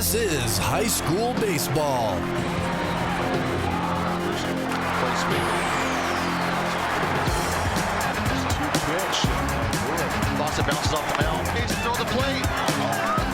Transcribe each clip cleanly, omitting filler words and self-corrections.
This is high school baseball. Lots of bounces off the mound. Needs to throw the plate.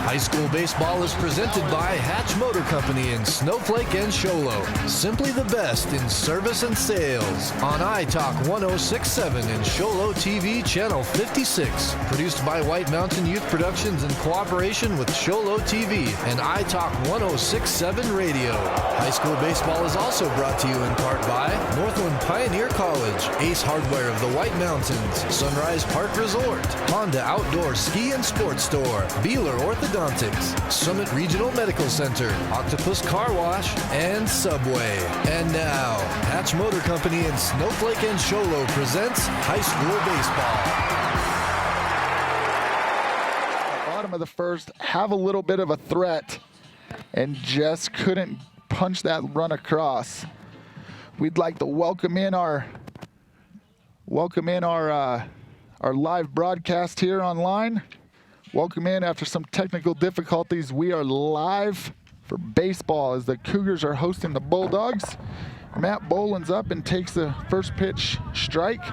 High school baseball is presented by Hatch Motor Company in Snowflake and Show Low. Simply the best in service and sales on iTalk 1067 and Show Low TV channel 56. Produced by White Mountain Youth Productions in cooperation with Show Low TV and iTalk 1067 Radio. High school baseball is also brought to you in part by Northland Pioneer College, Ace Hardware of the White Mountains, Sunrise Park Resort, Honda Outdoor Ski and Sports Store, Beeler Orthodontics, Summit Regional Medical Center, Octopus Car Wash, and Subway. And now, Hatch Motor Company in Snowflake and Show Low presents high school baseball. Bottom of the first, have a little bit of a threat and just couldn't punch that run across. We'd like to welcome in our live broadcast here online. Welcome in after some technical difficulties. We are live for baseball as the Cougars are hosting the Bulldogs. Matt Boland's up and takes the first pitch strike.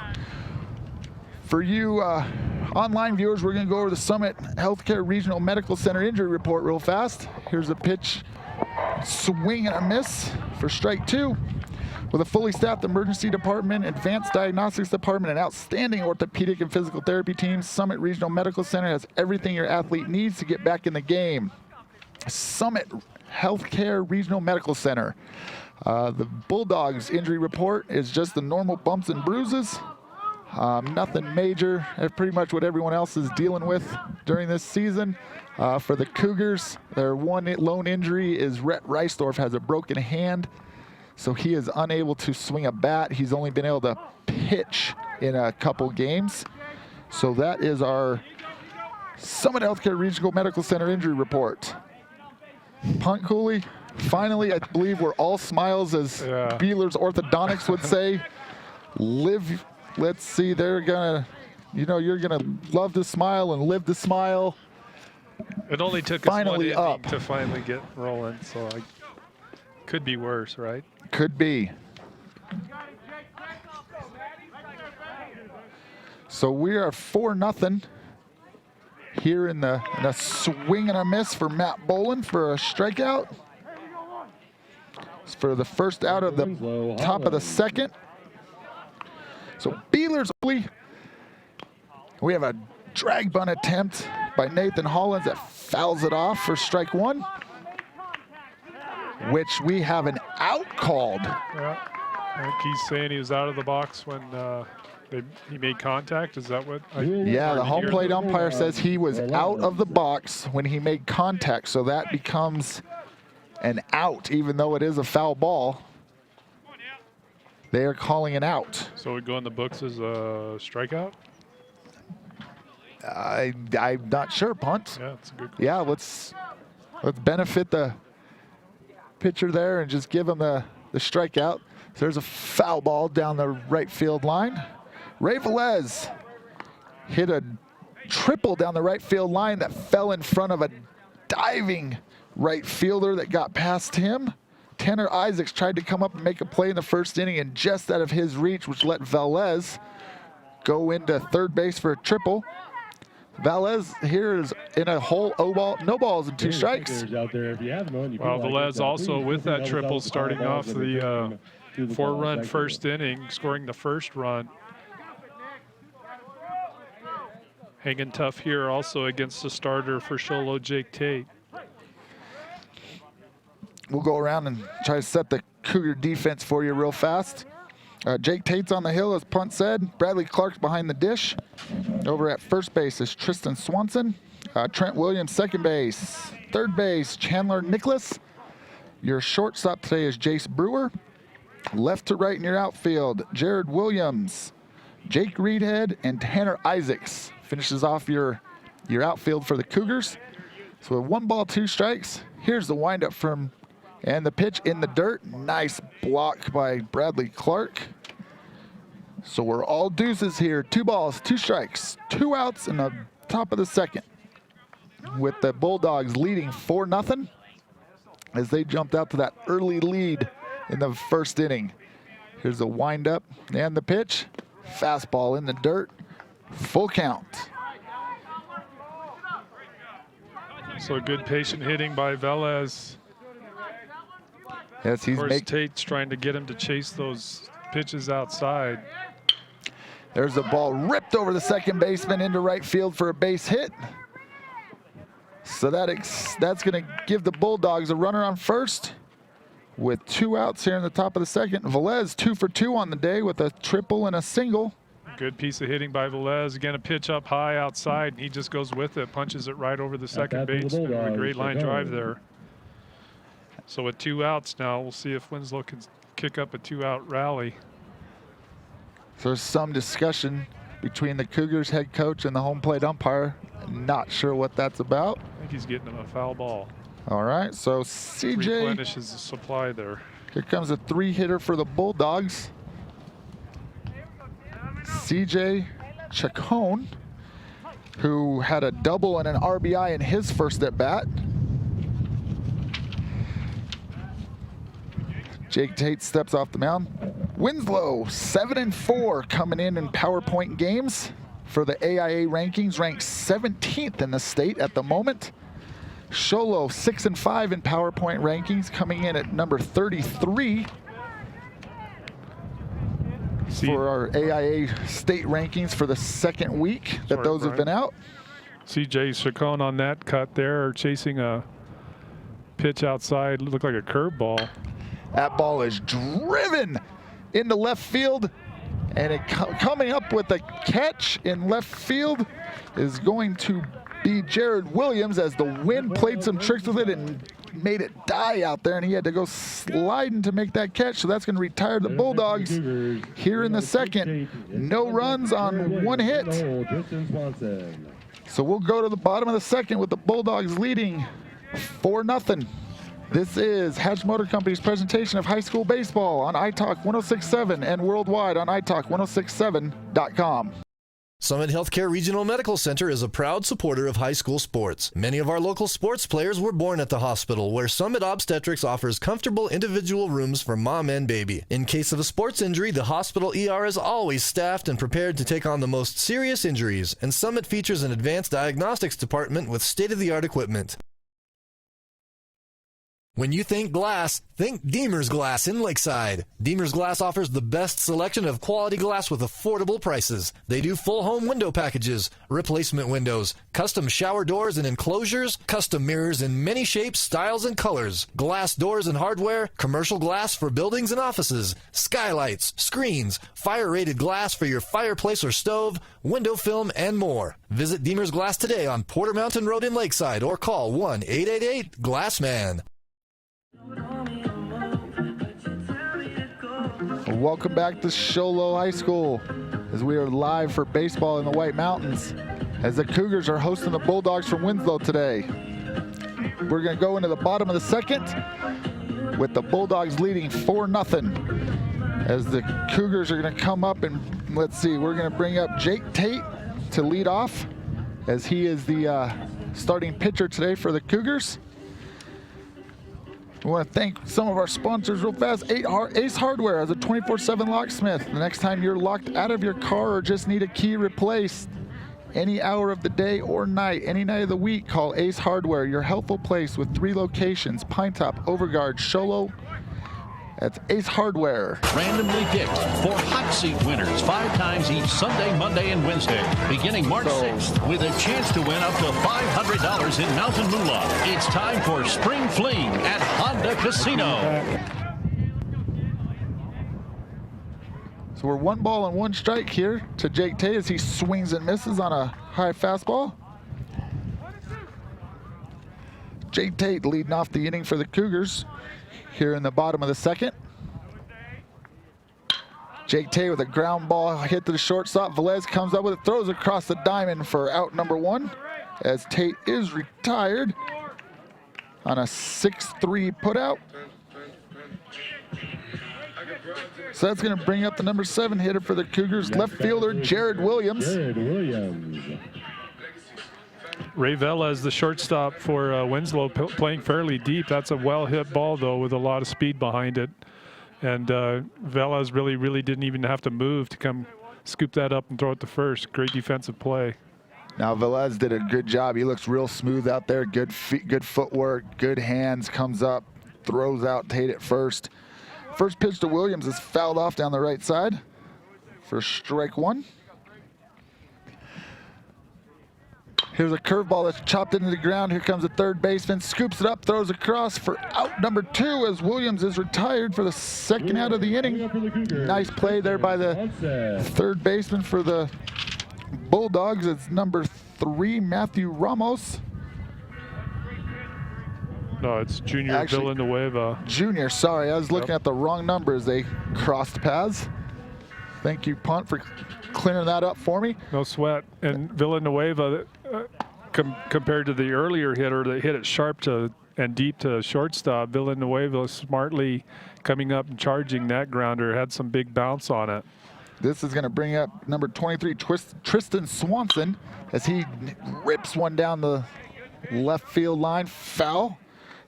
For you online viewers, we're going to go over the Summit Healthcare Regional Medical Center injury report real fast. Here's a pitch, swing and a miss for strike two. With a fully staffed emergency department, advanced diagnostics department, and outstanding orthopedic and physical therapy teams, Summit Regional Medical Center has everything your athlete needs to get back in the game. Summit Healthcare Regional Medical Center. The Bulldogs injury report is just the normal bumps and bruises. Nothing major. That's pretty much what everyone else is dealing with during this season. For the Cougars, their one lone injury is Rhett Reisdorf has a broken hand. So he is unable to swing a bat. He's only been able to pitch in a couple games. So that is our Summit Healthcare Regional Medical Center injury report. Punt Cooley, finally, I believe we're all smiles, as Beeler's orthodontics would say. Let's see, they're gonna, you're gonna love to smile and live to smile. It only took us one inning to finally get rolling, so could be worse, right? Could be. So we are 4-0 here in the swing and a miss for Matt Boland for a strikeout. It's for the first out of the top of the second. So Beeler's early. We have a drag bunt attempt by Nathan Hollins that fouls it off for strike one, which we have an out called. Yeah, I think he's saying he was out of the box when he made contact. Is that what? Yeah, the home plate umpire says he was out of the box when he made contact, so that becomes an out, even though it is a foul ball. They are calling it out. So it would go in the books as a strikeout? I'm not sure, punt. Yeah, that's a good question. Yeah, let's benefit the pitcher there and just give him the strikeout. So there's a foul ball down the right field line. Ray Velez hit a triple down the right field line that fell in front of a diving right fielder that got past him. Tanner Isaacs tried to come up and make a play in the first inning and just out of his reach, which let Velez go into third base for a triple. Velez here is in a hole, no balls and two strikes. Well, Velez also with that triple starting off the 4-run first inning, scoring the first run. Hanging tough here also against the starter for Show Low, Jake Tate. We'll go around and try to set the Cougar defense for you real fast. Jake Tate's on the hill, as Punt said. Bradley Clark's behind the dish. Over at first base is Tristan Swanson. Trent Williams, second base. Third base, Chandler Nicholas. Your shortstop today is Jace Brewer. Left to right in your outfield, Jared Williams, Jake Reedhead, and Tanner Isaacs. Finishes off your outfield for the Cougars. So with 1 ball, 2 strikes, here's the windup from, and the pitch in the dirt. Nice block by Bradley Clark. So we're all deuces here. 2 balls, 2 strikes, 2 outs in the top of the second, with the Bulldogs leading 4-0. as they jumped out to that early lead in the first inning. Here's the windup and the pitch. Fastball in the dirt. Full count. So good patient hitting by Velez. Yes, he's making. Tate's trying to get him to chase those pitches outside. There's the ball ripped over the second baseman into right field for a base hit. So that's going to give the Bulldogs a runner on first with 2 outs here in the top of the second. Velez 2 for 2 on the day with a triple and a single. Good piece of hitting by Velez. Again, a pitch up high outside, and he just goes with it, punches it right over the second baseman. A great line drive there. So with 2 outs now, we'll see if Winslow can kick up a 2-out rally. So there's some discussion between the Cougars head coach and the home plate umpire. Not sure what that's about. I think he's getting him a foul ball. All right, so CJ replenishes the supply there. Here comes a 3-hitter for the Bulldogs. CJ Chacon, who had a double and an RBI in his first at bat. Jake Tate steps off the mound. Winslow, 7-4, coming in PowerPoint games for the AIA rankings, ranked 17th in the state at the moment. Show Low, 6-5 in PowerPoint rankings, coming in at number 33 for our AIA state rankings for the second week that those have been out. CJ Chacon on that cut there, chasing a pitch outside, looked like a curveball. That ball is driven into left field, and it coming up with a catch in left field is going to be Jared Williams, as the wind played some tricks with it and made it die out there, and he had to go sliding to make that catch. So that's going to retire the Bulldogs here in the second. No runs on 1 hit. So we'll go to the bottom of the second with the Bulldogs leading 4-0. This is Hatch Motor Company's presentation of high school baseball on iTalk 106.7 and worldwide on iTalk1067.com. Summit Healthcare Regional Medical Center is a proud supporter of high school sports. Many of our local sports players were born at the hospital, where Summit Obstetrics offers comfortable individual rooms for mom and baby. In case of a sports injury, the hospital ER is always staffed and prepared to take on the most serious injuries, and Summit features an advanced diagnostics department with state-of-the-art equipment. When you think glass, think Deemer's Glass in Lakeside. Deemer's Glass offers the best selection of quality glass with affordable prices. They do full home window packages, replacement windows, custom shower doors and enclosures, custom mirrors in many shapes, styles, and colors, glass doors and hardware, commercial glass for buildings and offices, skylights, screens, fire-rated glass for your fireplace or stove, window film, and more. Visit Deemer's Glass today on Porter Mountain Road in Lakeside or call 1-888-GLASSMAN. Welcome back to Show Low High School as we are live for baseball in the White Mountains as the Cougars are hosting the Bulldogs from Winslow today. We're going to go into the bottom of the second with the Bulldogs leading 4-0 as the Cougars are going to come up and let's see, we're going to bring up Jake Tate to lead off as he is the starting pitcher today for the Cougars. We want to thank some of our sponsors real fast. Ace Hardware has a 24/7 locksmith. The next time you're locked out of your car or just need a key replaced, any hour of the day or night, any night of the week, call Ace Hardware, your helpful place with 3 locations, Pinetop, Overguard, Show Low. That's Ace Hardware. Randomly picked 4 hot seat winners 5 times each Sunday, Monday, and Wednesday, beginning March 6th, with a chance to win up to $500 in Mountain Moolah. It's time for Spring Fling at Honda Casino. So we're 1 ball and 1 strike here to Jake Tate as he swings and misses on a high fastball. Jake Tate leading off the inning for the Cougars here in the bottom of the second. Jake Tate with a ground ball hit to the shortstop. Velez comes up with it, throws across the diamond for out number 1 as Tate is retired on a 6-3 putout. So that's going to bring up the number 7 hitter for the Cougars, left fielder Jared Williams. Ray Vela is the shortstop for Winslow, playing fairly deep. That's a well-hit ball, though, with a lot of speed behind it. And Velas really didn't even have to move to come scoop that up and throw it to first. Great defensive play. Now Velez did a good job. He looks real smooth out there. Good feet, good footwork, good hands. Comes up, throws out Tate at first. First pitch to Williams is fouled off down the right side for strike one. Here's a curveball that's chopped into the ground. Here comes the third baseman, scoops it up, throws across for out number 2 as Williams is retired for the second out of the inning. Nice play there by the third baseman for the Bulldogs. It's number 3, Matthew Ramos. No, it's Junior Villanueva. Junior, sorry, I was looking at the wrong number as they crossed paths. Thank you, Punt, for clearing that up for me. No sweat. And Villanueva, compared to the earlier hitter that hit it sharp and deep to shortstop, Villanueva smartly coming up and charging that grounder, had some big bounce on it. This is going to bring up number 23, Tristan Swanson, as he rips one down the left field line, foul.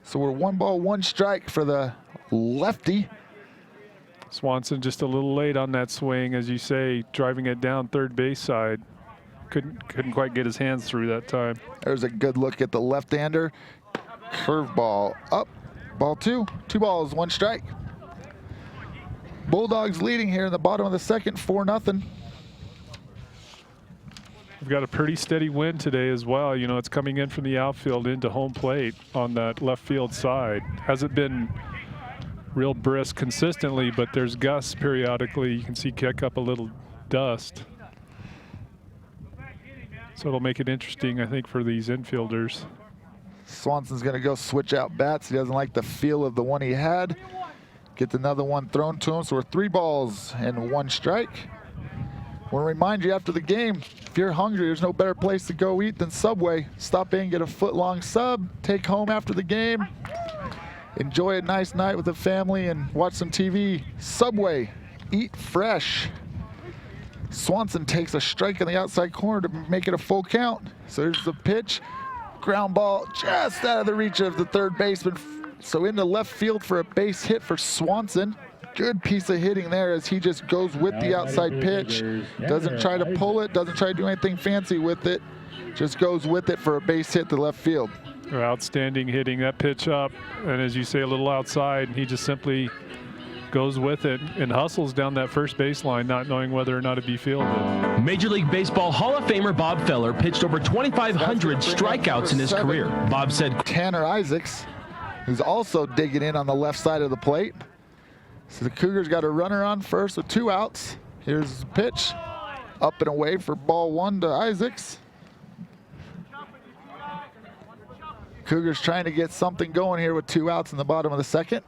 So we're 1 ball, 1 strike for the lefty. Swanson just a little late on that swing, as you say, driving it down third base side. Couldn't quite get his hands through that time. There's a good look at the left-hander. Curveball up, ball 2. 2 balls, 1 strike. Bulldogs leading here in the bottom of the second, 4-0. We've got a pretty steady wind today as well. You know, it's coming in from the outfield into home plate on that left field side. Hasn't been real brisk consistently, but there's gusts periodically. You can see kick up a little dust. So it'll make it interesting, I think, for these infielders. Swanson's going to go switch out bats. He doesn't like the feel of the one he had. Gets another one thrown to him, so we're 3 balls and 1 strike. I want to remind you after the game, if you're hungry, there's no better place to go eat than Subway. Stop in, get a foot-long sub, take home after the game. Enjoy a nice night with the family and watch some TV. Subway, eat fresh. Swanson takes a strike on the outside corner to make it a full count. So here's the pitch. Ground ball just out of the reach of the third baseman. So into left field for a base hit for Swanson. Good piece of hitting there as he just goes with the outside pitch. Doesn't try to pull it, doesn't try to do anything fancy with it. Just goes with it for a base hit to left field. Outstanding hitting that pitch up, and as you say, a little outside, and he just simply goes with it and hustles down that first baseline, not knowing whether or not to be fielded. Major League Baseball Hall of Famer Bob Feller pitched over 2,500 strikeouts in his career. Bob said Tanner Isaacs, who's also digging in on the left side of the plate. So the Cougars got a runner on first with 2 outs. Here's the pitch, up and away for ball 1 to Isaacs. Cougars trying to get something going here with 2 outs in the bottom of the second.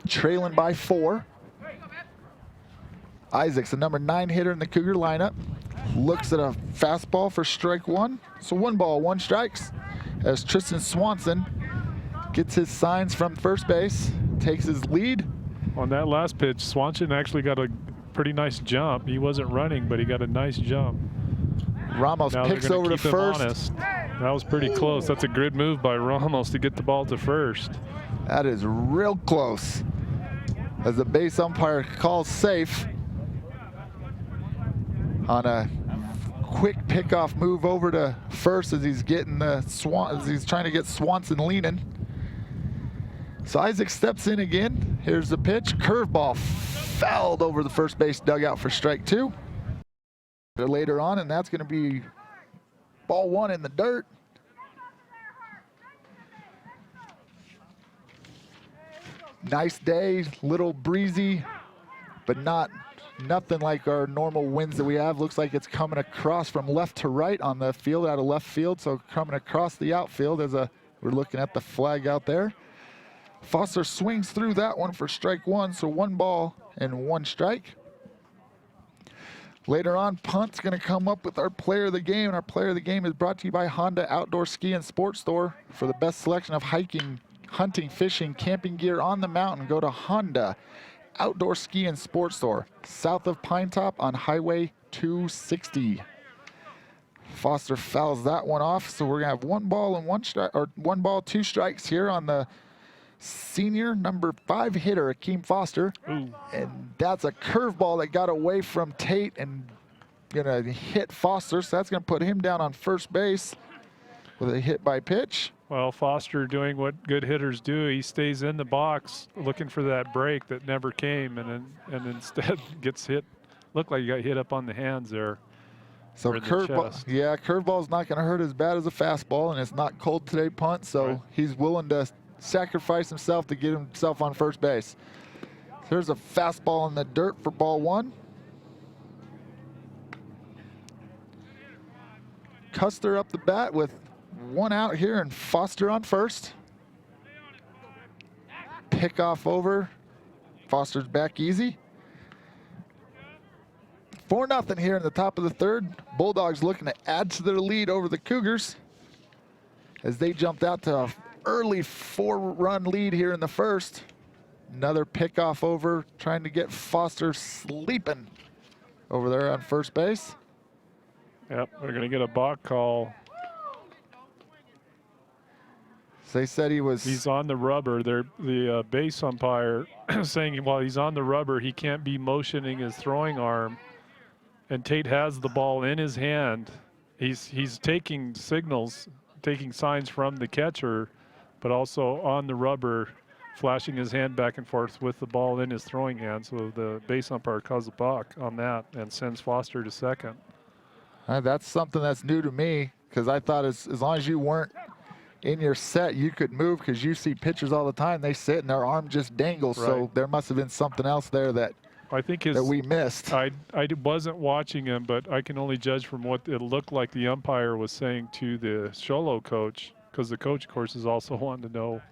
Trailing by 4. Isaacs, the number 9 hitter in the Cougar lineup, looks at a fastball for strike 1. So 1 ball, 1 strikes as Tristan Swanson gets his signs from first base, takes his lead. On that last pitch, Swanson actually got a pretty nice jump. He wasn't running, but he got a nice jump. Ramos now picks over to first. Honest. That was pretty close. That's a good move by Ramos to get the ball to first. That is real close. As the base umpire calls safe on a quick pickoff move over to first as he's getting the as he's trying to get Swanson leaning. So Isaac steps in again. Here's the pitch. Curveball fouled over the first base dugout for strike 2. Later on, and that's going to be ball 1 in the dirt. Nice day, little breezy, but nothing like our normal winds that we have. Looks like it's coming across from left to right on the field, out of left field, so coming across the outfield as we're looking at the flag out there. Foster swings through that one for strike 1, so 1 ball and 1 strike. Later on, Punt's going to come up with our player of the game, and our player of the game is brought to you by Honda Outdoor Ski and Sports Store. For the best selection of hiking, hunting, fishing, camping gear on the mountain, go to Honda Outdoor Ski and Sports Store, south of Pine Top on Highway 260. Foster fouls that one off, so we're gonna have 1 ball and 1 strike, or 1 ball, 2 strikes here on the senior number 5 hitter, Akeem Foster. Ooh. And that's a curveball that got away from Tate and gonna hit Foster, so that's gonna put him down on first base with a hit by pitch. Well, Foster doing what good hitters do. He stays in the box looking for that break that never came, and instead gets hit. Looked like he got hit up on the hands there. So curveball, yeah, curveball's not going to hurt as bad as a fastball, and it's not cold today punt, so right. He's willing to sacrifice himself to get himself on first base. There's a fastball in the dirt for ball 1. Custer up the bat with 1 out here, and Foster on first. Pick off over. Foster's back easy. 4-0 here in the top of the 3rd. Bulldogs looking to add to their lead over the Cougars as they jumped out to an early 4-run lead here in the 1st. Another pickoff over, trying to get Foster sleeping over there on first base. Yep, we're going to get a balk call. So they said he's on the rubber. The base umpire saying while he's on the rubber, he can't be motioning his throwing arm. And Tate has the ball in his hand. He's taking signals, taking signs from the catcher, but also on the rubber, flashing his hand back and forth with the ball in his throwing hand. So the base umpire calls a balk on that and sends Foster to second. That's something that's new to me, because I thought as long as you weren't in your set, you could move, because you see pitchers all the time, they sit and their arm just dangles. Right. So there must have been something else there that I think that we missed. I wasn't watching him, but I can only judge from what it looked like the umpire was saying to the Show Low coach, because the coach, of course, is also wanting to know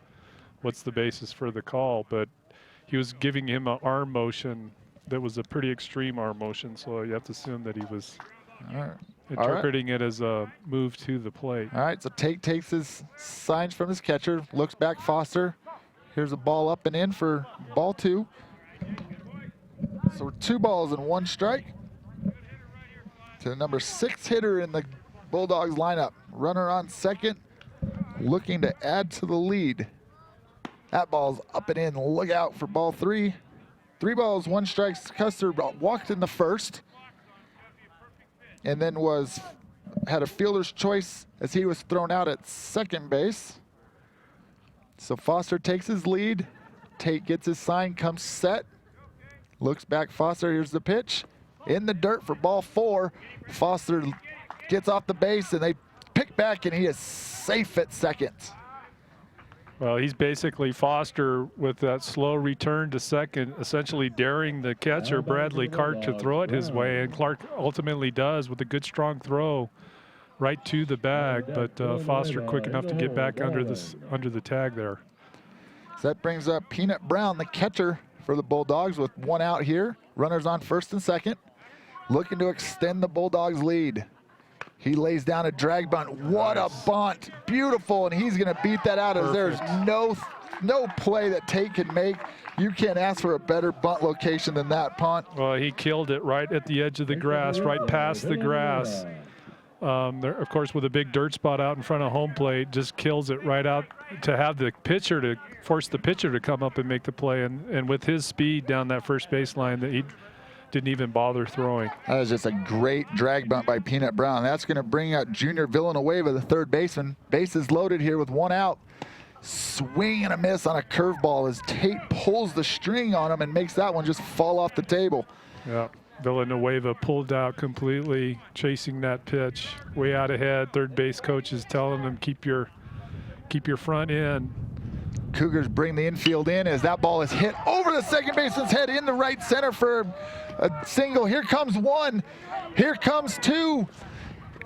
what's the basis for the call. But he was giving him an arm motion that was a pretty extreme arm motion, so you have to assume that he was interpreting it as a move to the plate. All right, so Tate takes his signs from his catcher, looks back Foster. Here's a ball up and in for ball 2. So we're 2 balls and 1 strike to the number 6 hitter in the Bulldogs lineup. Runner on second, looking to add to the lead. That ball's up and in. Look out for ball 3. 3 balls, 1 strike. Custer walked in the 1st, and then had a fielder's choice as he was thrown out at second base. So Foster takes his lead. Tate gets his sign, comes set. Looks back, Foster, here's the pitch. In the dirt for ball 4. Foster gets off the base, and they pick back, and he is safe at second. Well, he's basically Foster with that slow return to second, essentially daring the catcher, Bradley Clark, to throw it his way, and Clark ultimately does with a good, strong throw right to the bag, but Foster quick enough to get back under the tag there. So that brings up Peanut Brown, the catcher for the Bulldogs, with 1 out here. Runners on first and second, looking to extend the Bulldogs' lead. He lays down a drag bunt. What a bunt. Beautiful, and he's going to beat that out as there's no play that Tate can make. You can't ask for a better bunt location than that punt. Well, he killed it right at the edge of the grass, right past the grass. There, of course, with a big dirt spot out in front of home plate, just kills it right out to have the pitcher to force the pitcher to come up and make the play. And with his speed down that first baseline, that he didn't even bother throwing. That was just a great drag bunt by Peanut Brown. That's going to bring out Junior Villanueva, the third baseman. Bases loaded here with 1 out. Swing and a miss on a curveball as Tate pulls the string on him and makes that one just fall off the table. Yeah. Villanueva pulled out completely, chasing that pitch way out ahead. Third base coach is telling him, keep your front in. Cougars bring the infield in as that ball is hit over the second baseman's head in the right center for a single. Here comes 1, here comes 2.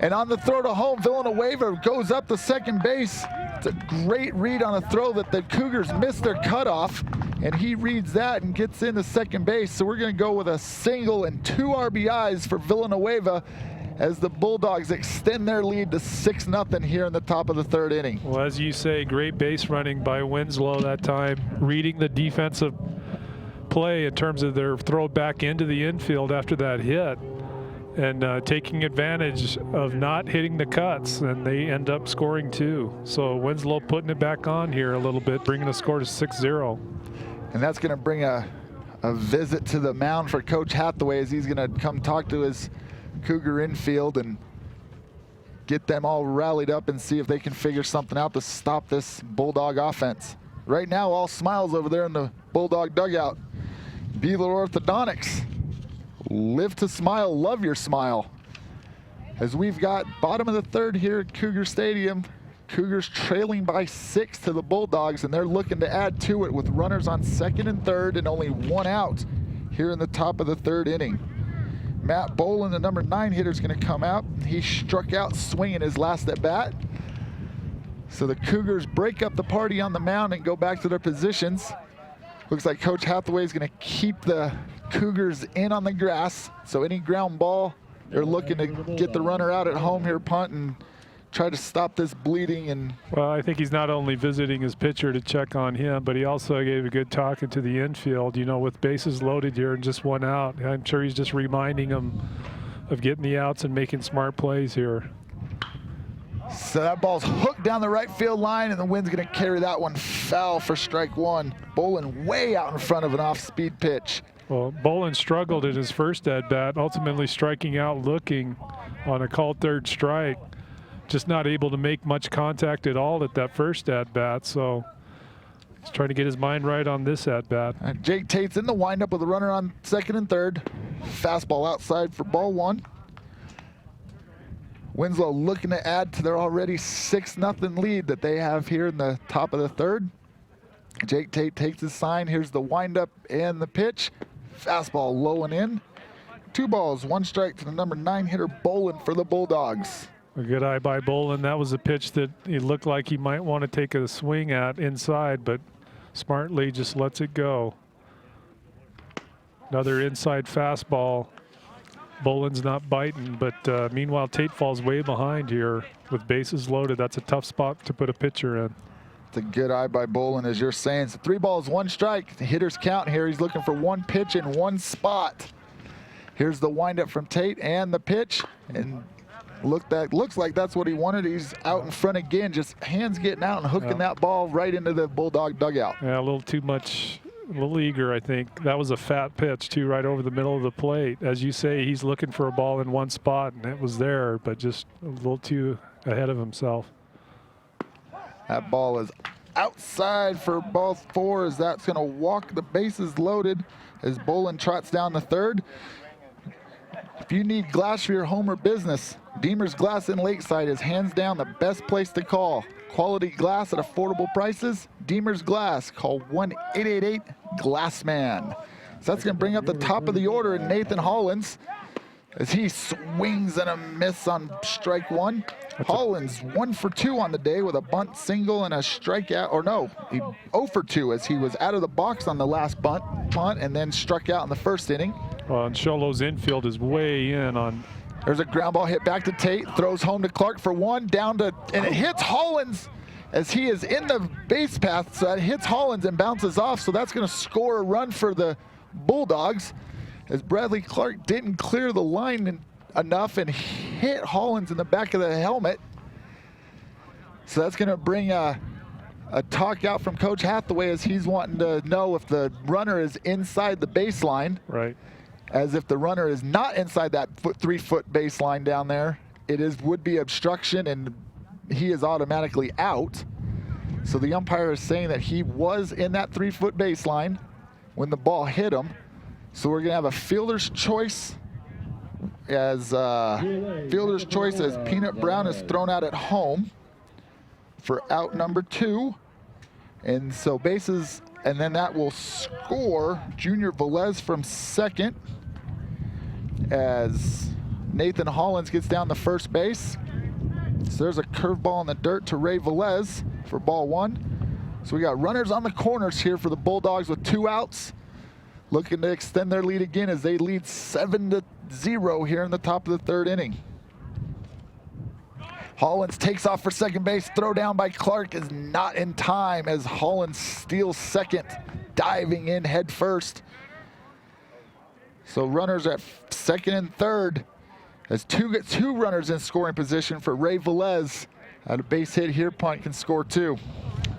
And on the throw to home, Villanueva goes up the second base. It's a great read on a throw that the Cougars missed their cutoff, and he reads that and gets into second base. So we're going to go with a single and 2 RBIs for Villanueva as the Bulldogs extend their lead to 6-0 here in the top of the 3rd inning. Well, as you say, great base running by Winslow that time, reading the defensive play in terms of their throw back into the infield after that hit. and taking advantage of not hitting the cuts, and they end up scoring 2. So Winslow putting it back on here a little bit, bringing the score to 6-0. And that's going to bring a visit to the mound for Coach Hathaway, as he's going to come talk to his Cougar infield and get them all rallied up and see if they can figure something out to stop this Bulldog offense. Right now, all smiles over there in the Bulldog dugout. Beeler Orthodontics. Live to smile, love your smile. As we've got bottom of the 3rd here at Cougar Stadium, Cougars trailing by 6 to the Bulldogs, and they're looking to add to it with runners on 2nd and 3rd and only 1 out here in the top of the 3rd inning. Matt Bolin, the number 9 hitter, is going to come out. He struck out swinging his last at bat. So the Cougars break up the party on the mound and go back to their positions. Looks like Coach Hathaway is going to keep the Cougars in on the grass. So any ground ball, they're looking to get the runner out at home here, punt, and try to stop this bleeding. And well, I think he's not only visiting his pitcher to check on him, but he also gave a good talking to the infield, you know, with bases loaded here and just 1 out. I'm sure he's just reminding him of getting the outs and making smart plays here. So that ball's hooked down the right field line, and the wind's going to carry that one foul for strike 1. Bolin way out in front of an off-speed pitch. Well, Bolin struggled in his first at-bat, ultimately striking out looking on a called 3rd strike. Just not able to make much contact at all at that first at-bat, so he's trying to get his mind right on this at-bat. Jake Tate's in the windup with a runner on 2nd and 3rd. Fastball outside for ball 1. Winslow looking to add to their already 6-0 lead that they have here in the top of the 3rd. Jake Tate takes his sign. Here's the windup and the pitch. Fastball low and in. 2 balls, 1 strike to the number 9 hitter Bolin for the Bulldogs. A good eye by Bolin. That was a pitch that he looked like he might want to take a swing at inside, but smartly just lets it go. Another inside fastball. Bolin's not biting, but meanwhile Tate falls way behind here with bases loaded. That's a tough spot to put a pitcher in. It's a good eye by Bolin, as you're saying. So 3 balls, 1 strike. The hitter's count here. He's looking for 1 pitch in 1 spot. Here's the windup from Tate and the pitch, and looks like that's what he wanted. He's out in front again, just hands getting out and hooking that ball right into the Bulldog dugout. Yeah, a little too much, a little eager, I think. That was a fat pitch, too, right over the middle of the plate. As you say, he's looking for a ball in 1 spot, and it was there, but just a little too ahead of himself. That ball is outside for ball 4, as that's going to walk the bases loaded as Bolin trots down the 3rd. If you need glass for your home or business, Deemer's Glass in Lakeside is hands down the best place to call. Quality glass at affordable prices. Deemer's Glass. Call 1-888-GLASSMAN. So that's going to bring up the top of the order in Nathan Hollins as he swings and a miss on strike 1. Hollins 1 for 2 on the day with a bunt single and a strikeout, or no, 0 for 2 as he was out of the box on the last punt and then struck out in the 1st inning. And Show Low's infield is way in on. There's a ground ball hit back to Tate, throws home to Clark for 1, down to, and it hits Hollins as he is in the base path. So that hits Hollins and bounces off. So that's going to score a run for the Bulldogs as Bradley Clark didn't clear the line enough and hit Hollins in the back of the helmet. So that's going to bring a talk out from Coach Hathaway as he's wanting to know if the runner is inside the baseline. Right. As if the runner is not inside that 3-foot baseline down there, would be obstruction and he is automatically out. So the umpire is saying that he was in that 3-foot baseline when the ball hit him. So we're gonna have a fielder's choice as Peanut Brown is thrown out at home for out number 2. And so bases, and then that will score Junior Velez from 2nd as Nathan Hollins gets down to 1st base. So there's a curveball in the dirt to Ray Velez for ball 1. So we got runners on the corners here for the Bulldogs with 2 outs. Looking to extend their lead again as they lead 7-0 here in the top of the 3rd inning. Hollins takes off for 2nd base. Throw down by Clark is not in time as Hollins steals 2nd, diving in head first. So runners at 2nd and 3rd As two runners in scoring position for Ray Velez. At a base hit here, punt can score 2.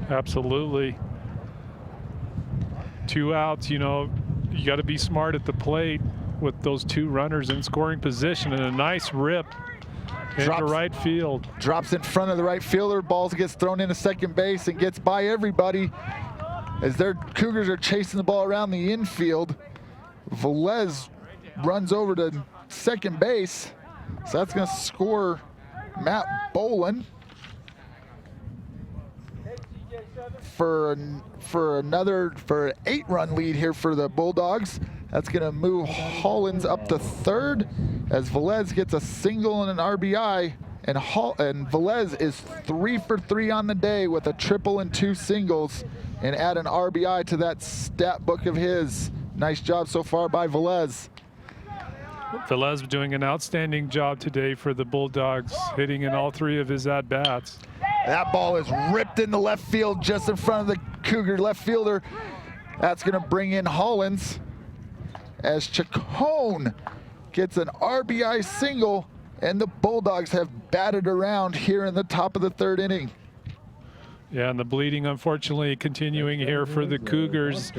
Absolutely. 2 outs, you know, you got to be smart at the plate with those 2 runners in scoring position, and a nice rip into right field. Drops in front of the right fielder. Ball gets thrown into second base and gets by everybody as their Cougars are chasing the ball around the infield. Velez runs over to second base, so that's going to score Matt Bolin for an 8-run lead here for the Bulldogs. That's going to move Hollins up to third as Velez gets a single and an RBI, and Velez is 3 for 3 on the day with a triple and 2 singles, and add an RBI to that stat book of his. Nice job so far by Velez. Velez doing an outstanding job today for the Bulldogs, hitting in all 3 of his at-bats. That ball is ripped into left field just in front of the Cougar left fielder. That's going to bring in Hollins as Chacon gets an RBI single, and the Bulldogs have batted around here in the top of the 3rd inning. Yeah, and the bleeding, unfortunately, continuing here for the Cougars.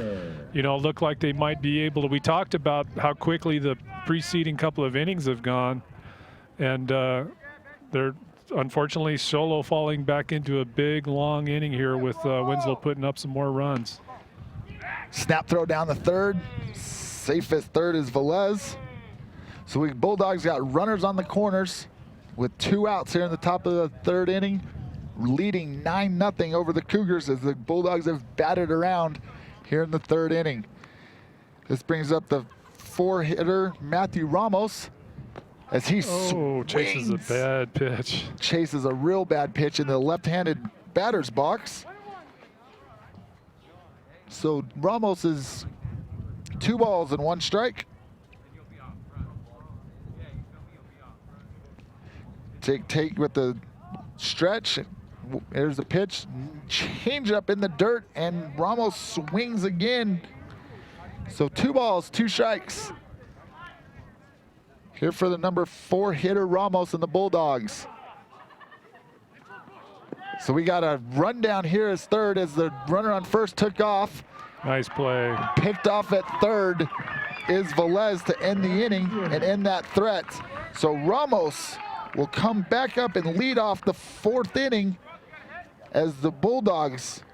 You know, look like they might be able to. We talked about how quickly the preceding couple of innings have gone, and they're unfortunately Show Low falling back into a big, long inning here with Winslow putting up some more runs. Snap throw down the third. Safe at third is Velez. So we Bulldogs got runners on the corners with 2 outs here in the top of the 3rd inning, leading 9-0 over the Cougars as the Bulldogs have batted around here in the 3rd inning. This brings up the 4-hitter Matthew Ramos as he swings. Chases a bad pitch. Chases a real bad pitch in the left-handed batter's box. So Ramos is 2 balls and 1 strike. Take with the stretch. There's the pitch. Change up in the dirt, and Ramos swings again. So 2 balls, 2 strikes. Here for the number 4 hitter Ramos and the Bulldogs. So we got a rundown here as third as the runner on first took off. Nice play. Picked off at third is Velez to end the inning and end that threat. So Ramos will come back up and lead off the 4th inning as the Bulldogs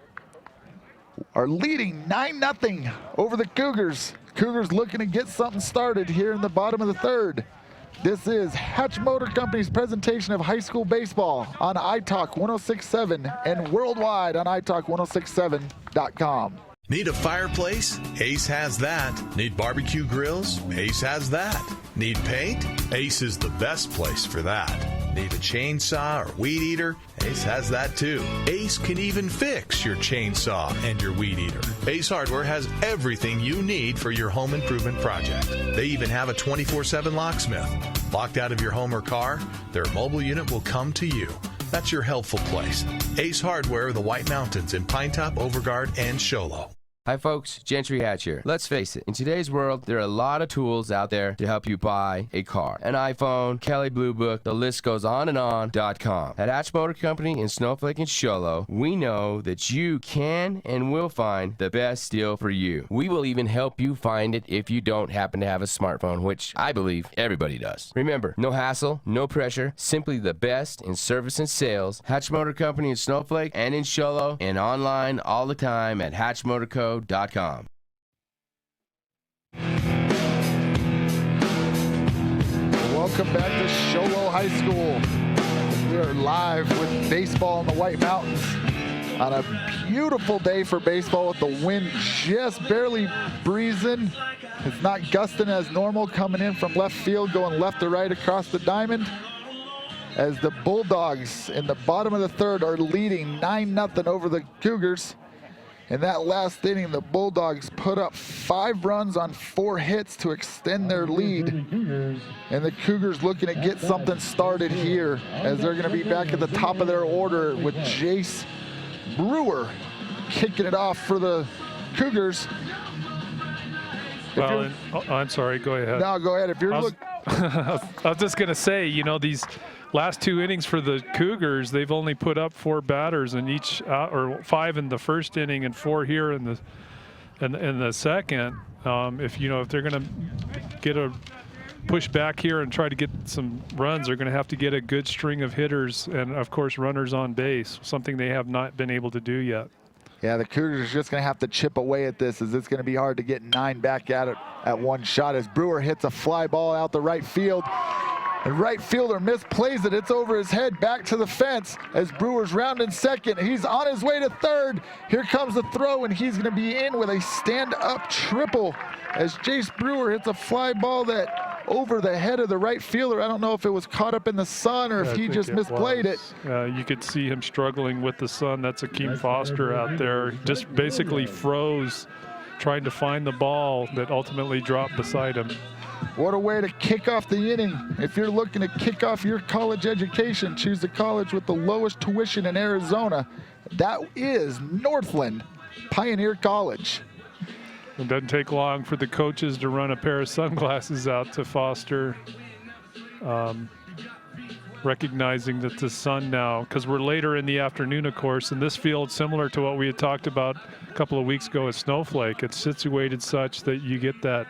are leading 9-0 over the Cougars. Cougars looking to get something started here in the bottom of the 3rd. This is Hatch Motor Company's presentation of high school baseball on iTalk 106.7 and worldwide on iTalk1067.com. Need a fireplace? Ace has that. Need barbecue grills? Ace has that. Need paint? Ace is the best place for that. Need a chainsaw or weed eater? Ace has that too. Ace can even fix your chainsaw and your weed eater. Ace Hardware has everything you need for your home improvement project. They even have a 24/7 locksmith. Locked out of your home or car, their mobile unit will come to you. That's your helpful place. Ace Hardware of the White Mountains in Pinetop, Overguard, and Show Low. Hi folks, Gentry Hatch here. Let's face it, in today's world, there are a lot of tools out there to help you buy a car. An iPhone, Kelly Blue Book, the list goes on and on.com. At Hatch Motor Company in Snowflake and Show Low, we know that you can and will find the best deal for you. We will even help you find it if you don't happen to have a smartphone, which I believe everybody does. Remember, no hassle, no pressure, simply the best in service and sales. Hatch Motor Company in Snowflake and in Show Low, and online all the time at hatchmotorco.com. Welcome back to Show Low High School. We are live with baseball in the White Mountains on a beautiful day for baseball with the wind just barely breezing. It's not gusting as normal, coming in from left field, going left to right across the diamond. As the Bulldogs in the bottom of the 3rd are leading 9-0 over the Cougars. In that last inning, the Bulldogs put up 5 runs on 4 hits to extend their lead. And the Cougars looking to get something started here as they're going to be back at the top of their order with Jace Brewer kicking it off for the Cougars. Well, I'm sorry, go ahead. No, go ahead. If you're I was just going to say, you know, these last 2 innings for the Cougars, they've only put up 4 batters in each, or 5 in the first inning and 4 here in the second. If they're going to get a push back here and try to get some runs, they're going to have to get a good string of hitters and, of course, runners on base, something they have not been able to do yet. Yeah, the Cougars are just going to have to chip away at this, as it's going to be hard to get 9 back at it at one shot, as Brewer hits a fly ball out the right field. The right fielder misplays it. It's over his head, back to the fence as Brewer's rounding second. He's on his way to third. Here comes the throw, and he's going to be in with a stand-up triple as Jace Brewer hits a fly ball that over the head of the right fielder. I don't know if it was caught up in the sun or if he just misplayed it. You could see him struggling with the sun. That's Akeem Foster out there. Just basically froze trying to find the ball that ultimately dropped beside him. What a way to kick off the inning. If you're looking to kick off your college education, choose the college with the lowest tuition in Arizona. That is Northland Pioneer College. It doesn't take long for the coaches to run a pair of sunglasses out to Foster, recognizing that the sun now, because we're later in the afternoon, of course, and this field, similar to what we had talked about a couple of weeks ago at Snowflake, it's situated such that you get that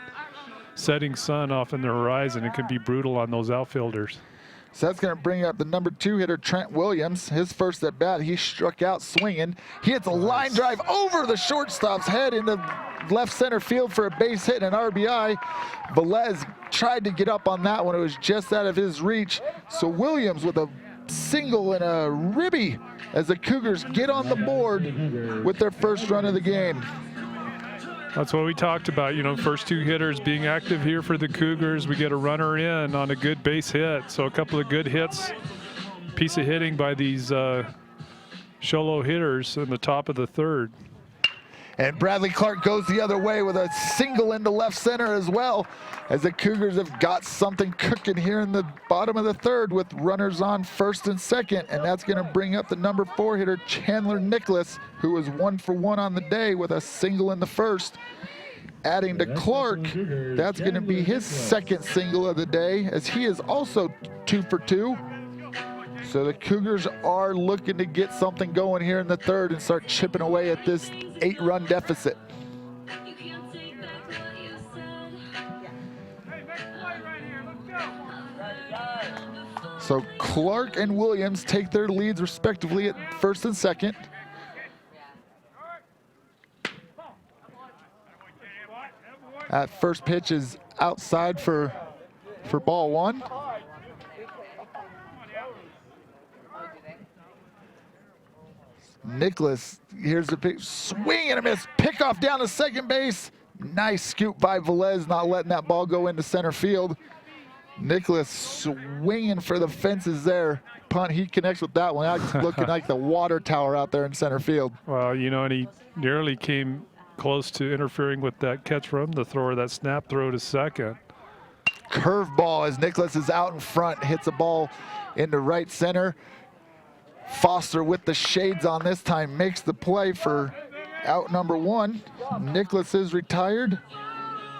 setting sun off in the horizon. It can be brutal on those outfielders. So that's going to bring up the number 2 hitter, Trent Williams. His first at bat, he struck out swinging. He hits a line drive over the shortstop's head into left center field for a base hit and an RBI. Velez tried to get up on that one. It was just out of his reach. So Williams with a single and a ribby as the Cougars get on the board with their first run of the game. That's what we talked about, you know, first 2 hitters being active here for the Cougars. We get a runner in on a good base hit. So a couple of good hits, piece of hitting by these Show Low hitters in the top of the third. And Bradley Clark goes the other way with a single into left center as well, as the Cougars have got something cooking here in the bottom of the third with runners on first and second. And that's going to bring up the number 4 hitter, Chandler Nicholas, who was 1 for 1 on the day with a single in the first. Adding to Clark, that's going to be his second single of the day, as he is also 2 for 2. So the Cougars are looking to get something going here in the third and start chipping away at this 8-run deficit. So Clark and Williams take their leads respectively at first and second. That first pitch is outside for ball 1. Nicholas, here's the pitch, swing and a miss, pick off down to second base. Nice scoop by Velez, not letting that ball go into center field. Nicholas swinging for the fences there. Punt, he connects with that one. That's looking like the water tower out there in center field. Well, you know, and he nearly came close to interfering with that catch from the thrower, that snap throw to second. Curveball as Nicholas is out in front, hits a ball into right center. Foster with the shades on this time makes the play for out number 1. Nicholas is retired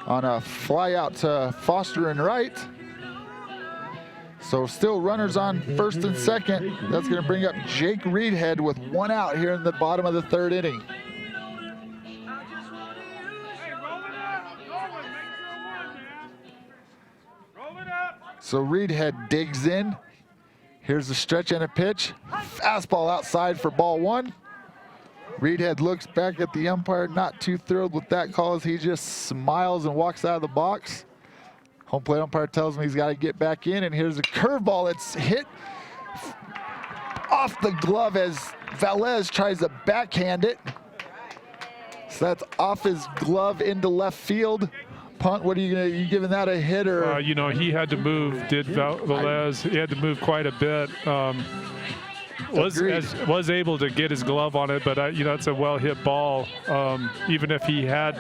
on a fly out to Foster and right. So still runners on first and second. That's going to bring up Jake Reedhead with 1 out here in the bottom of the third inning. So Reedhead digs in. Here's the stretch and a pitch. Fastball outside for ball 1. Reedhead looks back at the umpire, not too thrilled with that call as he just smiles and walks out of the box. Home plate umpire tells him he's got to get back in, and here's a curveball that's hit off the glove as Velez tries to backhand it. So that's off his glove into left field. Punt, what are you giving that a hit or? You know, he had to move, did Velez. He had to move quite a bit. Was able to get his glove on it, but you know, it's a well-hit ball. Even if he had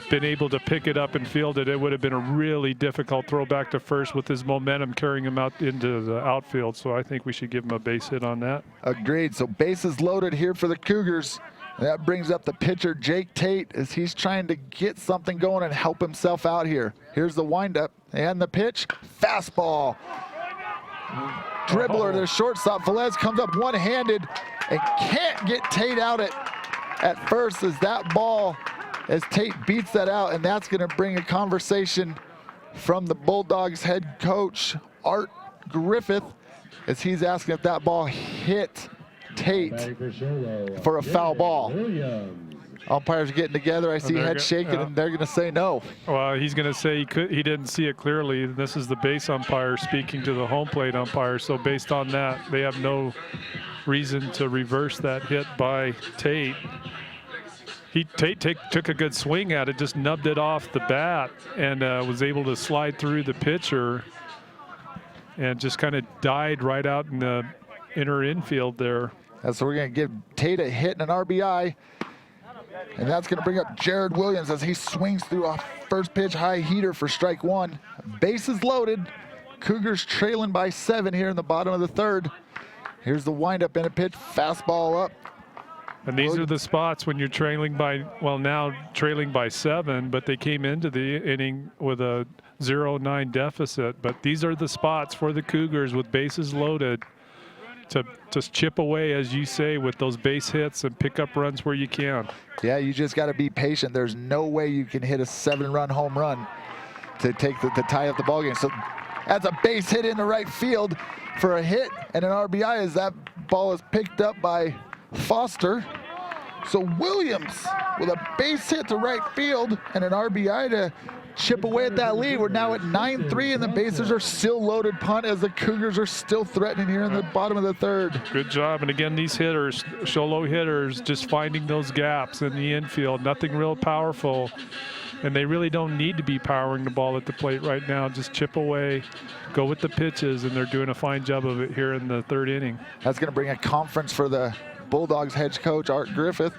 been able to pick it up and field it, it would have been a really difficult throw back to first with his momentum carrying him out into the outfield. So I think we should give him a base hit on that. Agreed. So bases loaded here for the Cougars. And that brings up the pitcher, Jake Tate, as he's trying to get something going and help himself out here. Here's the windup and the pitch. Fastball. Dribbler, the shortstop, Velez comes up one-handed and can't get Tate out at first as that ball, as Tate beats that out, and that's going to bring a conversation from the Bulldogs head coach, Art Griffith, as he's asking if that ball hit Tate for a foul ball. Umpires are getting together. I see heads shaking, and they're going to say no. Well, he's going to say he didn't see it clearly. This is the base umpire speaking to the home plate umpire. So based on that, they have no reason to reverse that hit by Tate. Tate took a good swing at it, just nubbed it off the bat, and was able to slide through the pitcher and just kind of died right out in the inner infield there. So we're going to give Tate a hit and an RBI. And that's going to bring up Jared Williams as he swings through a first pitch high heater for strike one. Bases loaded. Cougars trailing by 7 here in the bottom of the third. Here's the windup and a pitch. Fastball up. And these are the spots when you're trailing by, well, now trailing by 7, but they came into the inning with a 0-9 deficit. But these are the spots for the Cougars with bases loaded to just chip away, as you say, with those base hits and pick up runs where you can. Yeah, you just got to be patient. There's no way you can hit a 7-run home run to take the tie up the ballgame. So that's a base hit into right field for a hit and an RBI as that ball is picked up by Foster. So Williams with a base hit to right field and an RBI to chip away at that lead. We're now at 9-3 and the bases are still loaded. Punt as the Cougars are still threatening here in the bottom of the third. Good job. And again, these hitters, Show Low hitters, just finding those gaps in the infield. Nothing real powerful. And they really don't need to be powering the ball at the plate right now. Just chip away, go with the pitches, and they're doing a fine job of it here in the third inning. That's going to bring a conference for the Bulldogs head coach, Art Griffith.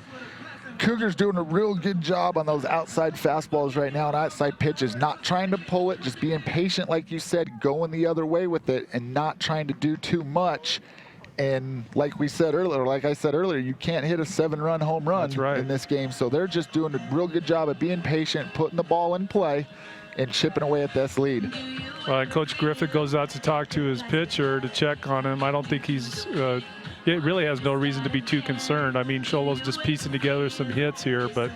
Cougars doing a real good job on those outside fastballs right now and outside pitches, not trying to pull it, just being patient, like you said, going the other way with it and not trying to do too much. And like we said earlier, like I said earlier, you can't hit a 7-run home run in this game. So they're just doing a real good job of being patient, putting the ball in play, and chipping away at this lead. Coach Griffith goes out to talk to his pitcher to check on him. I don't think he's it really has no reason to be too concerned. I mean, Show Low's just piecing together some hits here, but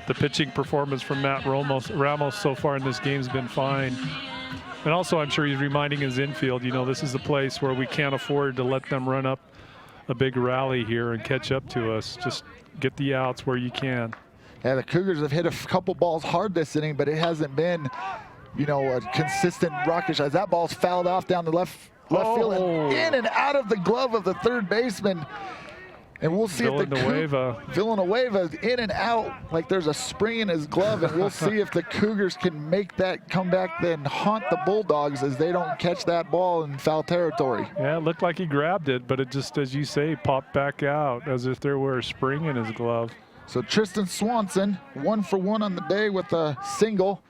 the pitching performance from Matt Ramos so far in this game has been fine. And also, I'm sure he's reminding his infield, you know, this is the place where we can't afford to let them run up a big rally here and catch up to us. Just get the outs where you can. Yeah, the Cougars have hit a couple balls hard this inning, but it hasn't been, you know, a consistent rocket shot. That ball's fouled off down the left field and in and out of the glove of the third baseman. And we'll see if Villanueva in and out like there's a spring in his glove, and we'll see if the Cougars can make that comeback then haunt the Bulldogs as they don't catch that ball in foul territory. Yeah, it looked like he grabbed it, but it just, as you say, popped back out as if there were a spring in his glove. So Tristan Swanson, 1 for 1 on the day with a single.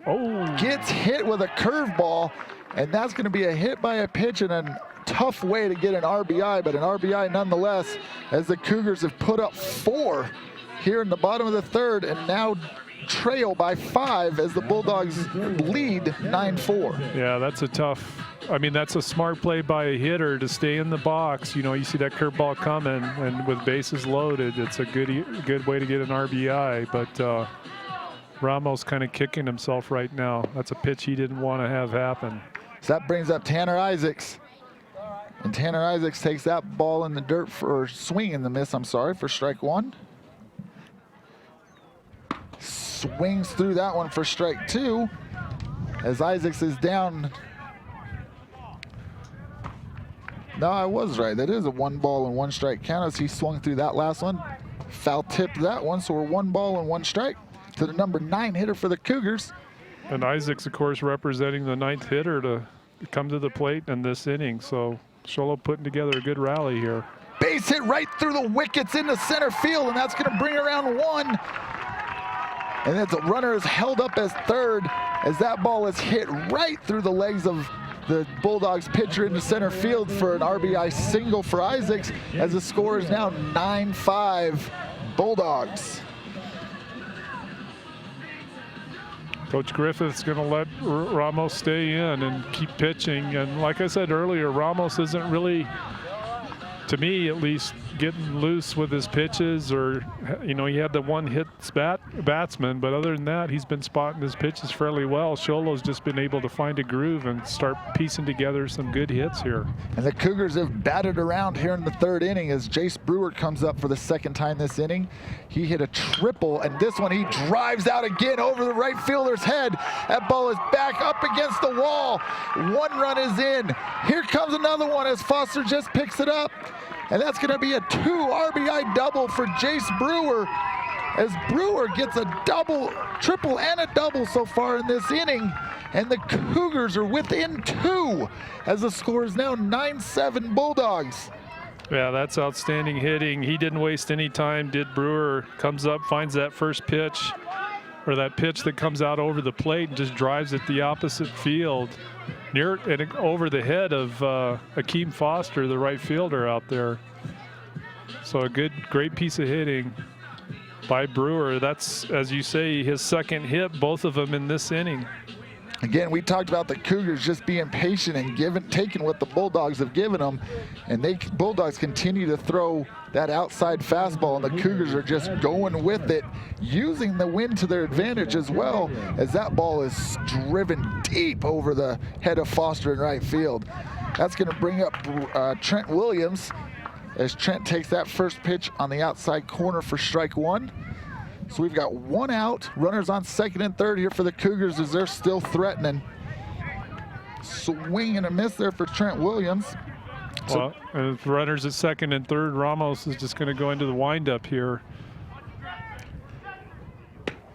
Gets hit with a curveball, and that's going to be a hit by a pitch and a tough way to get an RBI, but an RBI nonetheless, as the Cougars have put up 4 here in the bottom of the third and now trail by 5 as the Bulldogs lead 9-4. Yeah, that's a tough, I mean, that's a smart play by a hitter to stay in the box. You know, you see that curveball coming, and with bases loaded, it's a good way to get an RBI, but Ramos kind of kicking himself right now. That's a pitch he didn't want to have happen. So that brings up Tanner Isaacs. And Tanner Isaacs takes that ball in the dirt for swing and the miss, I'm sorry, for strike 1. Swings through that one for strike 2 as Isaacs is down. No, I was right. That is a 1 ball and 1 strike count as he swung through that last one. Foul tipped that one, so we're 1 ball and 1 strike to the number 9 hitter for the Cougars. And Isaacs, of course, representing the 9th hitter to come to the plate in this inning. So Show Low putting together a good rally here. Base hit right through the wickets into center field, and that's going to bring around 1. And then the runner is held up as third as that ball is hit right through the legs of the Bulldogs pitcher into center field for an RBI single for Isaacs, as the score is now 9-5. Bulldogs. Coach Griffith's going to let Ramos stay in and keep pitching. And like I said earlier, Ramos isn't really, to me at least, getting loose with his pitches, or, you know, he had the one hit batsman, but other than that, he's been spotting his pitches fairly well. Show Low's just been able to find a groove and start piecing together some good hits here. And the Cougars have batted around here in the third inning as Jace Brewer comes up for the second time this inning. He hit a triple, and this one he drives out again over the right fielder's head. That ball is back up against the wall. One run is in. Here comes another one as Foster just picks it up. And that's going to be a 2 RBI double for Jace Brewer, as Brewer gets a double, triple, and a double so far in this inning. And the Cougars are within 2 as the score is now 9-7 Bulldogs. Yeah, that's outstanding hitting. He didn't waste any time, did Brewer. Comes up, finds that first pitch, or that pitch that comes out over the plate, and just drives it the opposite field, near and over the head of Akeem Foster, the right fielder out there. So a great piece of hitting by Brewer. That's, as you say, his second hit, both of them in this inning. Again, we talked about the Cougars just being patient and taking what the Bulldogs have given them, and Bulldogs continue to throw that outside fastball, and the Cougars are just going with it, using the wind to their advantage as well, as that ball is driven deep over the head of Foster in right field. That's going to bring up Trent Williams, as Trent takes that first pitch on the outside corner for strike one. So we've got one out, runners on second and third here for the Cougars as they're still threatening. Swing and a miss there for Trent Williams. Well, if runners at second and third, Ramos is just going to go into the windup here.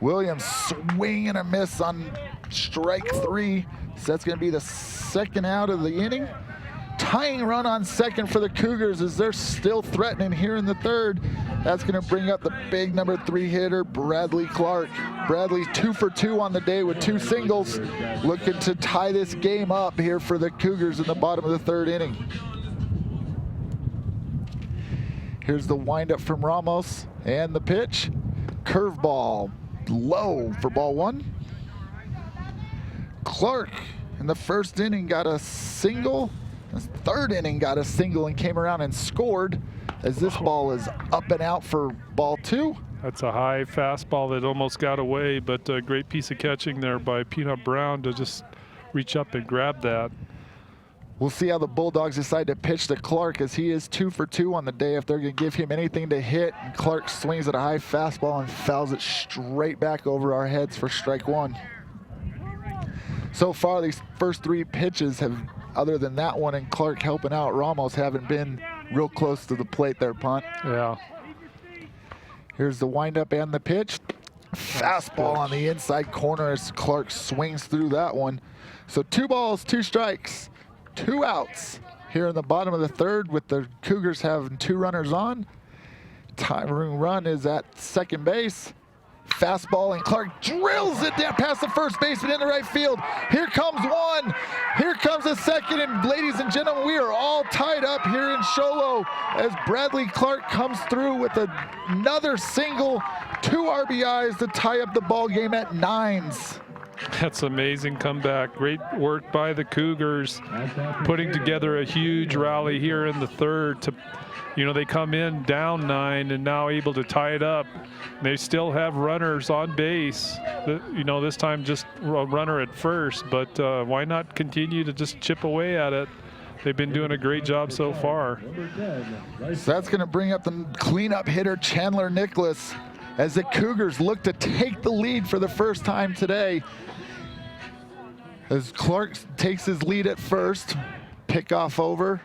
Williams swing and a miss on strike three. So that's going to be the second out of the inning. Tying run on second for the Cougars as they're still threatening here in the third. That's going to bring up the big number 3 hitter, Bradley Clark. Bradley 2 for 2 on the day with 2 singles, looking to tie this game up here for the Cougars in the bottom of the third inning. Here's the windup from Ramos and the pitch. Curveball low for ball one. Clark in the first inning got a single. His third inning got a single and came around and scored, as this ball is up and out for ball two. That's a high fastball that almost got away, but a great piece of catching there by Peanut Brown to just reach up and grab that. We'll see how the Bulldogs decide to pitch to Clark, as he is 2 for 2 on the day, if they're going to give him anything to hit. And Clark swings at a high fastball and fouls it straight back over our heads for strike one. So far, these first 3 pitches have, other than that one and Clark helping out Ramos, haven't been real close to the plate there, Punt. Yeah. Here's the windup and the pitch. Fastball on the inside corner as Clark swings through that one. So 2 balls, 2 strikes, 2 outs here in the bottom of the third, with the Cougars having 2 runners on. Tying run is at second base. Fastball, and Clark drills it down past the first baseman in the right field. Here comes one. Here comes a second, and ladies and gentlemen, we are all tied up here in Show Low as Bradley Clark comes through with another single, 2 RBIs to tie up the ball game at 9s. That's amazing comeback. Great work by the Cougars, putting together a huge rally here in the third. To, you know, they come in down 9 and now able to tie it up. They still have runners on base. You know, this time just a runner at first, but why not continue to just chip away at it? They've been doing a great job so far. So that's going to bring up the cleanup hitter, Chandler Nicholas, as the Cougars look to take the lead for the first time today. As Clark takes his lead at first, pickoff over.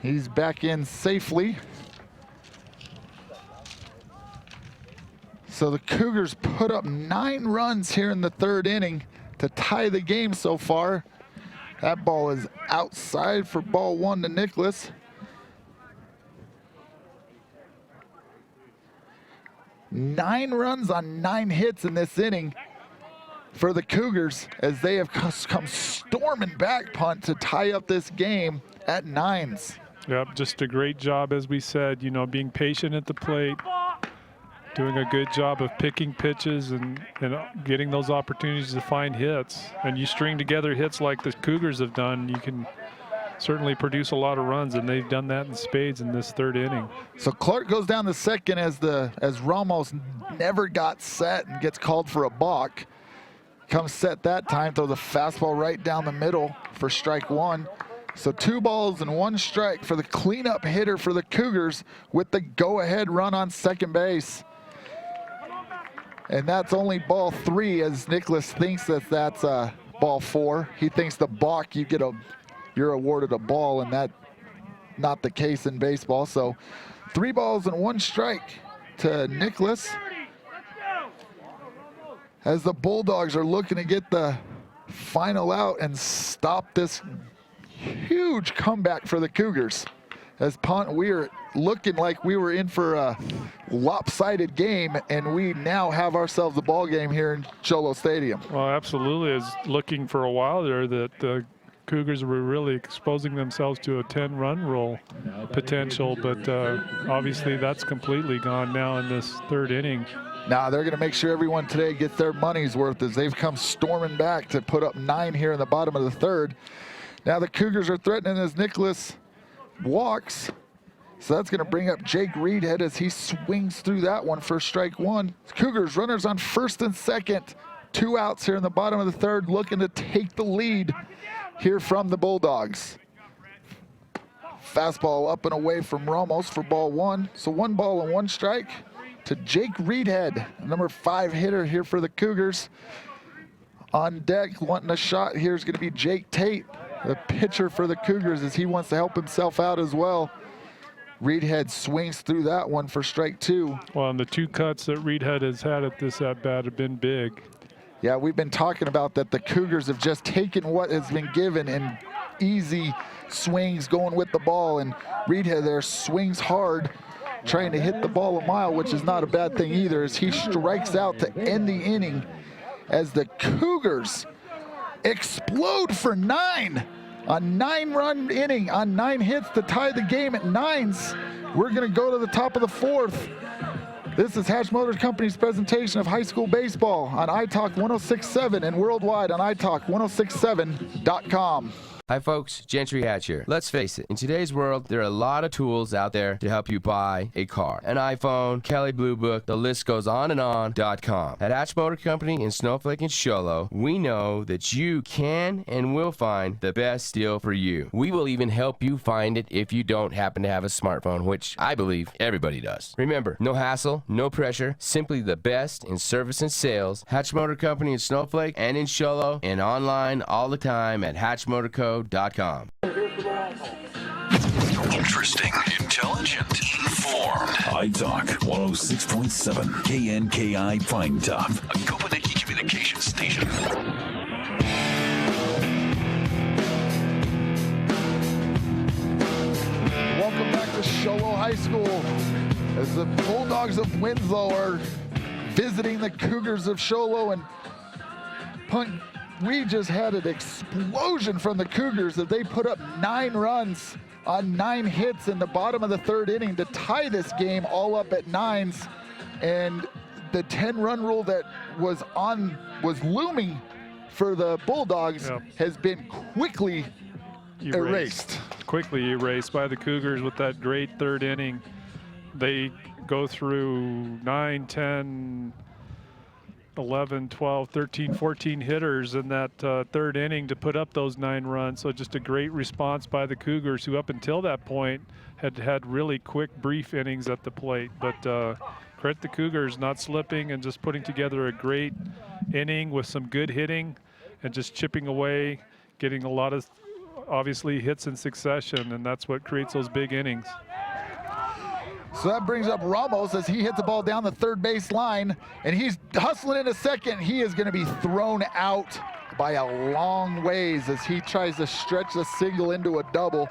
He's back in safely. So the Cougars put up 9 runs here in the third inning to tie the game so far. That ball is outside for ball one to Nicholas. Nine runs on 9 hits in this inning for the Cougars, as they have come storming back, Punt, to tie up this game at 9s. Yep, just a great job, as we said, you know, being patient at the plate, doing a good job of picking pitches and getting those opportunities to find hits. And you string together hits like the Cougars have done, you can certainly produce a lot of runs, and they've done that in spades in this third inning. So Clark goes down to second as Ramos never got set and gets called for a balk. Comes set that time, throws a fastball right down the middle for strike one. So 2 balls and 1 strike for the cleanup hitter for the Cougars with the go-ahead run on second base. And that's only ball 3, as Nicholas thinks that's ball 4. He thinks the balk, you're awarded a ball, and that not the case in baseball. So 3 balls and 1 strike to Nicholas, as the Bulldogs are looking to get the final out and stop this huge comeback for the Cougars. As we're looking like we were in for a lopsided game, and we now have ourselves a ball game here in Show Low Stadium. Well, absolutely. Is looking for a while there that the Cougars were really exposing themselves to a 10-run roll potential, but obviously that's completely gone now in this third inning. Now they're going to make sure everyone today gets their money's worth, as they've come storming back to put up 9 here in the bottom of the third. Now the Cougars are threatening as Nicholas walks. So that's going to bring up Jake Reedhead as he swings through that one for strike 1. Cougars runners on first and second. 2 outs here in the bottom of the third, looking to take the lead here from the Bulldogs. Fastball up and away from Ramos for ball 1. So 1 ball and 1 strike to Jake Reedhead, number 5 hitter here for the Cougars. On deck, wanting a shot here is going to be Jake Tate, the pitcher for the Cougars, as he wants to help himself out as well. Reedhead swings through that one for strike 2. Well, and the 2 cuts that Reedhead has had at this at-bat have been big. Yeah, we've been talking about that the Cougars have just taken what has been given and easy swings going with the ball, and Reedhead there swings hard, trying to hit the ball a mile, which is not a bad thing either, as he strikes out to end the inning, as the Cougars explode for 9. A 9-run inning on 9 hits to tie the game at 9s. We're going to go to the top of the 4th. This is Hatch Motor Company's presentation of high school baseball on iTalk 106.7 and worldwide on iTalk1067.com. Hi folks, Gentry Hatch here. Let's face it, in today's world, there are a lot of tools out there to help you buy a car. An iPhone, Kelly Blue Book, the list goes on and on.com. At Hatch Motor Company in Snowflake and Show Low, we know that you can and will find the best deal for you. We will even help you find it if you don't happen to have a smartphone, which I believe everybody does. Remember, no hassle, no pressure, simply the best in service and sales. Hatch Motor Company in Snowflake and in Show Low, and online all the time at hatchmotorco.com. Interesting, intelligent, informed. iTalk 106.7 KNKI Pine Top, a Kopaniki communications station. Welcome back to Show Low High School, as the Bulldogs of Winslow are visiting the Cougars of Show Low, and we just had an explosion from the Cougars as they put up 9 runs on 9 hits in the bottom of the third inning to tie this game all up at 9s. And the 10-run rule that was looming for the Bulldogs has been quickly erased. Quickly erased by the Cougars with that great third inning. They go through 9, 10, 11, 12, 13, 14 hitters in that third inning to put up those 9 runs. So just a great response by the Cougars, who up until that point had really quick, brief innings at the plate. But credit the Cougars not slipping and just putting together a great inning with some good hitting and just chipping away, getting a lot of, obviously, hits in succession, and that's what creates those big innings. So that brings up Ramos as he hits the ball down the third base line, and he's hustling into second. He is going to be thrown out by a long ways as he tries to stretch the single into a double.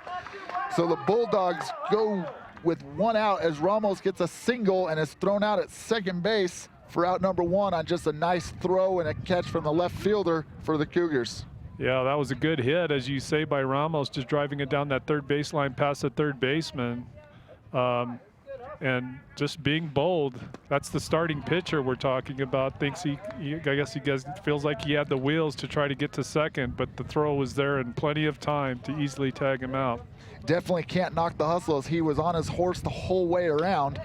So the Bulldogs go with 1 out as Ramos gets a single and is thrown out at second base for out number 1 on just a nice throw and a catch from the left fielder for the Cougars. Yeah, that was a good hit, as you say, by Ramos, just driving it down that third baseline past the third baseman. and just being bold. That's the starting pitcher we're talking about. Thinks I guess he feels like he had the wheels to try to get to second, but the throw was there in plenty of time to easily tag him out. Definitely can't knock the hustle, as he was on his horse the whole way around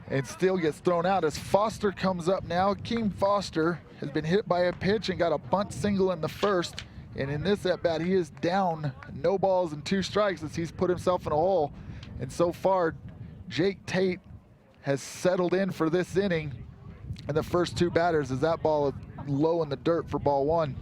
and still gets thrown out as Foster comes up now. Keem Foster has been hit by a pitch and got a bunt single in the first. And in this at-bat, he is down no balls and 2 strikes as he's put himself in a hole. And so far, Jake Tate has settled in for this inning. And the first 2 batters, as that ball is low in the dirt for ball 1.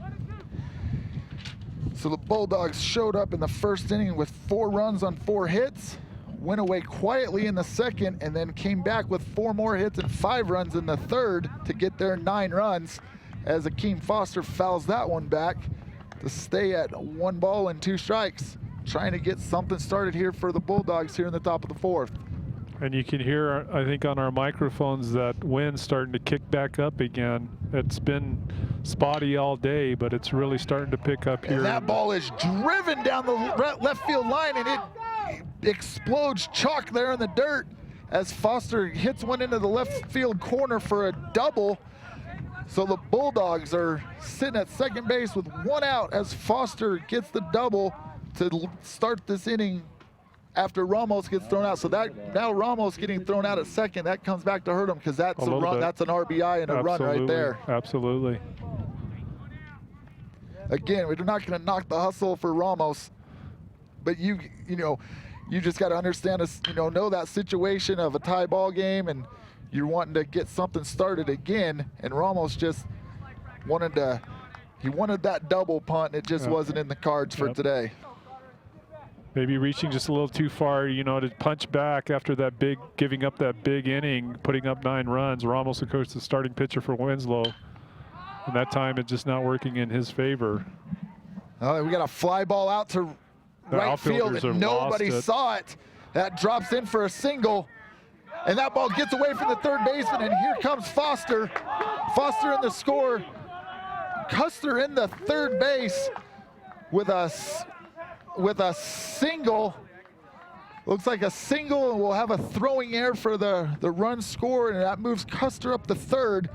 So the Bulldogs showed up in the first inning with 4 runs on 4 hits, went away quietly in the second, and then came back with 4 more hits and 5 runs in the third to get their 9 runs, as Akeem Foster fouls that one back to stay at 1 ball and 2 strikes, trying to get something started here for the Bulldogs here in the top of the 4th. And you can hear, I think, on our microphones that wind's starting to kick back up again. It's been spotty all day, but it's really starting to pick up here. And that ball is driven down the left field line, and it explodes chalk there in the dirt as Foster hits one into the left field corner for a double. So the Bulldogs are sitting at second base with 1 out as Foster gets the double to start this inning after Ramos gets thrown out. So that now Ramos getting thrown out at second, that comes back to hurt him, because that's a run, that's an RBI and a run right there. Absolutely. Again, we're not going to knock the hustle for Ramos, but you just got to understand this, know that situation of a tie ball game, and you're wanting to get something started again, and Ramos just wanted that double punt, and it just wasn't in the cards for today. Maybe reaching just a little too far, to punch back after that giving up that big inning, putting up 9 runs. Ramos, of course, the starting pitcher for Winslow, and that time it's just not working in his favor. We got a fly ball out to right field, and nobody saw it. That drops in for a single. And that ball gets away from the third baseman, and here comes Foster. Foster in the score. Custer in the third base with a single. Looks like a single, and we'll have a throwing error for the run score, and that moves Custer up the third.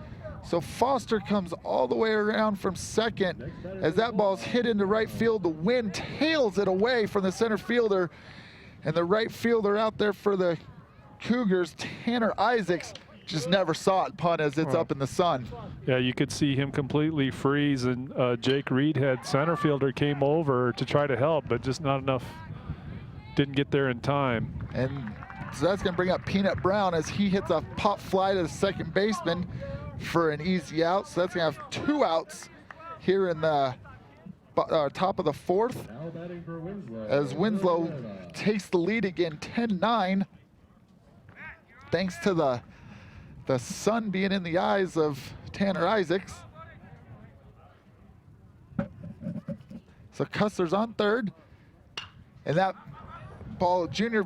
So Foster comes all the way around from second. As that ball's hit into right field, the wind tails it away from the center fielder, and the right fielder out there for the Cougars, Tanner Isaacs, just never saw it punt as it's up in the sun. Yeah, you could see him completely freeze, and Jake Reedhead, center fielder, came over to try to help, but just not enough, didn't get there in time. And so that's going to bring up Peanut Brown as he hits a pop fly to the second baseman for an easy out. So that's going to have 2 outs here in the top of the 4th as Winslow takes the lead again, 10-9. Thanks to the sun being in the eyes of Tanner Isaacs. So Custer's on third, and that ball, Junior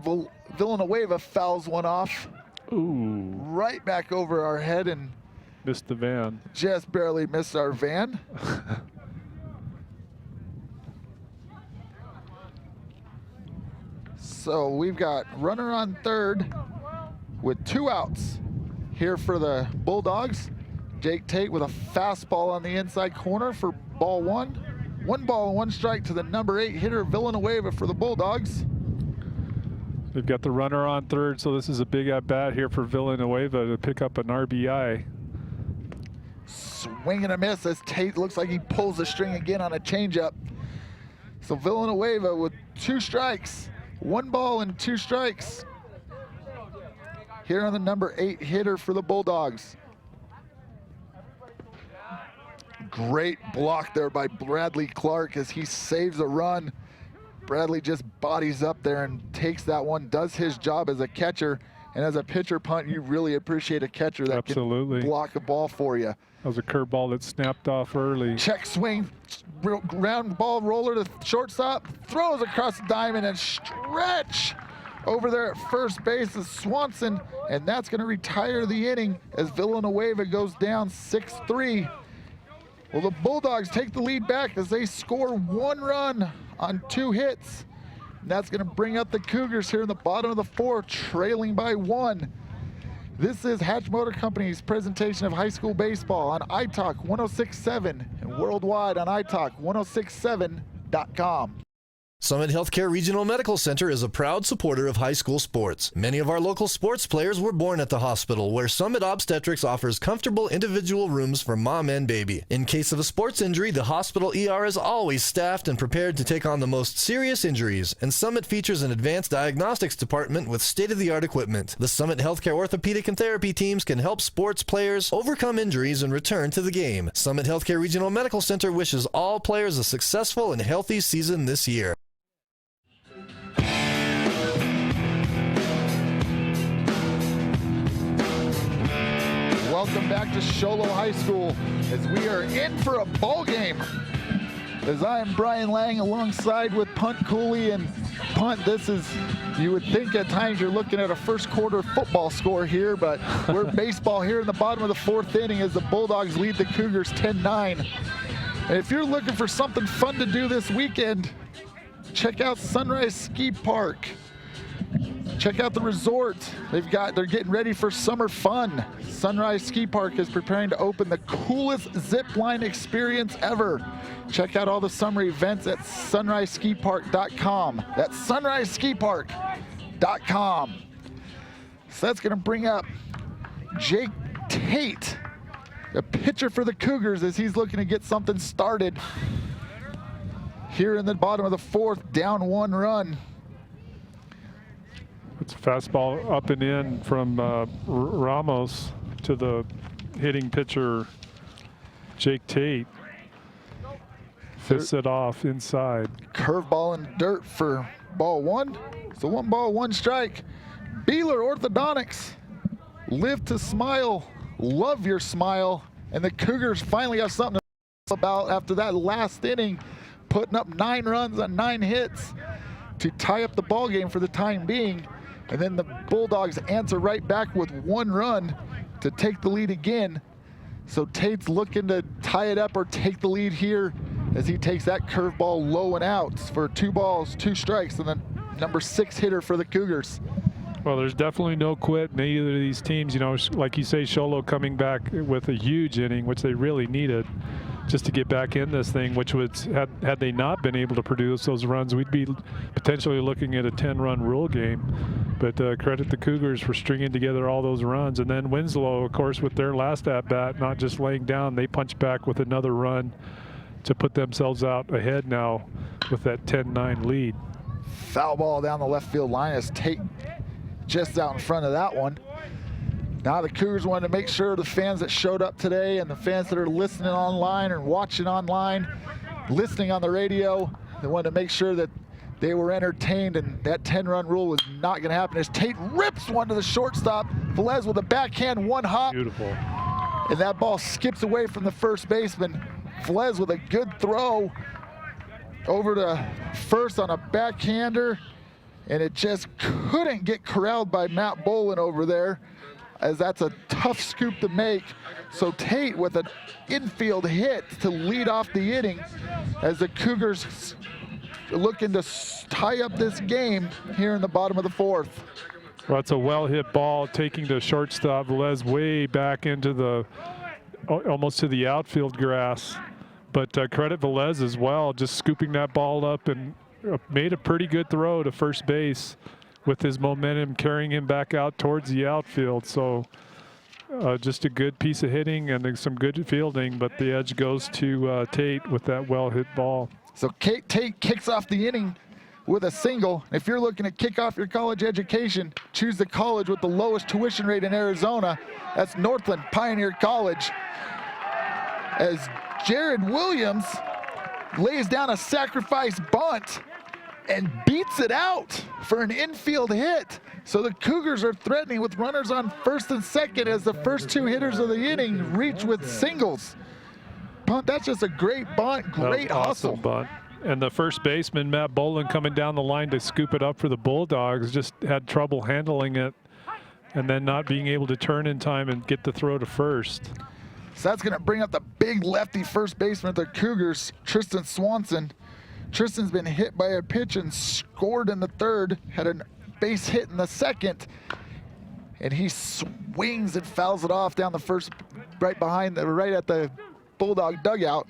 Villanueva fouls one off. Ooh. Right back over our head and missed the van. Just barely missed our van. So we've got runner on third with 2 outs here for the Bulldogs. Jake Tate with a fastball on the inside corner for ball 1. 1 ball and 1 strike to the number 8 hitter Villanueva for the Bulldogs. They've got the runner on third, so this is a big at-bat here for Villanueva to pick up an RBI. Swing and a miss as Tate looks like he pulls the string again on a changeup. So Villanueva with 2 strikes, 1 ball and 2 strikes. Here on the number 8 hitter for the Bulldogs. Great block there by Bradley Clark as he saves a run. Bradley just bodies up there and takes that one, does his job as a catcher. And as a pitcher punt, you really appreciate a catcher that can block a ball for you. That was a curveball that snapped off early. Check swing, round ball roller to shortstop, throws across the diamond and stretch over there at first base is Swanson, and that's going to retire the inning as Villanueva goes down 6-3. Well, the Bulldogs take the lead back as they score 1 run on 2 hits And that's going to bring up the Cougars here in the bottom of the fourth, trailing by 1. This is Hatch Motor Company's presentation of high school baseball on iTalk 106.7 and worldwide on iTalk1067.com. Summit Healthcare Regional Medical Center is a proud supporter of high school sports. Many of our local sports players were born at the hospital, where Summit Obstetrics offers comfortable individual rooms for mom and baby. In case of a sports injury, the hospital ER is always staffed and prepared to take on the most serious injuries, and Summit features an advanced diagnostics department with state-of-the-art equipment. The Summit Healthcare orthopedic and therapy teams can help sports players overcome injuries and return to the game. Summit Healthcare Regional Medical Center wishes all players a successful and healthy season this year. Welcome back to Show Low High School as we are in for a ball game. As I am Brian Lang alongside with Punt Cooley and Punt. This is, you would think at times you're looking at a first quarter football score here, but we're baseball here in the bottom of the fourth inning as the Bulldogs lead the Cougars 10-9. And if you're looking for something fun to do this weekend, check out Sunrise Ski Park. Check out the resort. They're getting ready for summer fun. Sunrise Ski Park is preparing to open the coolest zip line experience ever. Check out all the summer events at sunriseskipark.com. That's sunriseskipark.com. So that's going to bring up Jake Tate, the pitcher for the Cougars, as he's looking to get something started here in the bottom of the fourth, down 1 run. It's a fastball up and in from Ramos to the hitting pitcher, Jake Tate. Fists it off inside. Curveball and dirt for ball 1. So 1 ball, 1 strike. Beeler Orthodontics. Live to smile. Love your smile. And the Cougars finally have something to about after that last inning, putting up 9 runs on 9 hits to tie up the ball game for the time being. And then the Bulldogs answer right back with 1 run to take the lead again. So Tate's looking to tie it up or take the lead here as he takes that curveball low and out for 2 balls, 2 strikes, and then number 6 hitter for the Cougars. Well, there's definitely no quit in either of these teams. You know, like you say, Show Low coming back with a huge inning, which they really needed just to get back in this thing, which would, had they not been able to produce those runs, we'd be potentially looking at a 10-run rule game. But credit the Cougars for stringing together all those runs. And then Winslow, of course, with their last at-bat, not just laying down, they punch back with another run to put themselves out ahead now with that 10-9 lead. Foul ball down the left field line as Tate just out in front of that one. Now the Cougars wanted to make sure the fans that showed up today and the fans that are listening online or watching online, listening on the radio, they wanted to make sure that they were entertained, and that 10-run rule was not going to happen as Tate rips one to the shortstop. Velez with a backhand 1 hop. Beautiful. And that ball skips away from the first baseman. Velez with a good throw over to first on a backhander, and it just couldn't get corralled by Matt Bolin over there, as that's a tough scoop to make. So Tate with an infield hit to lead off the inning as the Cougars looking to tie up this game here in the bottom of the fourth. Well, it's a well-hit ball taking the shortstop, Velez, way back into the, almost to the outfield grass. But credit Velez as well, just scooping that ball up and made a pretty good throw to first base with his momentum carrying him back out towards the outfield. So just a good piece of hitting and some good fielding, but the edge goes to Tate with that well-hit ball. So Tate kicks off the inning with a single. If you're looking to kick off your college education, choose the college with the lowest tuition rate in Arizona. That's Northland Pioneer College. As Jared Williams lays down a sacrifice bunt and beats it out for an infield hit. So the Cougars are threatening with runners on first and second as the first 2 hitters of the inning reach with singles. Bunt, that's just a great bunt, great hustle. Awesome bunt. And the first baseman, Matt Bolin, coming down the line to scoop it up for the Bulldogs, just had trouble handling it and then not being able to turn in time and get the throw to first. So that's going to bring up the big lefty first baseman of the Cougars, Tristan Swanson, Tristan's been hit by a pitch and scored in the third, had a base hit in the second, and he swings and fouls it off down the first, right at the Bulldog dugout.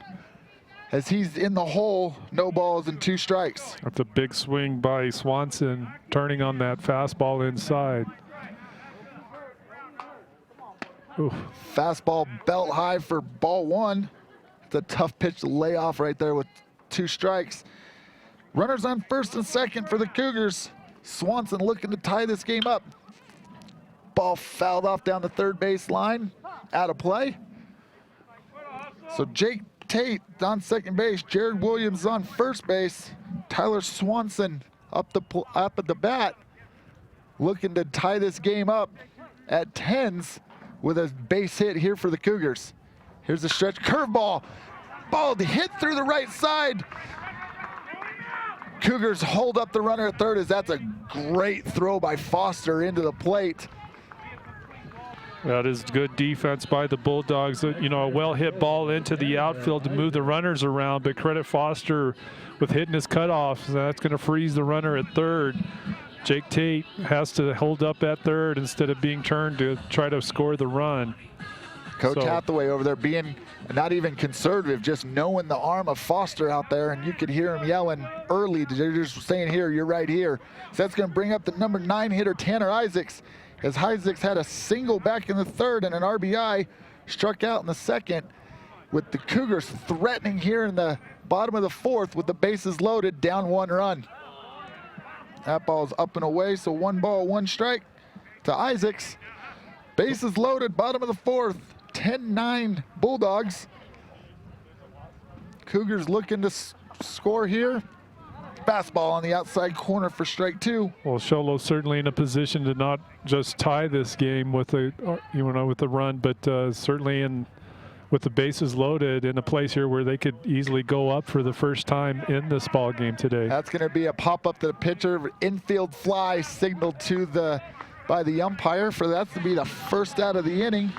As he's in the hole, no balls and 2 strikes. That's a big swing by Swanson, turning on that fastball inside. Oof. Fastball belt high for ball 1. It's a tough pitch to lay off right there with 2 strikes. Runners on first and second for the Cougars. Swanson looking to tie this game up. Ball fouled off down the third base line, out of play. So Jake Tate on second base, Jared Williams on first base, Tyler Swanson up at the bat, looking to tie this game up at 10s with a base hit here for the Cougars. Here's the stretch curveball, ball hit through the right side. Cougars hold up the runner at third as that's a great throw by Foster into the plate. That is good defense by the Bulldogs. You know, a well-hit ball into the outfield to move the runners around, but credit Foster with hitting his cutoff. That's going to freeze the runner at third. Jake Tate has to hold up at third instead of being turned to try to score the run. Coach Hathaway over there being not even conservative, just knowing the arm of Foster out there, and you could hear him yelling early. They're just saying, here, you're right here. So that's going to bring up the number 9 hitter, Tanner Isaacs, as Isaacs had a single back in the third and an RBI, struck out in the second, with the Cougars threatening here in the bottom of the fourth with the bases loaded, down 1 run. That ball's up and away, so 1 ball, 1 strike to Isaacs. Bases loaded, bottom of the fourth, 10-9 Bulldogs. Cougars looking to score here. Fastball on the outside corner for strike 2. Well, Show Low certainly in a position to not just tie this game with a, with the run, but certainly with the bases loaded in a place here where they could easily go up for the first time in this ball game today. That's going to be a pop up to the pitcher, infield fly signaled by the umpire for that to be the first out of the inning.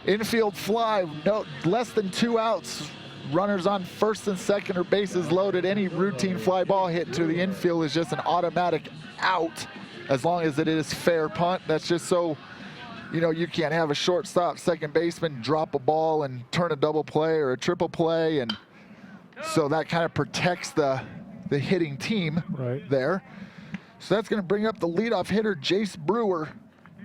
Infield fly, no less than 2 outs. Runners on first and second or bases loaded. Any routine fly ball hit to the infield is just an automatic out as long as it is fair punt. That's just so, you can't have a shortstop, second baseman drop a ball and turn a double play or a triple play. And so that kind of protects the hitting team there. So that's going to bring up the leadoff hitter, Jace Brewer.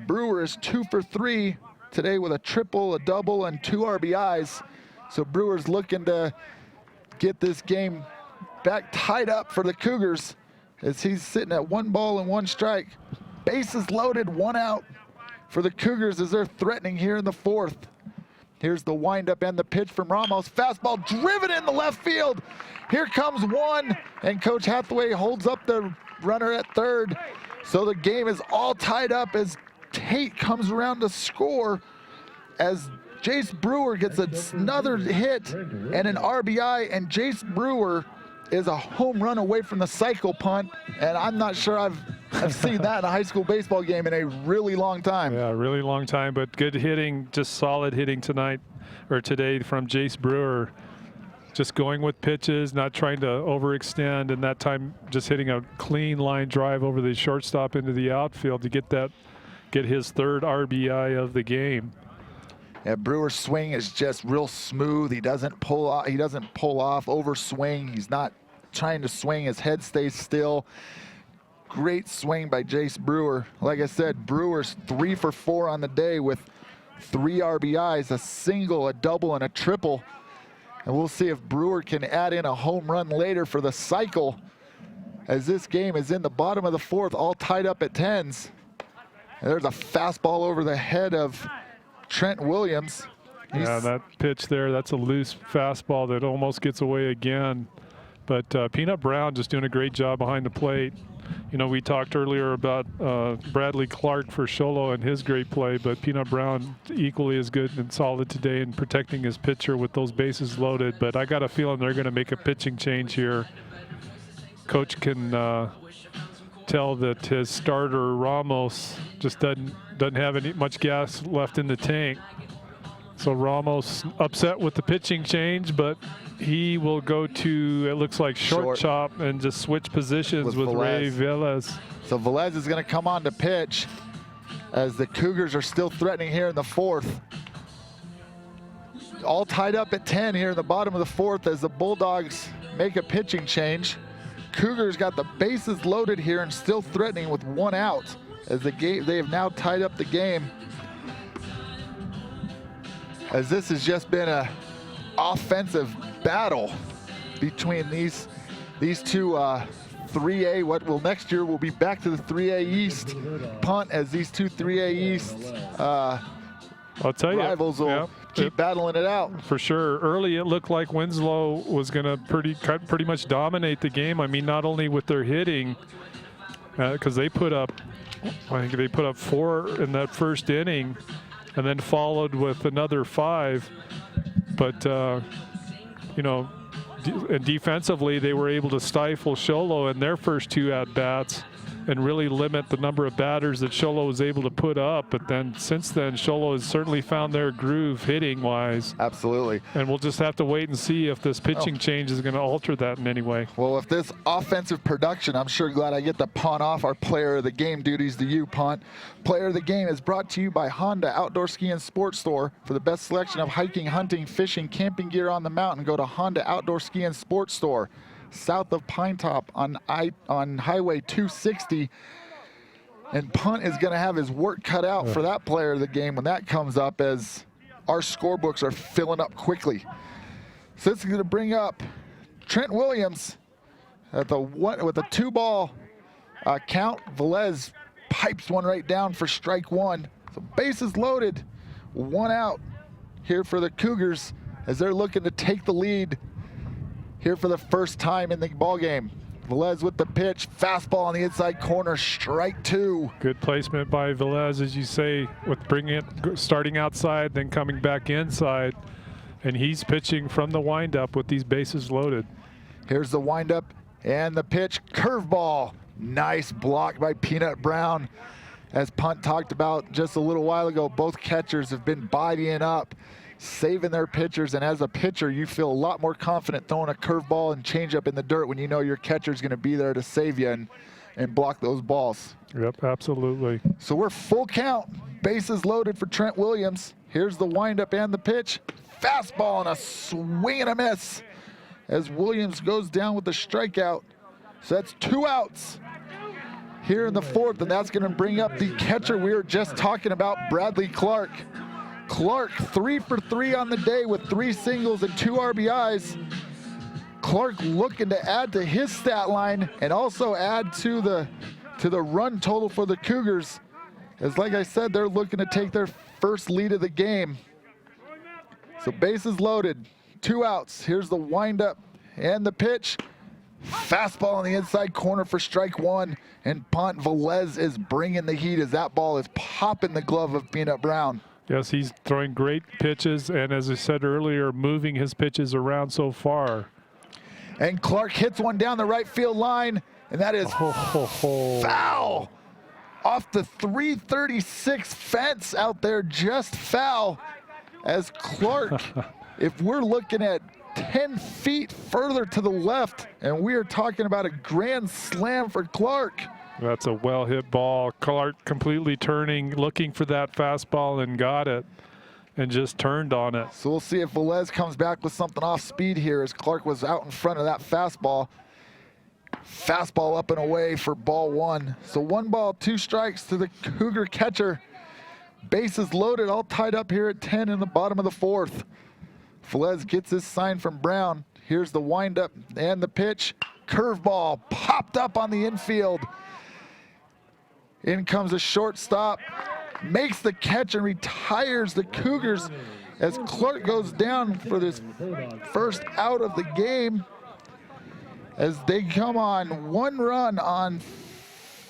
Brewer is 2 for 3 today with a triple, a double, and 2 RBIs. So Brewer's looking to get this game back tied up for the Cougars as he's sitting at 1 ball and 1 strike. Bases loaded, 1 out for the Cougars as they're threatening here in the fourth. Here's the windup and the pitch from Ramos. Fastball driven in the left field. Here comes 1, and Coach Hathaway holds up the runner at third. So the game is all tied up as Tate comes around to score as Jace Brewer gets another hit and an RBI, and Jace Brewer is a home run away from the cycle punt, and I'm not sure I've seen that in a high school baseball game in a really long time. Yeah, really long time, but good hitting, just solid hitting today from Jace Brewer. Just going with pitches, not trying to overextend, and that time just hitting a clean line drive over the shortstop into the outfield to get his 3rd RBI of the game. Yeah, Brewer's swing is just real smooth. He doesn't pull off, overswing. He's not trying to swing. His head stays still. Great swing by Jace Brewer. Like I said, Brewer's 3 for 4 on the day with 3 RBIs, a single, a double, and a triple. And we'll see if Brewer can add in a home run later for the cycle as this game is in the bottom of the fourth, all tied up at 10s. And there's a fastball over the head of Trent Williams. Yeah, that pitch there, that's a loose fastball that almost gets away again. But Peanut Brown just doing a great job behind the plate. We talked earlier about Bradley Clark for Show Low and his great play, but Peanut Brown equally as good and solid today in protecting his pitcher with those bases loaded. But I got a feeling they're going to make a pitching change here. Coach can tell that his starter Ramos just doesn't have much gas left in the tank. So Ramos upset with the pitching change, but he will go to, it looks like short chop and just switch positions with Ray Velez. So Velez is going to come on to pitch as the Cougars are still threatening here in the fourth. All tied up at 10 here in the bottom of the fourth as the Bulldogs make a pitching change. Cougars got the bases loaded here and still threatening with 1 out as they have now tied up the game. As this has just been a offensive battle between these two 3A, what will next year will be back to the 3A East punt, as these two 3A East I'll tell rivals will keep battling it out. For sure. Early it looked like Winslow was going to pretty much dominate the game. I mean, not only with their hitting, because they put up, I think they put up 4 in that first inning and then followed with another 5. But, you know, and defensively, they were able to stifle Show Low in their first 2 at-bats and really limit the number of batters that Show Low was able to put up. But then since then, Show Low has certainly found their groove hitting-wise. Absolutely. And we'll just have to wait and see if this pitching change is going to alter that in any way. Well, if this offensive production, I'm sure glad I get to pawn off our player of the game duties to you, Punt. Player of the game is brought to you by Honda Outdoor Ski and Sports Store. For the best selection of hiking, hunting, fishing, camping gear on the mountain, go to Honda Outdoor Ski and Sports Store, south of Pine Top on Highway 260. And Punt is going to have his work cut out for that player of the game when that comes up, as our scorebooks are filling up quickly. So this is going to bring up Trent Williams at the with a 2-ball count. Velez pipes one right down for strike 1. So bases loaded, 1 out here for the Cougars as they're looking to take the lead here for the first time in the ball game. Velez with the pitch, fastball on the inside corner, strike 2. Good placement by Velez, as you say, with bringing it, starting outside, then coming back inside. And he's pitching from the windup with these bases loaded. Here's the windup and the pitch, curveball. Nice block by Peanut Brown. As Punt talked about just a little while ago, both catchers have been bodying up, saving their pitchers, and as a pitcher, you feel a lot more confident throwing a curveball and changeup in the dirt when you know your catcher's going to be there to save you and block those balls. Yep, absolutely. So we're full count, bases loaded for Trent Williams. Here's the windup and the pitch, fastball and a swing and a miss as Williams goes down with the strikeout. So that's 2 outs here in the fourth, and that's going to bring up the catcher we were just talking about, Bradley Clark. Clark 3 for 3 on the day with 3 singles and 2 RBIs. Clark looking to add to his stat line and also add to the run total for the Cougars. As like I said, they're looking to take their first lead of the game. So bases loaded, 2 outs. Here's the windup and the pitch. Fastball on the inside corner for strike 1. And Punt, Velez is bringing the heat as that ball is popping the glove of Peanut Brown. Yes, he's throwing great pitches, and as I said earlier, moving his pitches around so far. And Clark hits one down the right field line, and that is foul. Off the 336 fence out there, just foul. As Clark, if we're looking at 10 feet further to the left, and we are talking about a grand slam for Clark. That's a well-hit ball. Clark completely turning, looking for that fastball, and got it, and just turned on it. So we'll see if Velez comes back with something off speed here, as Clark was out in front of that fastball. Fastball up and away for ball 1. So 1 ball, 2 strikes to the Cougar catcher. Bases loaded, all tied up here at 10 in the bottom of the fourth. Velez gets his sign from Brown. Here's the windup and the pitch. Curveball popped up on the infield. In comes a shortstop, makes the catch and retires the Cougars as Clark goes down for this first out of the game, as they come on 1 run on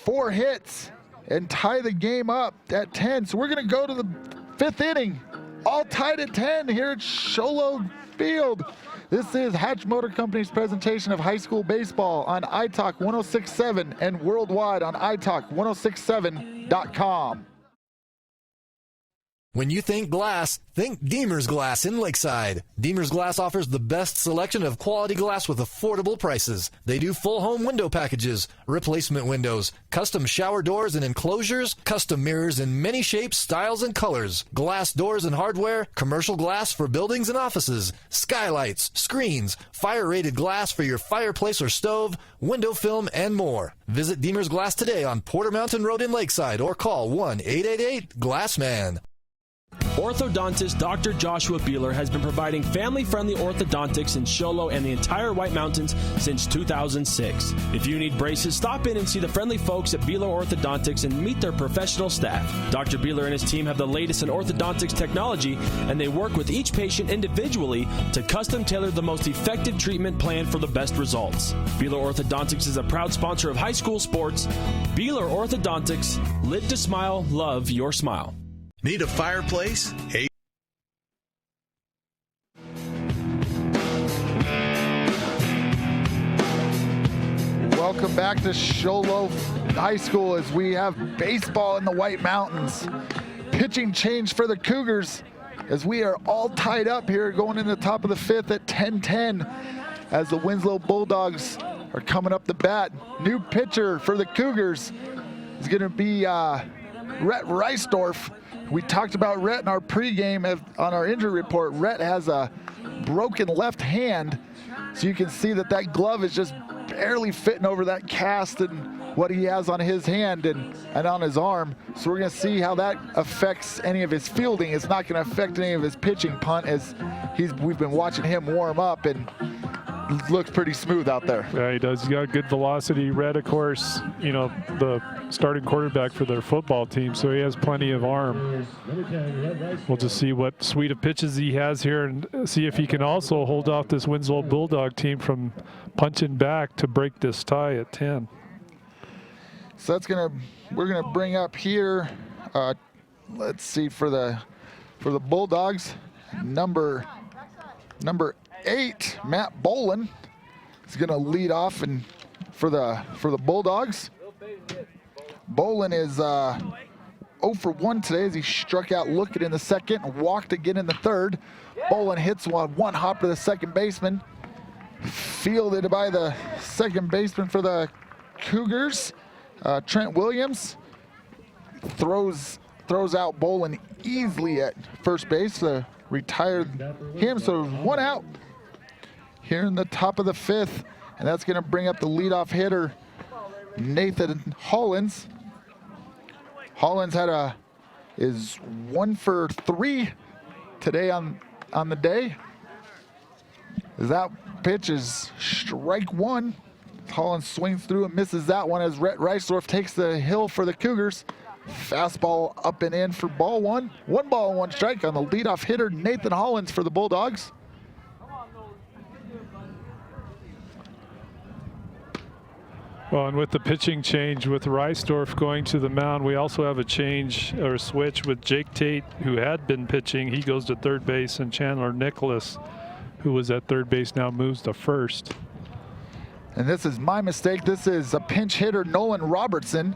4 hits and tie the game up at 10. So we're going to go to the 5th inning, all tied at 10 here at Show Low Field. This is Hatch Motor Company's presentation of high school baseball on iTalk 106.7 and worldwide on iTalk1067.com. When you think glass, think Deemer's Glass in Lakeside. Deemer's Glass offers the best selection of quality glass with affordable prices. They do full home window packages, replacement windows, custom shower doors and enclosures, custom mirrors in many shapes, styles, and colors, glass doors and hardware, commercial glass for buildings and offices, skylights, screens, fire-rated glass for your fireplace or stove, window film, and more. Visit Deemer's Glass today on Porter Mountain Road in Lakeside or call 1-888-GLASSMAN. Orthodontist Dr. Joshua Beeler has been providing family-friendly orthodontics in Show Low and the entire White Mountains since 2006. If you need braces, stop in and see the friendly folks at Beeler Orthodontics and meet their professional staff. Dr. Beeler and his team have the latest in orthodontics technology, and they work with each patient individually to custom tailor the most effective treatment plan for the best results. Beeler Orthodontics is a proud sponsor of high school sports. Beeler Orthodontics, live to smile, love your smile. Need a fireplace? Hey. Welcome back to Show Low High School as we have baseball in the White Mountains. Pitching change for the Cougars as we are all tied up here going in the top of the fifth at 10-10 as the Winslow Bulldogs are coming up to bat. New pitcher for the Cougars is going to be Rhett Reisdorf. We talked about Rhett in our pregame on our injury report. Rhett has a broken left hand, so you can see that glove is just barely fitting over that cast and what he has on his hand and on his arm. So we're going to see how that affects any of his fielding. It's not going to affect any of his pitching punt as we've been watching him warm up and looks pretty smooth out there. Yeah, he does. He's got good velocity. Red, of course, the starting quarterback for their football team, so he has plenty of arm. We'll just see what suite of pitches he has here and see if he can also hold off this Winslow Bulldog team from punching back to break this tie at 10. So we're gonna bring up here. Let's see for the Bulldogs, number 8, Matt Bolin is going to lead off and for the Bulldogs. Bolin is 0 for 1 today as he struck out looking in the second and walked again in the third. Bolin hits one hop to the second baseman. Fielded by the second baseman for the Cougars, Trent Williams. Throws out Bolin easily at first base to retire him, so one out here in the top of the fifth, and that's going to bring up the leadoff hitter, Nathan Hollins. Hollins is 1 for 3 today on the day. That pitch is strike one. Hollins swings through and misses that one as Rhett Reisdorf takes the hill for the Cougars. Fastball up and in for ball one. 1 ball and 1 strike on the leadoff hitter, Nathan Hollins for the Bulldogs. Well, and with the pitching change with Reisdorf going to the mound, we also have a change or a switch with Jake Tate, who had been pitching. He goes to third base, and Chandler Nicholas, who was at third base, now moves to first. And this is my mistake. This is a pinch hitter, Nolan Robertson,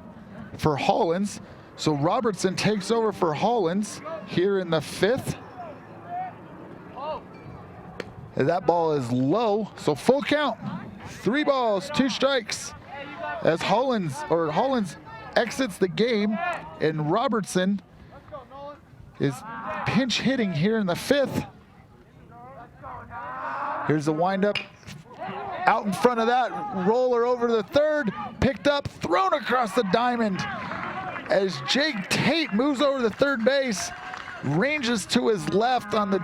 for Hollins. So Robertson takes over for Hollins here in the fifth. And that ball is low, so full count. 3 balls, 2 strikes. As Hollins exits the game, and Robertson is pinch hitting here in the fifth. Here's the windup. Out in front of that, roller over to the third, picked up, thrown across the diamond. As Jake Tate moves over to third base, ranges to his left on the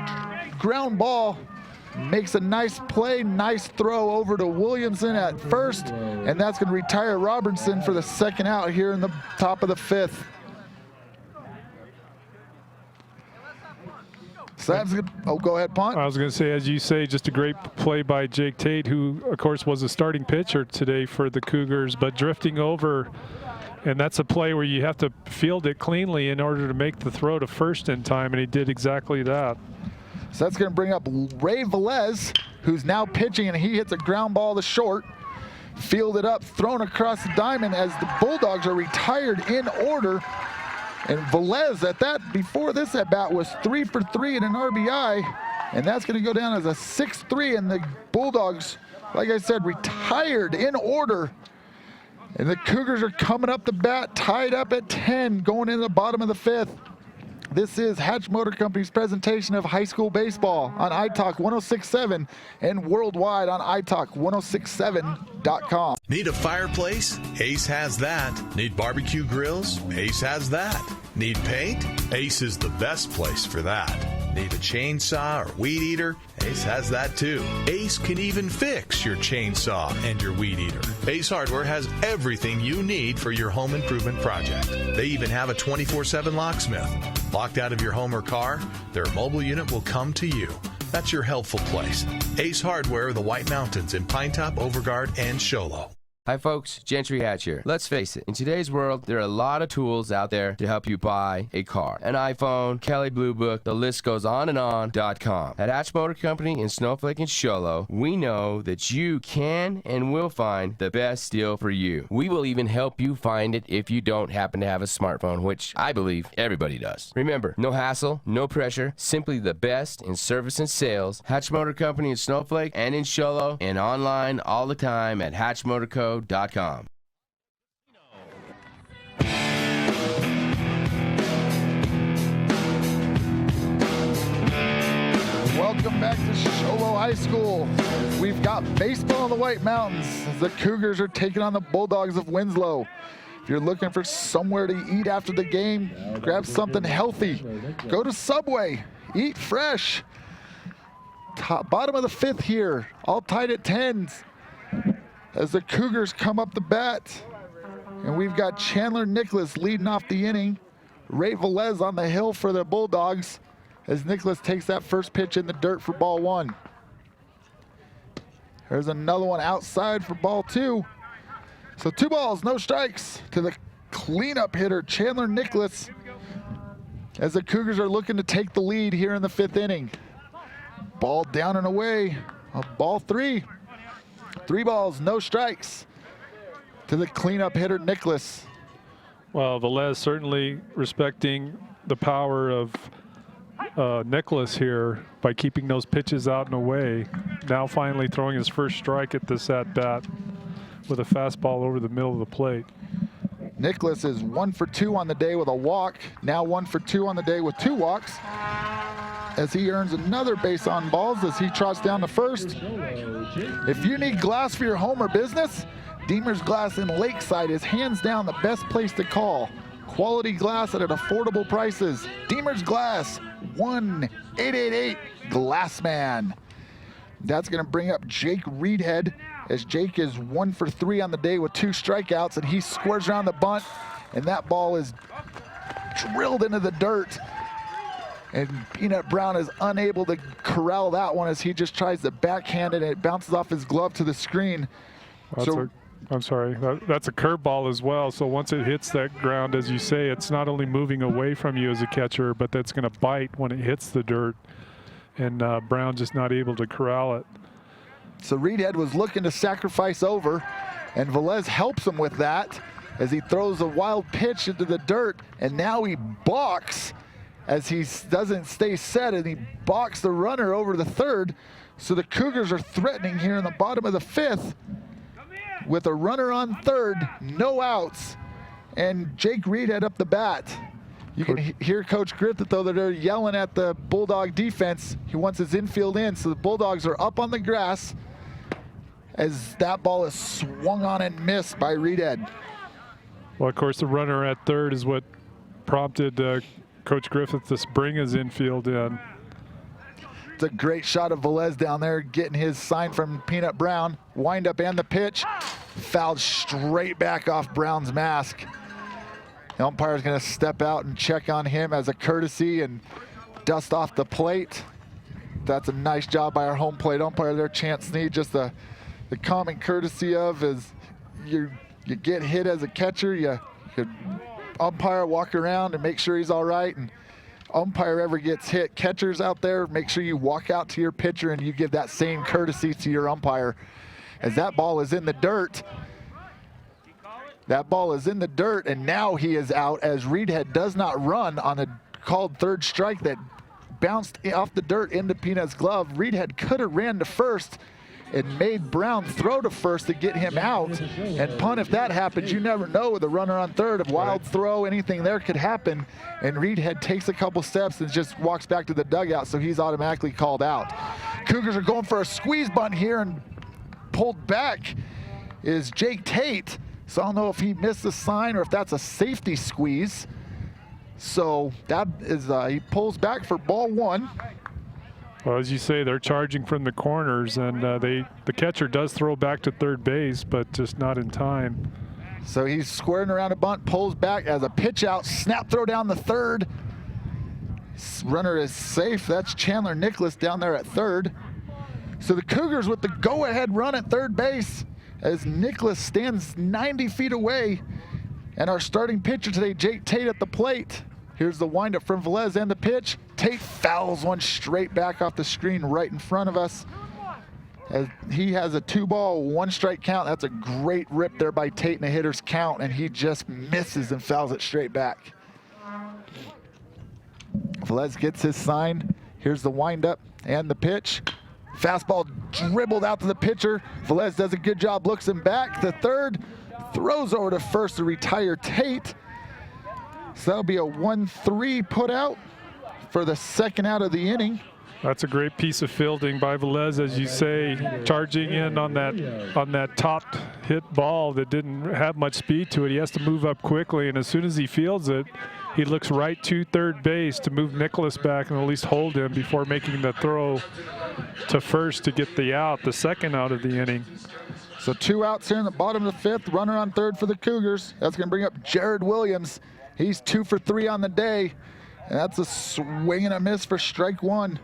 ground ball, makes a nice play, nice throw over to Williamson at first, and that's going to retire Robertson for the second out here in the top of the fifth. So that's good. Oh, go ahead, Pont. I was going to say, as you say, just a great play by Jake Tate, who, of course, was a starting pitcher today for the Cougars, but drifting over. And that's a play where you have to field it cleanly in order to make the throw to first in time, and he did exactly that. So that's going to bring up Ray Velez, who's now pitching, and he hits a ground ball to short. Fielded up, thrown across the diamond as the Bulldogs are retired in order. And Velez at that, before this at bat, was 3 for 3 in an RBI. And that's going to go down as a 6-3. And the Bulldogs, like I said, retired in order. And the Cougars are coming up the bat, tied up at 10, going into the bottom of the 5th. This is Hatch Motor Company's presentation of high school baseball on iTalk 106.7 and worldwide on iTalk1067.com. Need a fireplace? Ace has that. Need barbecue grills? Ace has that. Need paint? Ace is the best place for that. Need a chainsaw or weed eater? Ace has that too. Ace can even fix your chainsaw and your weed eater. Ace Hardware has everything you need for your home improvement project. They even have a 24/7 locksmith. Locked out of your home or car, their mobile unit will come to you. That's your helpful place. Ace Hardware, the White Mountains in Pinetop, Overguard, and Show Low. Hi folks, Gentry Hatch here. Let's face it, in today's world, there are a lot of tools out there to help you buy a car. An iPhone, Kelley Blue Book, the list goes on and on.com. At Hatch Motor Company in Snowflake and Show Low, we know that you can and will find the best deal for you. We will even help you find it if you don't happen to have a smartphone, which I believe everybody does. Remember, no hassle, no pressure, simply the best in service and sales. Hatch Motor Company in Snowflake and in Show Low, and online all the time at hatchmotorco.com. Welcome back to Show Low High School. We've got baseball in the White Mountains as the Cougars are taking on the Bulldogs of Winslow. If you're looking for somewhere to eat after the game, grab something healthy. Go to Subway, eat fresh. Bottom of the 5th here, all tied at 10s. As the Cougars come up the bat, and we've got Chandler Nicholas leading off the inning. Ray Velez on the hill for the Bulldogs as Nicholas takes that first pitch in the dirt for ball 1. There's another one outside for ball 2. So 2 balls, no strikes to the cleanup hitter, Chandler Nicholas, as the Cougars are looking to take the lead here in the 5th inning. Ball down and away, ball 3. 3 balls, no strikes to the cleanup hitter, Nicholas. Well, Velez certainly respecting the power of Nicholas here by keeping those pitches out and away. Now finally throwing his first strike at this at-bat with a fastball over the middle of the plate. Nicholas is 1 for 2 on the day with a walk. Now 1 for 2 on the day with 2 walks, as he earns another base on balls as he trots down to first. If you need glass for your home or business, Deemer's Glass in Lakeside is hands down the best place to call. Quality glass at affordable prices. Deemer's Glass, 1-888-GLASSMAN. That's going to bring up Jake Reedhead, as Jake is 1 for 3 on the day with 2 strikeouts, and he squares around the bunt, and that ball is drilled into the dirt. And Peanut Brown is unable to corral that one as he just tries to backhand it, and it bounces off his glove to the screen. I'm sorry, that's a curveball as well. So once it hits that ground, as you say, it's not only moving away from you as a catcher, but that's going to bite when it hits the dirt. And Brown just not able to corral it. So Reedhead was looking to sacrifice over, and Velez helps him with that as he throws a wild pitch into the dirt, and now he balks as he doesn't stay set, and he balks the runner over the third. So the Cougars are threatening here in the bottom of the 5th with a runner on third, no outs, and Jake Reedhead up the bat. You can hear Coach Griffith, though, that they're yelling at the Bulldog defense. He wants his infield in, so the Bulldogs are up on the grass as that ball is swung on and missed by Reedhead. Well, of course, the runner at third is what prompted Coach Griffith to bring his infield in. It's a great shot of Velez down there getting his sign from Peanut Brown. Wind up and the pitch. Fouled straight back off Brown's mask. The umpire's going to step out and check on him as a courtesy and dust off the plate. That's a nice job by our home plate umpire there, Chance Sneed. Just the common courtesy of is you get hit as a catcher, you umpire walk around and make sure he's all right, and umpire ever gets hit, catchers out there, make sure you walk out to your pitcher and you give that same courtesy to your umpire. As that ball is in the dirt, That ball is in the dirt, and now he is out as Reedhead does not run on a called third strike that bounced off the dirt into Peanut's glove. Reedhead could have ran to first and made Brown throw to first to get him out. And punt, if that happens, you never know with a runner on third. If wild throw, anything there could happen. And Reedhead takes a couple steps and just walks back to the dugout, so he's automatically called out. Cougars are going for a squeeze bunt here, and pulled back is Jake Tate. So I don't know if he missed the sign or if that's a safety squeeze. So that is, he pulls back for ball one. Well, as you say, they're charging from the corners, and the catcher does throw back to third base, but just not in time. So he's squaring around a bunt, pulls back as a pitch out, snap throw down the third. Runner is safe. That's Chandler Nicholas down there at third. So the Cougars with the go-ahead run at third base as Nicholas stands 90 feet away. And our starting pitcher today, Jake Tate, at the plate. Here's the windup from Velez and the pitch. Tate fouls one straight back off the screen right in front of us. As he has a 2-ball, 1-strike count. That's a great rip there by Tate in a hitter's count, and he just misses and fouls it straight back. Velez gets his sign. Here's the windup and the pitch. Fastball dribbled out to the pitcher. Velez does a good job, looks him back. The third, throws over to first to retire Tate. So that'll be a 1-3 put out for the second out of the inning. That's a great piece of fielding by Velez, as you say, charging in on that top hit ball that didn't have much speed to it. He has to move up quickly, and as soon as he fields it, he looks right to third base to move Nicholas back and at least hold him before making the throw to first to get the out, the second out of the inning. So 2 outs here in the bottom of the 5th. Runner on third for the Cougars. That's going to bring up Jared Williams. He's 2 for 3 on the day, and that's a swing and a miss for strike one.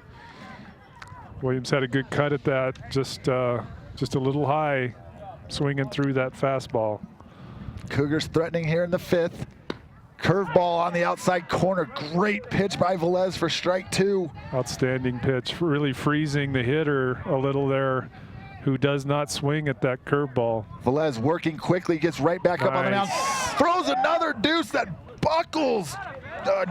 Williams had a good cut at that, just a little high, swinging through that fastball. Cougars threatening here in the 5th. Curveball on the outside corner. Great pitch by Velez for strike 2. Outstanding pitch, really freezing the hitter a little there, who does not swing at that curveball. Velez working quickly, gets right back up on the mound. Throws another deuce that buckles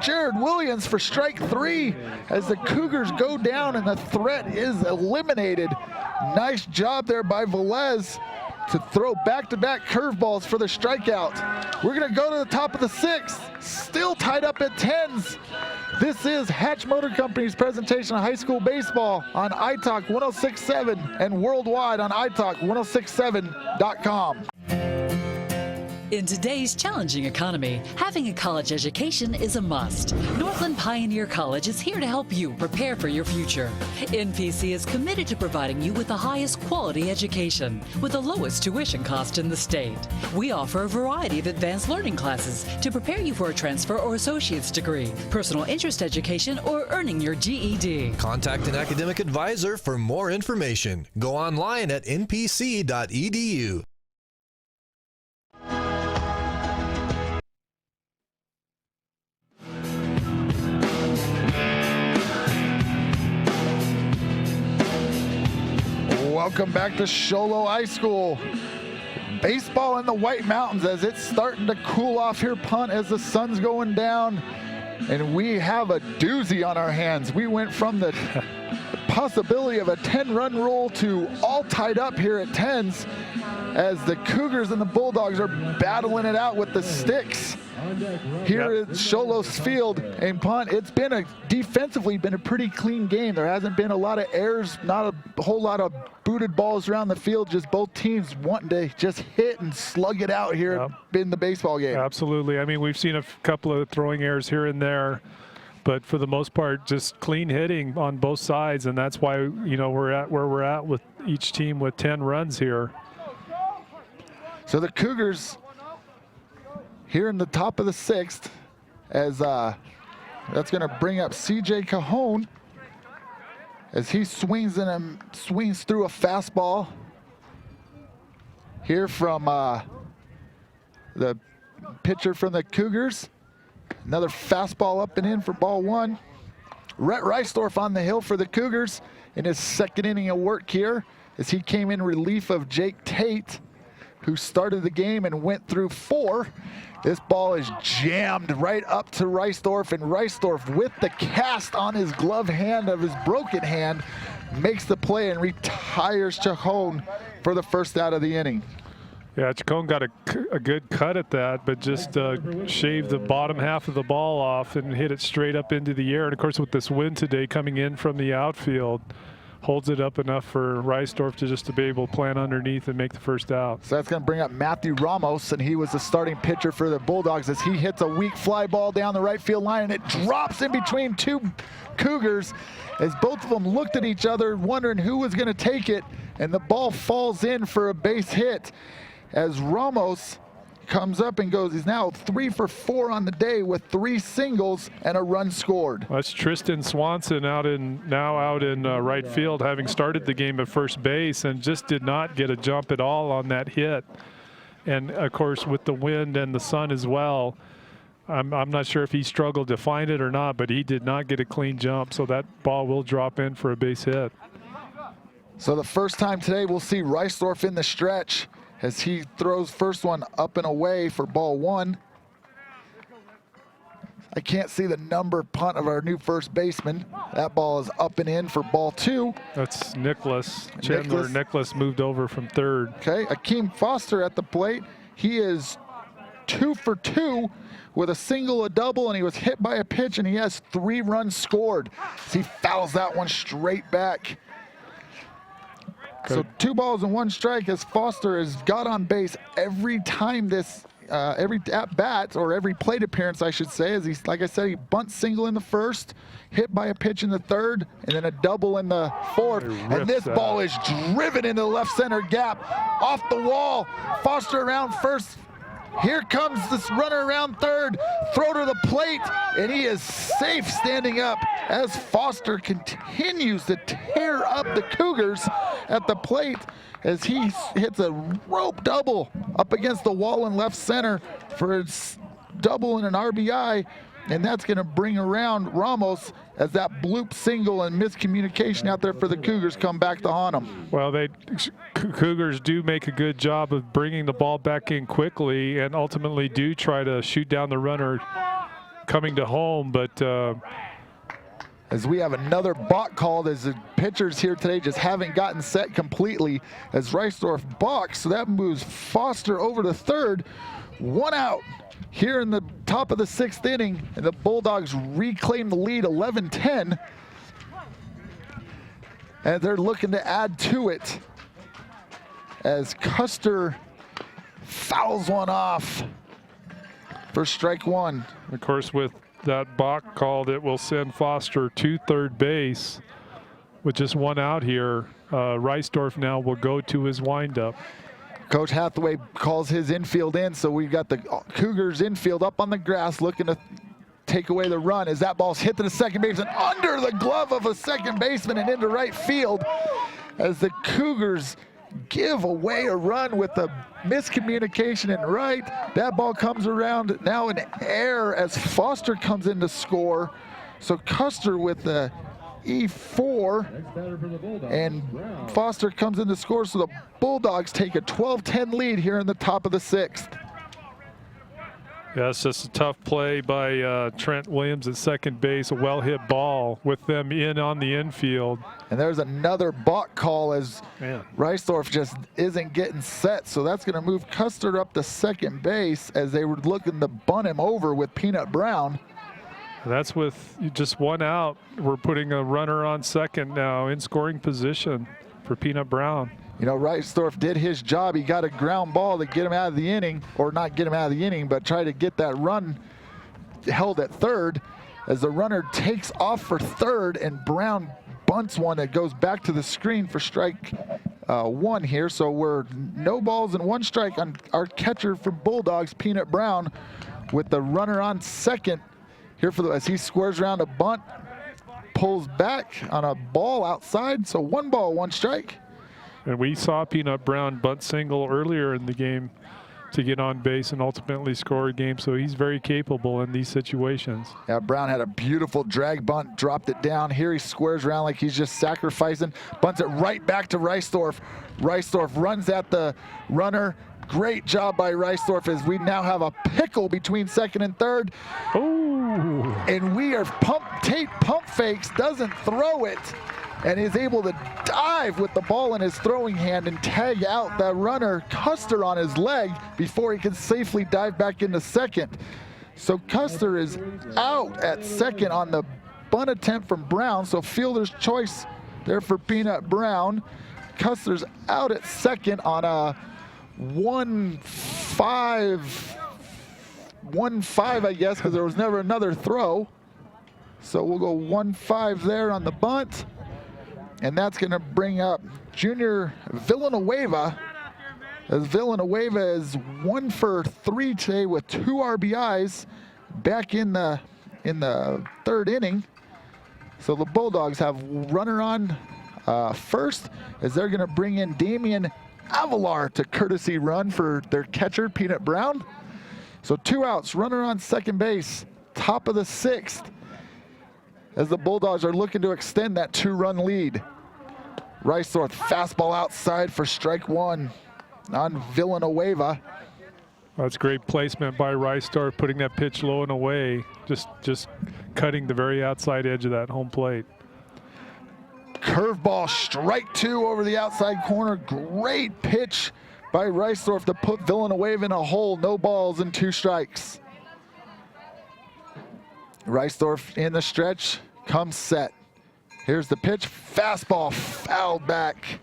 Jared Williams for strike 3 as the Cougars go down and the threat is eliminated. Nice job there by Velez to throw back-to-back curveballs for the strikeout. We're going to go to the top of the 6th, still tied up at 10s. This is Hatch Motor Company's presentation of high school baseball on iTalk 106.7 and worldwide on iTalk1067.com. In today's challenging economy, having a college education is a must. Northland Pioneer College is here to help you prepare for your future. NPC is committed to providing you with the highest quality education with the lowest tuition cost in the state. We offer a variety of advanced learning classes to prepare you for a transfer or associate's degree, personal interest education, or earning your GED. Contact an academic advisor for more information. Go online at npc.edu. Welcome back to Show Low High School. Baseball in the White Mountains as it's starting to cool off here, punt, as the sun's going down. And we have a doozy on our hands. We went from the possibility of a 10-run rule to all tied up here at 10s as the Cougars and the Bulldogs are battling it out with the sticks here at Show Low's field. And punt, it's been defensively been a pretty clean game. There hasn't been a lot of errors, not a whole lot of booted balls around the field, just both teams wanting to just hit and slug it out here in the baseball game. Absolutely. I mean, we've seen a couple of throwing errors here and there, but for the most part, just clean hitting on both sides, and that's why, you know, we're at where we're at with each team with 10 runs here. So the Cougars here in the top of the 6th, as that's going to bring up CJ Cajon as he swings through a fastball here from the pitcher from the Cougars. Another fastball up and in for ball 1. Rhett Reisdorf on the hill for the Cougars in his second inning of work here as he came in relief of Jake Tate, who started the game and went through 4. This ball is jammed right up to Reisdorf, and Reisdorf, with the cast on his glove hand of his broken hand, makes the play and retires Chacon for the first out of the inning. Yeah, Chacon got a good cut at that, but just shaved the bottom half of the ball off and hit it straight up into the air. And, of course, with this wind today coming in from the outfield, holds it up enough for Reisdorf to be able to plant underneath and make the first out. So that's going to bring up Matthew Ramos, and he was the starting pitcher for the Bulldogs as he hits a weak fly ball down the right field line, and it drops in between 2 Cougars as both of them looked at each other wondering who was going to take it, and the ball falls in for a base hit as Ramos comes up and goes. He's now 3 for 4 on the day with 3 singles and a run scored. That's Tristan Swanson out in right field, having started the game at first base, and just did not get a jump at all on that hit. And of course, with the wind and the sun as well, I'm not sure if he struggled to find it or not, but he did not get a clean jump, so that ball will drop in for a base hit. So the first time today we'll see Reisdorf in the stretch as he throws first one up and away for ball 1. I can't see the number punt of our new first baseman. That ball is up and in for ball 2. That's Nicholas. Chandler Nicholas moved over from third. Okay, Akeem Foster at the plate. He is 2 for 2 with a single, a double, and he was hit by a pitch, and he has 3 runs scored. So he fouls that one straight back. So 2 balls and 1 strike as Foster has got on base every time this, every at bat, or every plate appearance, I should say, as he's, like I said, he bunts single in the first, hit by a pitch in the third, and then a double in the fourth. And this ball is driven into the left center gap, off the wall. Foster around first. Here comes this runner around third, throw to the plate, and he is safe standing up as Foster continues to tear up the Cougars at the plate as he hits a rope double up against the wall in left center for a double and an RBI. And that's going to bring around Ramos as that bloop single and miscommunication out there for the Cougars come back to haunt them. Well, Cougars do make a good job of bringing the ball back in quickly and ultimately do try to shoot down the runner coming to home. But as we have another balk called, as the pitchers here today just haven't gotten set completely as Reisdorf balks. So that moves Foster over to third. 1 out here in the top of the 6th inning, and the Bulldogs reclaim the lead 11-10. And they're looking to add to it as Custer fouls one off for strike 1. Of course, with that balk called, it will send Foster to third base with just 1 out here. Reisdorf now will go to his windup. Coach Hathaway calls his infield in, so we got the Cougars infield up on the grass looking to take away the run as that ball's hit to the second baseman under the glove of a second baseman and into right field as the Cougars give away a run with a miscommunication in right. That ball comes around now in air as Foster comes in to score. So Custer with the E4 and Foster comes in to score, so the Bulldogs take a 12-10 lead here in the top of the 6th. Yeah, it's just a tough play by Trent Williams at second base, a well-hit ball with them in on the infield. And there's another balk call as Reisdorf just isn't getting set, so that's going to move Custer up to second base as they were looking to bunt him over with Peanut Brown. That's with just 1 out. We're putting a runner on second now in scoring position for Peanut Brown. You know, Reisdorf did his job. He got a ground ball to get him out of the inning, or not get him out of the inning, but try to get that run held at third as the runner takes off for third, and Brown bunts one that goes back to the screen for strike 1 here. So we're no balls and 1 strike on our catcher for Bulldogs, Peanut Brown, with the runner on second here for as he squares around a bunt, pulls back on a ball outside. So 1 ball, 1 strike. And we saw Peanut Brown bunt single earlier in the game to get on base and ultimately score a game. So he's very capable in these situations. Yeah, Brown had a beautiful drag bunt, dropped it down. Here he squares around like he's just sacrificing, bunts it right back to Reisdorf. Reisdorf runs at the runner, Great job by Reisdorf as we now have a pickle between second and third. Ooh. And we are Tate pump fakes, doesn't throw it, and is able to dive with the ball in his throwing hand and tag out the runner, Custer, on his leg before he can safely dive back into second. So Custer is out at second on the bunt attempt from Brown, so fielder's choice there for Peanut Brown. Custer's out at second on a 1-5, I guess, because there was never another throw. So we'll go 1-5 there on the bunt. And that's going to bring up Junior Villanueva, as Villanueva is 1 for 3 today with 2 RBIs back in the third inning. So the Bulldogs have runner on first, as they're going to bring in Damian Avalar to courtesy run for their catcher, Peanut Brown. So 2 outs, runner on second base, top of the 6th, as the Bulldogs are looking to extend that 2-run lead. Reisdorf fastball outside for strike 1 on Villanueva. That's great placement by Reisdorf, putting that pitch low and away, just cutting the very outside edge of that home plate. Curveball, strike 2 over the outside corner. Great pitch by Reisdorf to put Villanueva in a hole. No balls and 2 strikes. Reisdorf in the stretch, comes set. Here's the pitch, fastball, fouled back.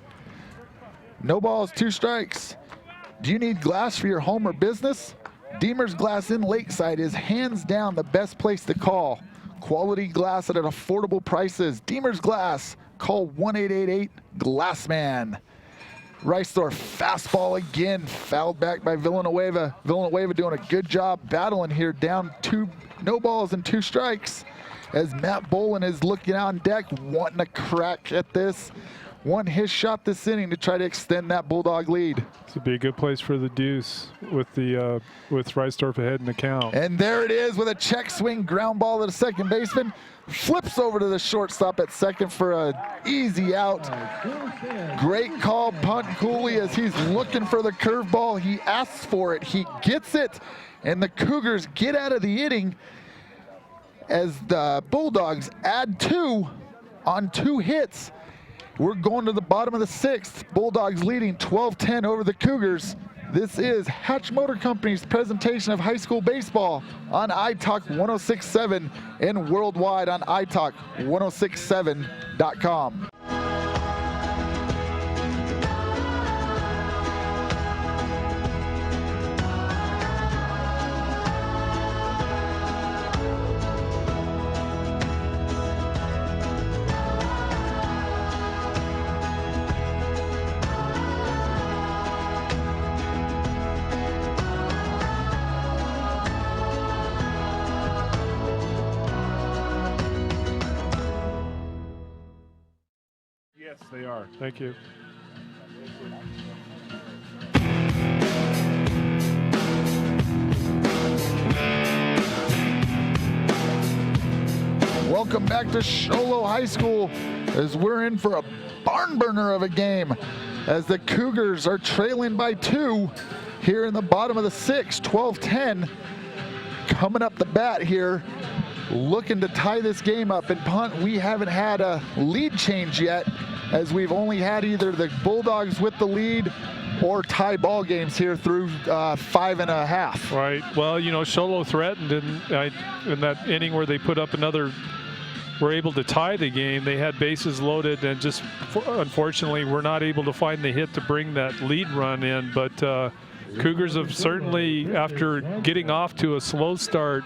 No balls, 2 strikes. Do you need glass for your home or business? Deemer's Glass in Lakeside is hands down the best place to call. Quality glass at affordable prices. Deemer's Glass. Call 1-888-GLASSMAN. Reisdorf fastball again, fouled back by Villanueva. Villanueva doing a good job battling here, down 2, no balls and 2 strikes. As Matt Bolin is looking on deck, wanting a crack at this. Won his shot this inning to try to extend that Bulldog lead. This would be a good place for the deuce with the with Reisdorf ahead in the count. And there it is with a check swing ground ball to the second baseman. Flips over to the shortstop at second for an easy out. Great call, punt Cooley, as he's looking for the curveball. He asks for it, he gets it, and the Cougars get out of the inning as the Bulldogs add 2 on 2 hits. We're going to the bottom of the 6th. Bulldogs leading 12-10 over the Cougars. This is Hatch Motor Company's presentation of high school baseball on iTalk 106.7 and worldwide on iTalk1067.com. Yes, they are. Thank you. Welcome back to Show Low High School, as we're in for a barn burner of a game, as the Cougars are trailing by 2 here in the bottom of the 6th, 12-10. Coming up the bat here, looking to tie this game up. In punt, we haven't had a lead change yet, as we've only had either the Bulldogs with the lead or tie ball games here through 5.5. Right. Well, you know, Show Low threatened in that inning where they put up another, were able to tie the game. They had bases loaded and just unfortunately were not able to find the hit to bring that lead run in. But Cougars have certainly, after getting off to a slow start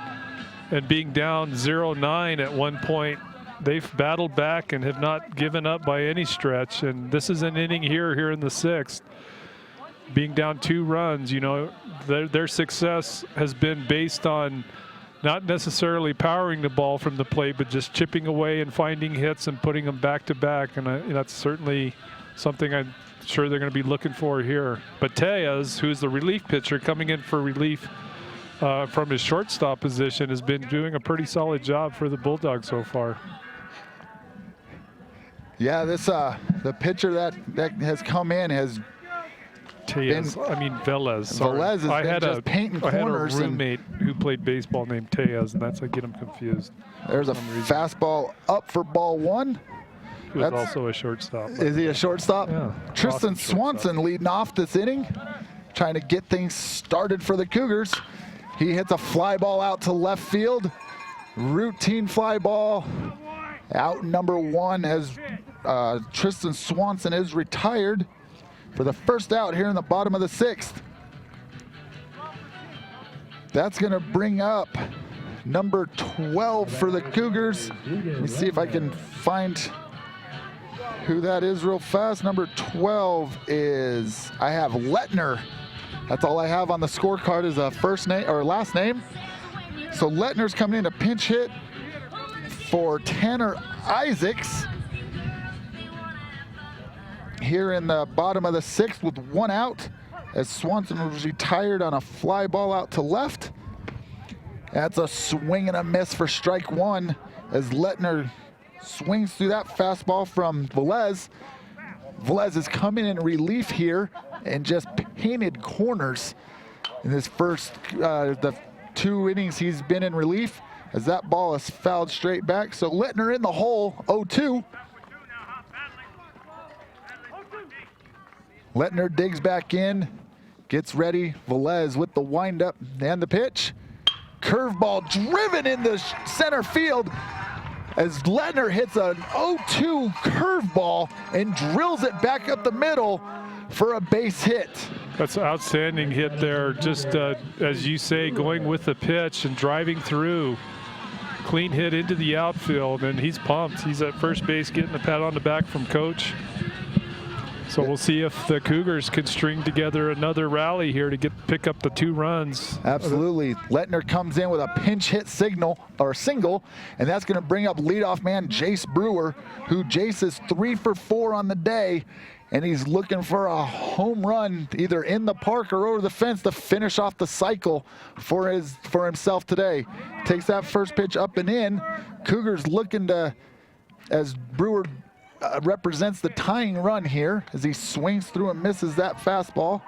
and being down 0-9 at one point, they've battled back and have not given up by any stretch. And this is an inning here in the 6th. Being down 2 runs, you know, their success has been based on not necessarily powering the ball from the plate, but just chipping away and finding hits and putting them back to back. And that's certainly something I'm sure they're going to be looking for here. But Tejas, who's the relief pitcher coming in for relief from his shortstop position, has been doing a pretty solid job for the Bulldogs so far. Yeah, this the pitcher that has come in has Velez. Sorry. Velez has been just painting corners. I had a roommate who played baseball named Tejas, and that's I get him confused. There's a fastball up for ball one. He was also a shortstop. Is he a shortstop? Yeah. Tristan Awesome Swanson leading off this inning, trying to get things started for the Cougars. He hits a fly ball out to left field. Routine fly ball. Out number one as Tristan Swanson is retired for the first out here in the bottom of the sixth. That's going to bring up number 12 for the Cougars. Let me see if I can find who that is real fast. Number 12 is, I have Lettner. That's all I have on the scorecard is a first name or last name. So Lettner's coming in to pinch hit for Tanner Isaacs here in the bottom of the sixth with one out as Swanson was retired on a fly ball out to left. That's a swing and a miss for strike one as Lettner swings through that fastball from Velez. Velez is coming in relief here and just painted corners in this first, the 2 innings he's been in relief as that ball is fouled straight back. So Lettner in the hole, 0-2. Lettner digs back in, gets ready. Velez with the windup and the pitch. Curveball driven into center field as Lettner hits an 0-2 curveball and drills it back up the middle for a base hit. That's an outstanding hit there. Just as you say, going with the pitch and driving through. Clean hit into the outfield, and he's pumped. He's at first base getting a pat on the back from coach. So we'll see if the Cougars can string together another rally here to pick up the 2 runs. Absolutely. Lettner comes in with a pinch hit single, and that's going to bring up leadoff man Jace Brewer, who Jace is 3 for 4 on the day, and he's looking for a home run either in the park or over the fence to finish off the cycle for himself today. Takes that first pitch up and in. Cougars looking to, as Brewer represents the tying run here as he swings through and misses that fastball.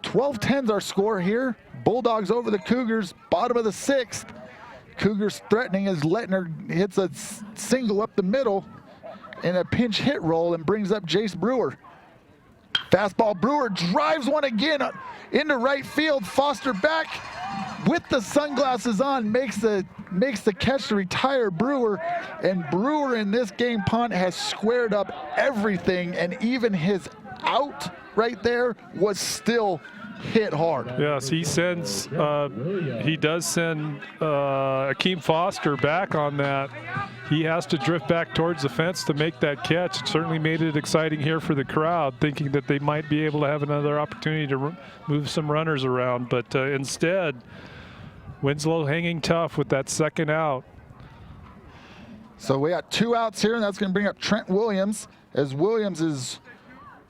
12-10's our score here. Bulldogs over the Cougars, bottom of the sixth. Cougars threatening as Lettner hits a single up the middle in a pinch hit roll and brings up Jace Brewer. Fastball, Brewer drives one again into right field. Foster back with the sunglasses on, makes the catch to retire Brewer, and Brewer in this game punt has squared up everything, and even his out right there was still hit hard. Yes, he does send Akeem Foster back on that. He has to drift back towards the fence to make that catch. It certainly made it exciting here for the crowd, thinking that they might be able to have another opportunity to move some runners around, but instead, Winslow hanging tough with that second out. So we got 2 outs here, and that's going to bring up Trent Williams, as Williams is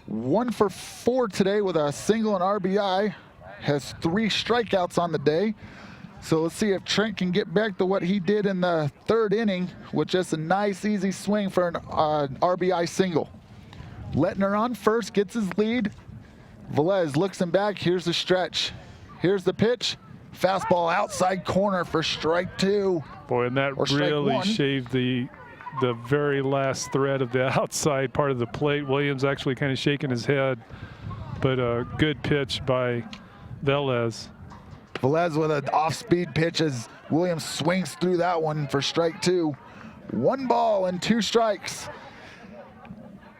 1 for 4 today with a single and RBI, has 3 strikeouts on the day. So let's see if Trent can get back to what he did in the 3rd inning with just a nice, easy swing for an RBI single. Lettner on first, gets his lead. Velez looks him back. Here's the stretch. Here's the pitch. Fastball outside corner for strike 2. Boy, and that really shaved the very last thread of the outside part of the plate. Williams actually kind of shaking his head, but a good pitch by Velez. Velez with an off-speed pitch as Williams swings through that one for strike 2. 1 ball and 2 strikes.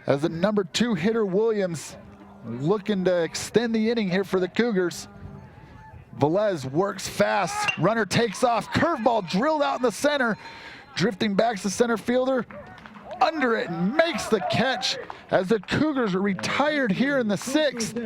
As the number 2 hitter Williams looking to extend the inning here for the Cougars. Velez works fast, runner takes off, curveball drilled out in the center, drifting back to center fielder, under it, makes the catch as the Cougars are retired here in the 6th.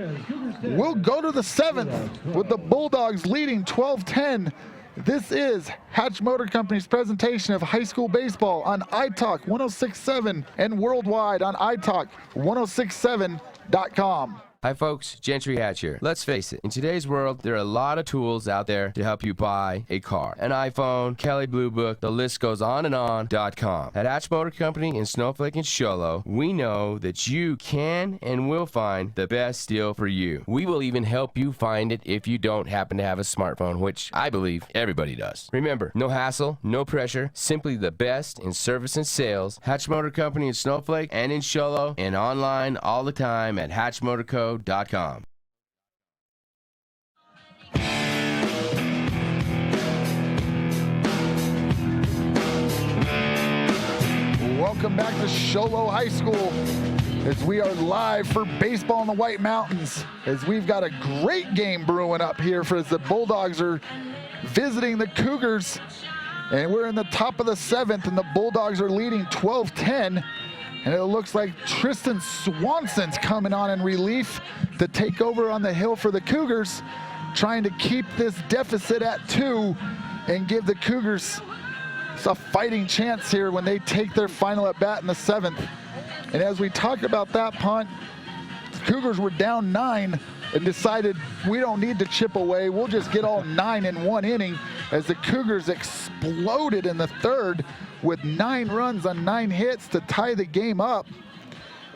We'll go to the 7th with the Bulldogs leading 12-10. This is Hatch Motor Company's presentation of high school baseball on iTalk 106.7 and worldwide on iTalk 106.7.com. Hi folks, Gentry Hatch here. Let's face it, in today's world, there are a lot of tools out there to help you buy a car. An iPhone, Kelly Blue Book, the list goes on and on.com. At Hatch Motor Company in Snowflake and Show Low, we know that you can and will find the best deal for you. We will even help you find it if you don't happen to have a smartphone, which I believe everybody does. Remember, no hassle, no pressure, simply the best in service and sales. Hatch Motor Company in Snowflake and in Show Low, and online all the time at hatchmotorco.com. Welcome back to Show Low High School as we are live for baseball in the White Mountains, as we've got a great game brewing up here as the Bulldogs are visiting the Cougars, and we're in the top of the 7th, and the Bulldogs are leading 12-10. And it looks like Tristan Swanson's coming on in relief to take over on the hill for the Cougars, trying to keep this deficit at 2 and give the Cougars a fighting chance here when they take their final at bat in the 7th. And as we talk about that punt, the Cougars were down 9 and decided we don't need to chip away. We'll just get all 9 in one inning, as the Cougars exploded in the 3rd with 9 runs on 9 hits to tie the game up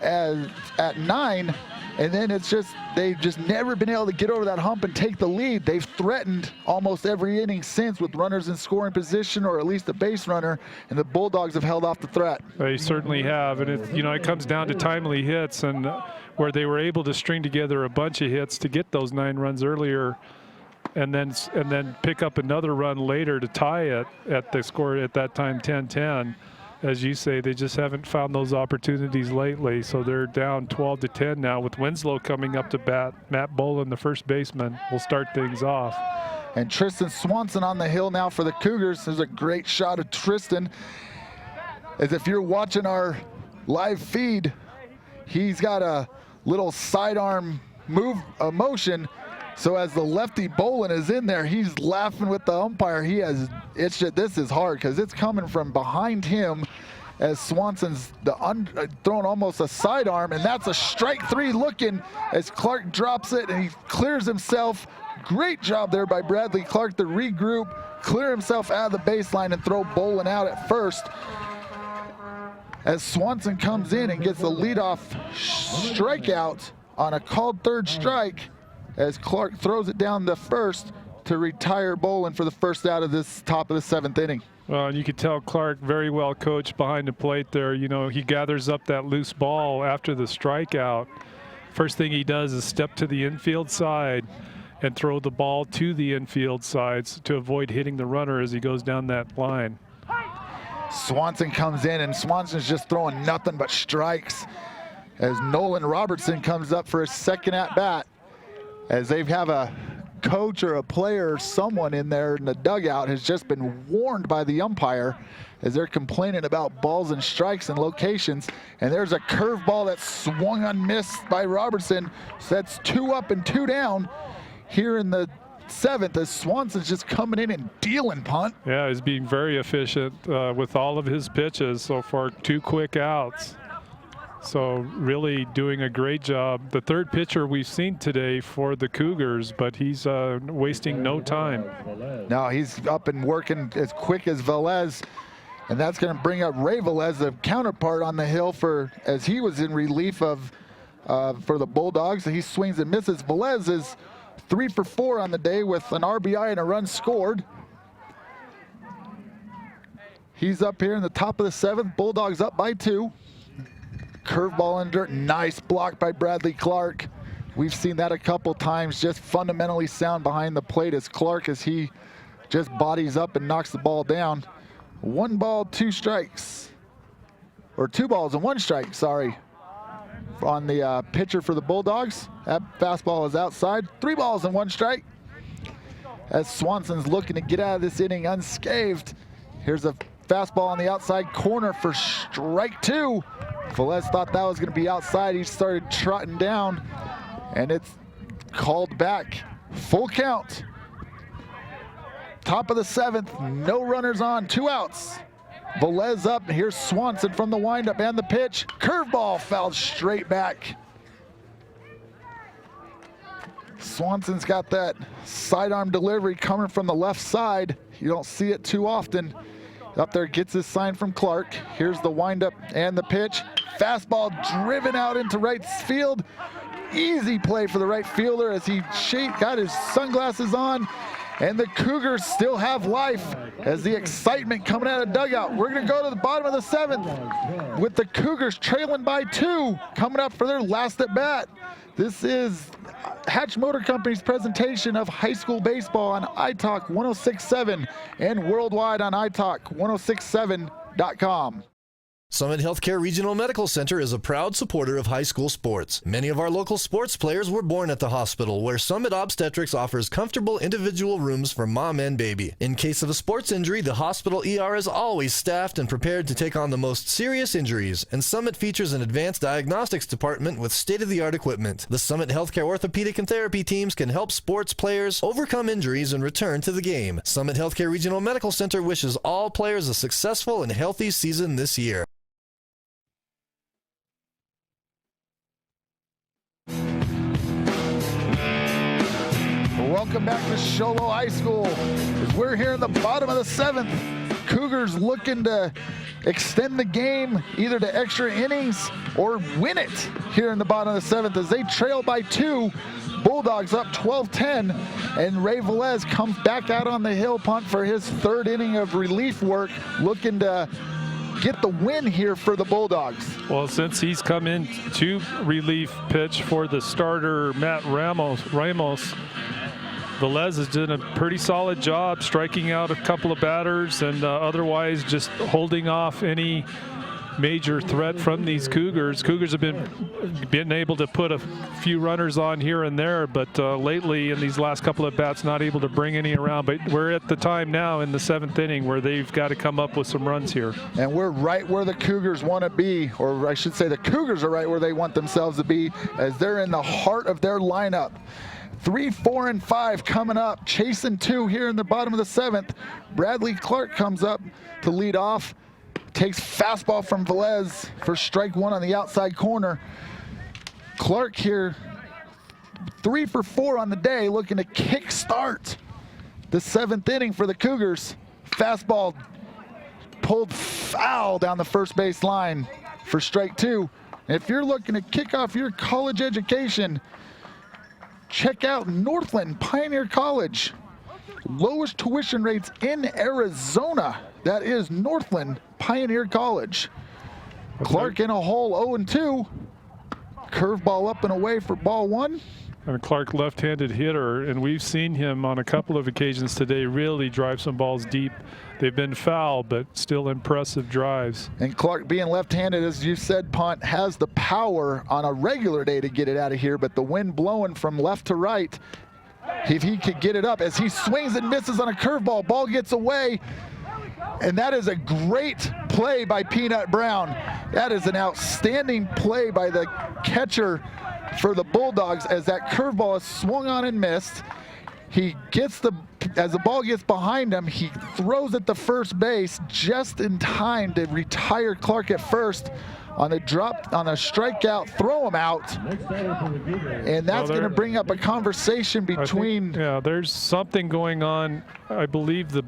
at 9. And then it's just, they've just never been able to get over that hump and take the lead. They've threatened almost every inning since with runners in scoring position, or at least a base runner, and the Bulldogs have held off the threat. They certainly have, and it comes down to timely hits, and where they were able to string together a bunch of hits to get those 9 runs earlier, and then pick up another run later to tie it at the score at that time 10-10. As you say, they just haven't found those opportunities lately, so they're down 12-10 now with Winslow coming up to bat. Matt Bolin, the first baseman, will start things off. And Tristan Swanson on the hill now for the Cougars. There's a great shot of Tristan. As if you're watching our live feed, he's got a little sidearm motion. So as the lefty Bolin is in there, he's laughing with the umpire. This is hard because it's coming from behind him as Swanson's throwing almost a sidearm, and that's a strike 3 looking as Clark drops it and he clears himself. Great job there by Bradley Clark to regroup, clear himself out of the baseline and throw Bolin out at first. As Swanson comes in and gets the leadoff strikeout on a called 3rd strike, as Clark throws it down the first to retire Bolin for the first out of this top of the 7th inning. Well, and you could tell Clark very well coached behind the plate there. He gathers up that loose ball after the strikeout. First thing he does is step to the infield side and throw the ball to the infield sides to avoid hitting the runner as he goes down that line. Swanson comes in, and Swanson's just throwing nothing but strikes as Nolan Robertson comes up for his 2nd at bat, as they have a coach or a player or someone in there in the dugout has just been warned by the umpire as they're complaining about balls and strikes and locations. And there's a curveball that swung on missed by Robertson. So that's 2 up and 2 down here in the 7th as Swanson's just coming in and dealing punt. Yeah, he's being very efficient with all of his pitches so far. 2 quick outs. So really doing a great job. The 3rd pitcher we've seen today for the Cougars, but he's wasting no time. No, he's up and working as quick as Velez, and that's going to bring up Ray Velez, the counterpart on the hill, as he was in relief for the Bulldogs. He swings and misses. Velez is 3 for 4 on the day with an RBI and a run scored. He's up here in the top of the 7th. Bulldogs up by 2. Curveball in dirt, nice block by Bradley Clark. We've seen that a couple times, just fundamentally sound behind the plate as Clark, as he just bodies up and knocks the ball down. 1 ball, 2 strikes, or 2 balls and 1 strike, sorry, on the pitcher for the Bulldogs. That fastball is outside. 3 balls and 1 strike. As Swanson's looking to get out of this inning unscathed. Here's a fastball on the outside corner for strike 2. Velez thought that was going to be outside. He started trotting down, and it's called back. Full count. Top of the 7th, no runners on, 2 outs. Velez up, and here's Swanson from the windup and the pitch. Curveball fouled straight back. Swanson's got that sidearm delivery coming from the left side. You don't see it too often. Up there, gets his sign from Clark. Here's the windup and the pitch. Fastball driven out into right field. Easy play for the right fielder as he got his sunglasses on. And the Cougars still have life as the excitement coming out of dugout. We're going to go to the bottom of the 7th with the Cougars trailing by 2, coming up for their last at bat. This is Hatch Motor Company's presentation of high school baseball on iTalk 106.7 and worldwide on iTalk1067.com. Summit Healthcare Regional Medical Center is a proud supporter of high school sports. Many of our local sports players were born at the hospital, where Summit Obstetrics offers comfortable individual rooms for mom and baby. In case of a sports injury, the hospital ER is always staffed and prepared to take on the most serious injuries, and Summit features an advanced diagnostics department with state-of-the-art equipment. The Summit Healthcare orthopedic and therapy teams can help sports players overcome injuries and return to the game. Summit Healthcare Regional Medical Center wishes all players a successful and healthy season this year. Welcome back to Show Low High School. As we're here in the bottom of the 7th, Cougars looking to extend the game either to extra innings or win it here in the bottom of the 7th as they trail by 2. Bulldogs up 12-10, and Ray Velez comes back out on the hill punt for his 3rd inning of relief work, looking to get the win here for the Bulldogs. Well, since he's come in to relief pitch for the starter, Matt Ramos, Velez has done a pretty solid job striking out a couple of batters and otherwise just holding off any major threat from these Cougars. Cougars have been able to put a few runners on here and there, but lately in these last couple of bats not able to bring any around. But we're at the time now in the 7th inning where they've got to come up with some runs here. And we're right where the Cougars want to be, or I should say the Cougars are right where they want themselves to be, as they're in the heart of their lineup. 3, 4, and 5 coming up, chasing 2 here in the bottom of the 7th. Bradley Clark comes up to lead off, takes fastball from Velez for strike 1 on the outside corner. Clark here, 3 for 4 on the day, looking to kick start the 7th inning for the Cougars. Fastball pulled foul down the first base line for strike 2. And if you're looking to kick off your college education, check out Northland Pioneer College. Lowest tuition rates in Arizona. That is Northland Pioneer College. Clark in a hole, 0-2. Curveball up and away for ball 1. And Clark, left-handed hitter, and we've seen him on a couple of occasions today really drive some balls deep. They've been foul, but still impressive drives. And Clark, being left-handed, as you said, Punt, has the power on a regular day to get it out of here, but the wind blowing from left to right, if he could get it up, as he swings and misses on a curveball, ball gets away, and that is a great play by Peanut Brown. That is an outstanding play by the catcher for the Bulldogs, as that curveball is swung on and missed. He gets as the ball gets behind him, he throws at the first base just in time to retire Clark at first on a strikeout, throw him out. And that's going to bring up a conversation between. Yeah, there's something going on. I believe the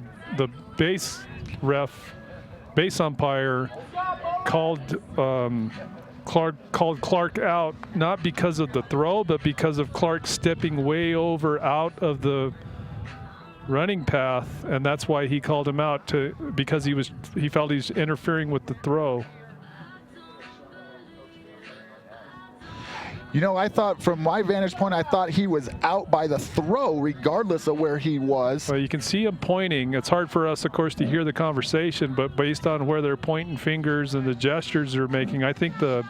base umpire called Clark out, not because of the throw, but because of Clark stepping way over out of the running path, and that's why he called him out, because he felt he's interfering with the throw. You know, I thought from my vantage point, I thought he was out by the throw regardless of where he was. Well, you can see him pointing. It's hard for us, of course, to hear the conversation, but based on where they're pointing fingers and the gestures they're making, I think the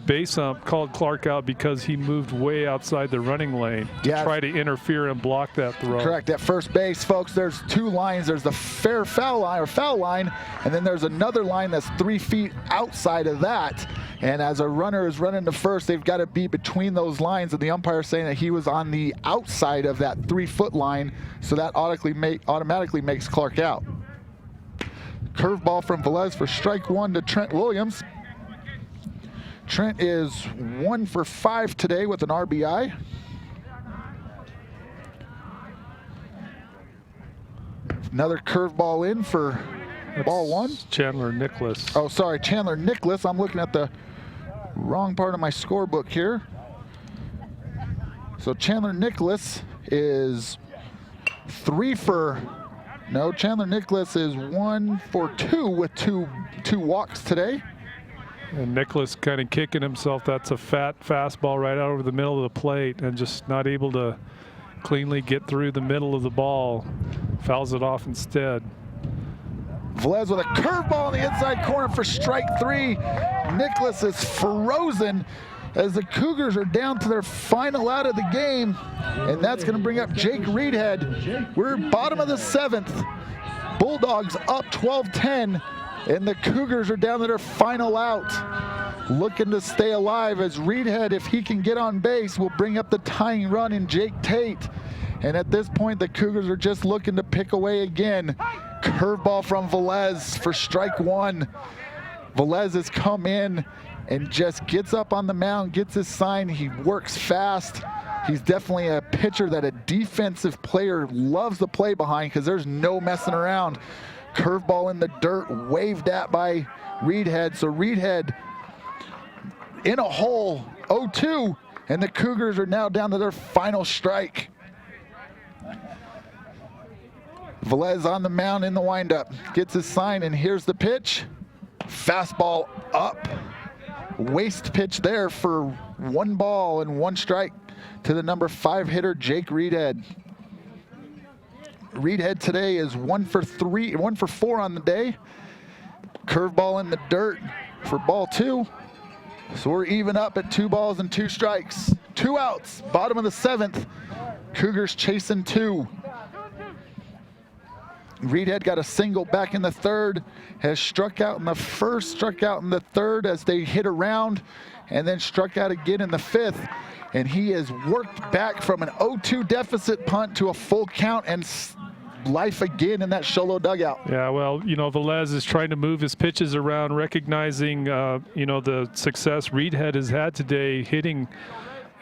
base ump called Clark out because he moved way outside the running lane to try to interfere and block that throw. Correct. At first base, folks, there's 2 lines. There's the foul line, and then there's another line that's 3 feet outside of that. And as a runner is running to first, they've got to be between those lines, and the umpire saying that he was on the outside of that 3-foot line, so that automatically makes Clark out. Curveball from Velez for strike 1 to Trent Williams. Trent is 1 for 5 today with an RBI. Another curveball in for ball one. Chandler Nicholas. Oh, sorry, Chandler Nicholas. I'm looking at the wrong part of my scorebook here. So Chandler Nicholas is Chandler Nicholas is 1 for 2 with two walks today. And Nicholas kind of kicking himself. That's a fat fastball right out over the middle of the plate and just not able to cleanly get through the middle of the ball. Fouls it off instead. Velez with a curveball in the inside corner for strike 3. Nicholas is frozen as the Cougars are down to their final out of the game. And that's going to bring up Jake Reedhead. We're bottom of the 7th. Bulldogs up 12-10. And the Cougars are down to their final out. Looking to stay alive as Reedhead, if he can get on base, will bring up the tying run in Jake Tate. And at this point, the Cougars are just looking to pick away again. Curveball from Velez for strike 1. Velez has come in and just gets up on the mound, gets his sign. He works fast. He's definitely a pitcher that a defensive player loves to play behind because there's no messing around. Curveball in the dirt, waved at by Reedhead. So Reedhead in a hole, 0-2, and the Cougars are now down to their final strike. Velez on the mound in the windup, gets his sign, and here's the pitch. Fastball up. Waste pitch there for 1 ball and 1 strike to the number 5 hitter, Jake Reedhead. Reedhead today is 1 for 4 on the day. Curveball in the dirt for ball 2. So we're even up at 2 balls and 2 strikes. 2 outs, bottom of the 7th. Cougars chasing 2. Reedhead got a single back in the 3rd, has struck out in the 1st, struck out in the 3rd as they hit around, and then struck out again in the 5th. And he has worked back from an 0-2 deficit punt to a full count and life again in that Show Low dugout. Yeah, well, Velez is trying to move his pitches around, recognizing, the success Reedhead has had today hitting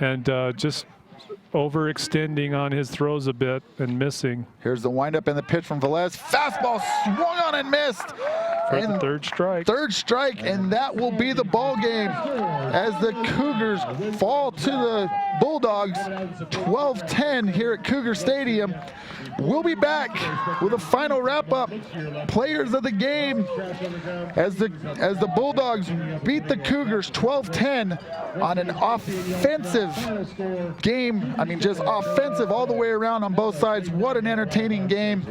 and just overextending on his throws a bit and missing. Here's the windup and the pitch from Velez. Fastball swung on and missed. For the 3rd strike. 3rd strike, and that will be the ball game as the Cougars fall to the Bulldogs 12-10 here at Cougar Stadium. We'll be back with a final wrap-up. Players of the game as the Bulldogs beat the Cougars 12-10 on an offensive game. I mean, just offensive all the way around on both sides. What an entertaining game.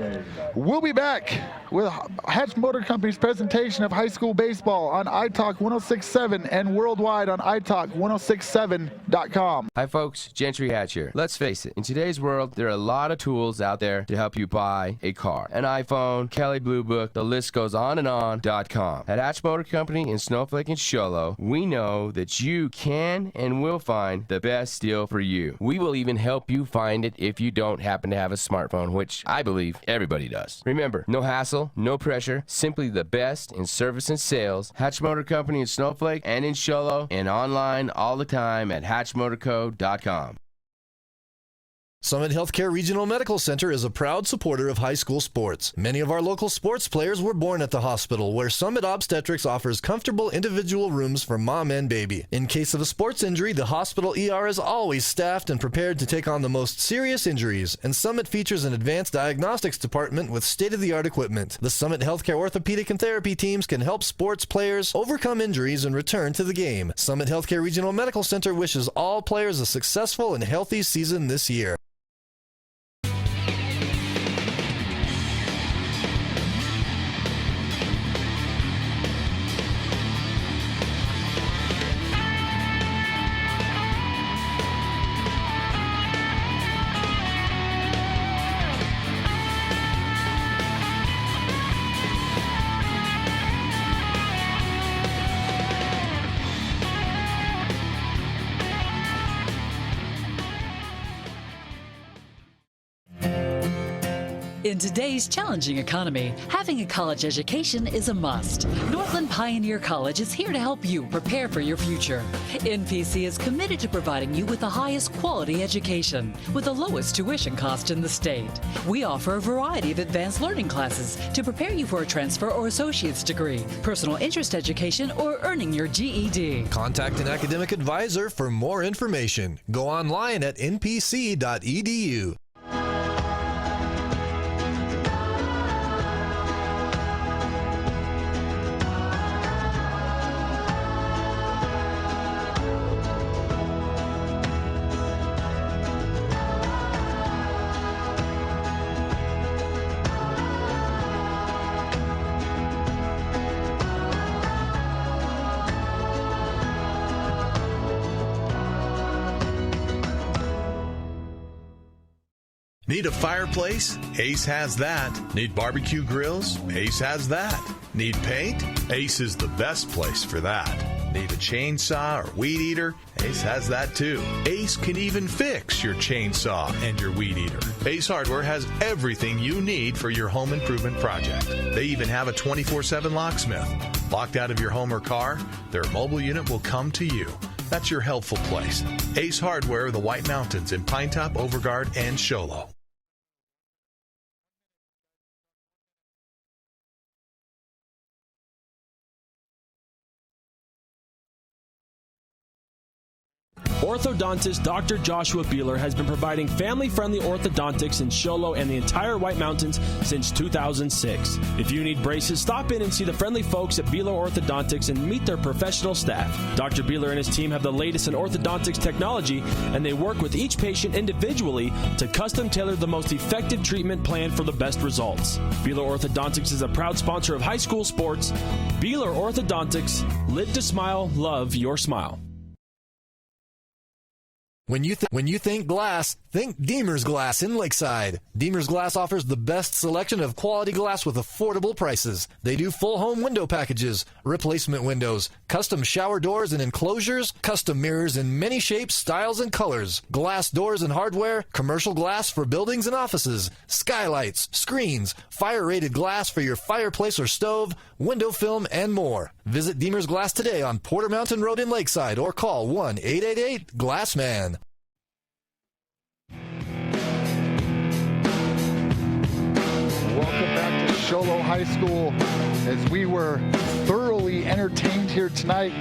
We'll be back with Hatch Motor Company's presentation of high school baseball on iTalk 106.7 and worldwide on iTalk1067.com. Hi folks, Gentry Hatch here. Let's face it, in today's world, there are a lot of tools out there to help you buy a car. An iPhone, Kelley Blue Book, the list goes on and on.com. At Hatch Motor Company in Snowflake and Show Low, we know that you can and will find the best deal for you. We will even help you find it if you don't happen to have a smartphone, which I believe everybody does. Remember, no hassle, no pressure, simply the best in service and sales. Hatch Motor Company in Snowflake and in Show Low, and online all the time at hatchmotorco.com. Summit Healthcare Regional Medical Center is a proud supporter of high school sports. Many of our local sports players were born at the hospital, where Summit Obstetrics offers comfortable individual rooms for mom and baby. In case of a sports injury, the hospital ER is always staffed and prepared to take on the most serious injuries, and Summit features an advanced diagnostics department with state-of-the-art equipment. The Summit Healthcare orthopedic and therapy teams can help sports players overcome injuries and return to the game. Summit Healthcare Regional Medical Center wishes all players a successful and healthy season this year. In today's challenging economy, having a college education is a must. Northland Pioneer College is here to help you prepare for your future. NPC is committed to providing you with the highest quality education with the lowest tuition cost in the state. We offer a variety of advanced learning classes to prepare you for a transfer or associate's degree, personal interest education, or earning your GED. Contact an academic advisor for more information. Go online at npc.edu. Need a fireplace? Ace has that. Need barbecue grills? Ace has that. Need paint? Ace is the best place for that. Need a chainsaw or weed eater? Ace has that too. Ace can even fix your chainsaw and your weed eater. Ace Hardware has everything you need for your home improvement project. They even have a 24/7 locksmith. Locked out of your home or car? Their mobile unit will come to you. That's your helpful place. Ace Hardware of the White Mountains in Pinetop, Overguard, and Show Low. Orthodontist Dr. Joshua Beeler has been providing family-friendly orthodontics in Show Low and the entire White Mountains since 2006. If you need braces, stop in and see the friendly folks at Beeler Orthodontics and meet their professional staff. Dr. Beeler and his team have the latest in orthodontics technology, and they work with each patient individually to custom tailor the most effective treatment plan for the best results. Beeler Orthodontics is a proud sponsor of high school sports. Beeler Orthodontics, live to smile, love your smile. When you think glass, think Deemer's Glass in Lakeside. Deemer's Glass offers the best selection of quality glass with affordable prices. They do full home window packages, replacement windows, custom shower doors and enclosures, custom mirrors in many shapes, styles, and colors, glass doors and hardware, commercial glass for buildings and offices, skylights, screens, fire-rated glass for your fireplace or stove, window film, and more. Visit Deemer's Glass today on Porter Mountain Road in Lakeside or call 1-888-GLASSMAN. Welcome back to Show Low High School as we were thoroughly entertained here tonight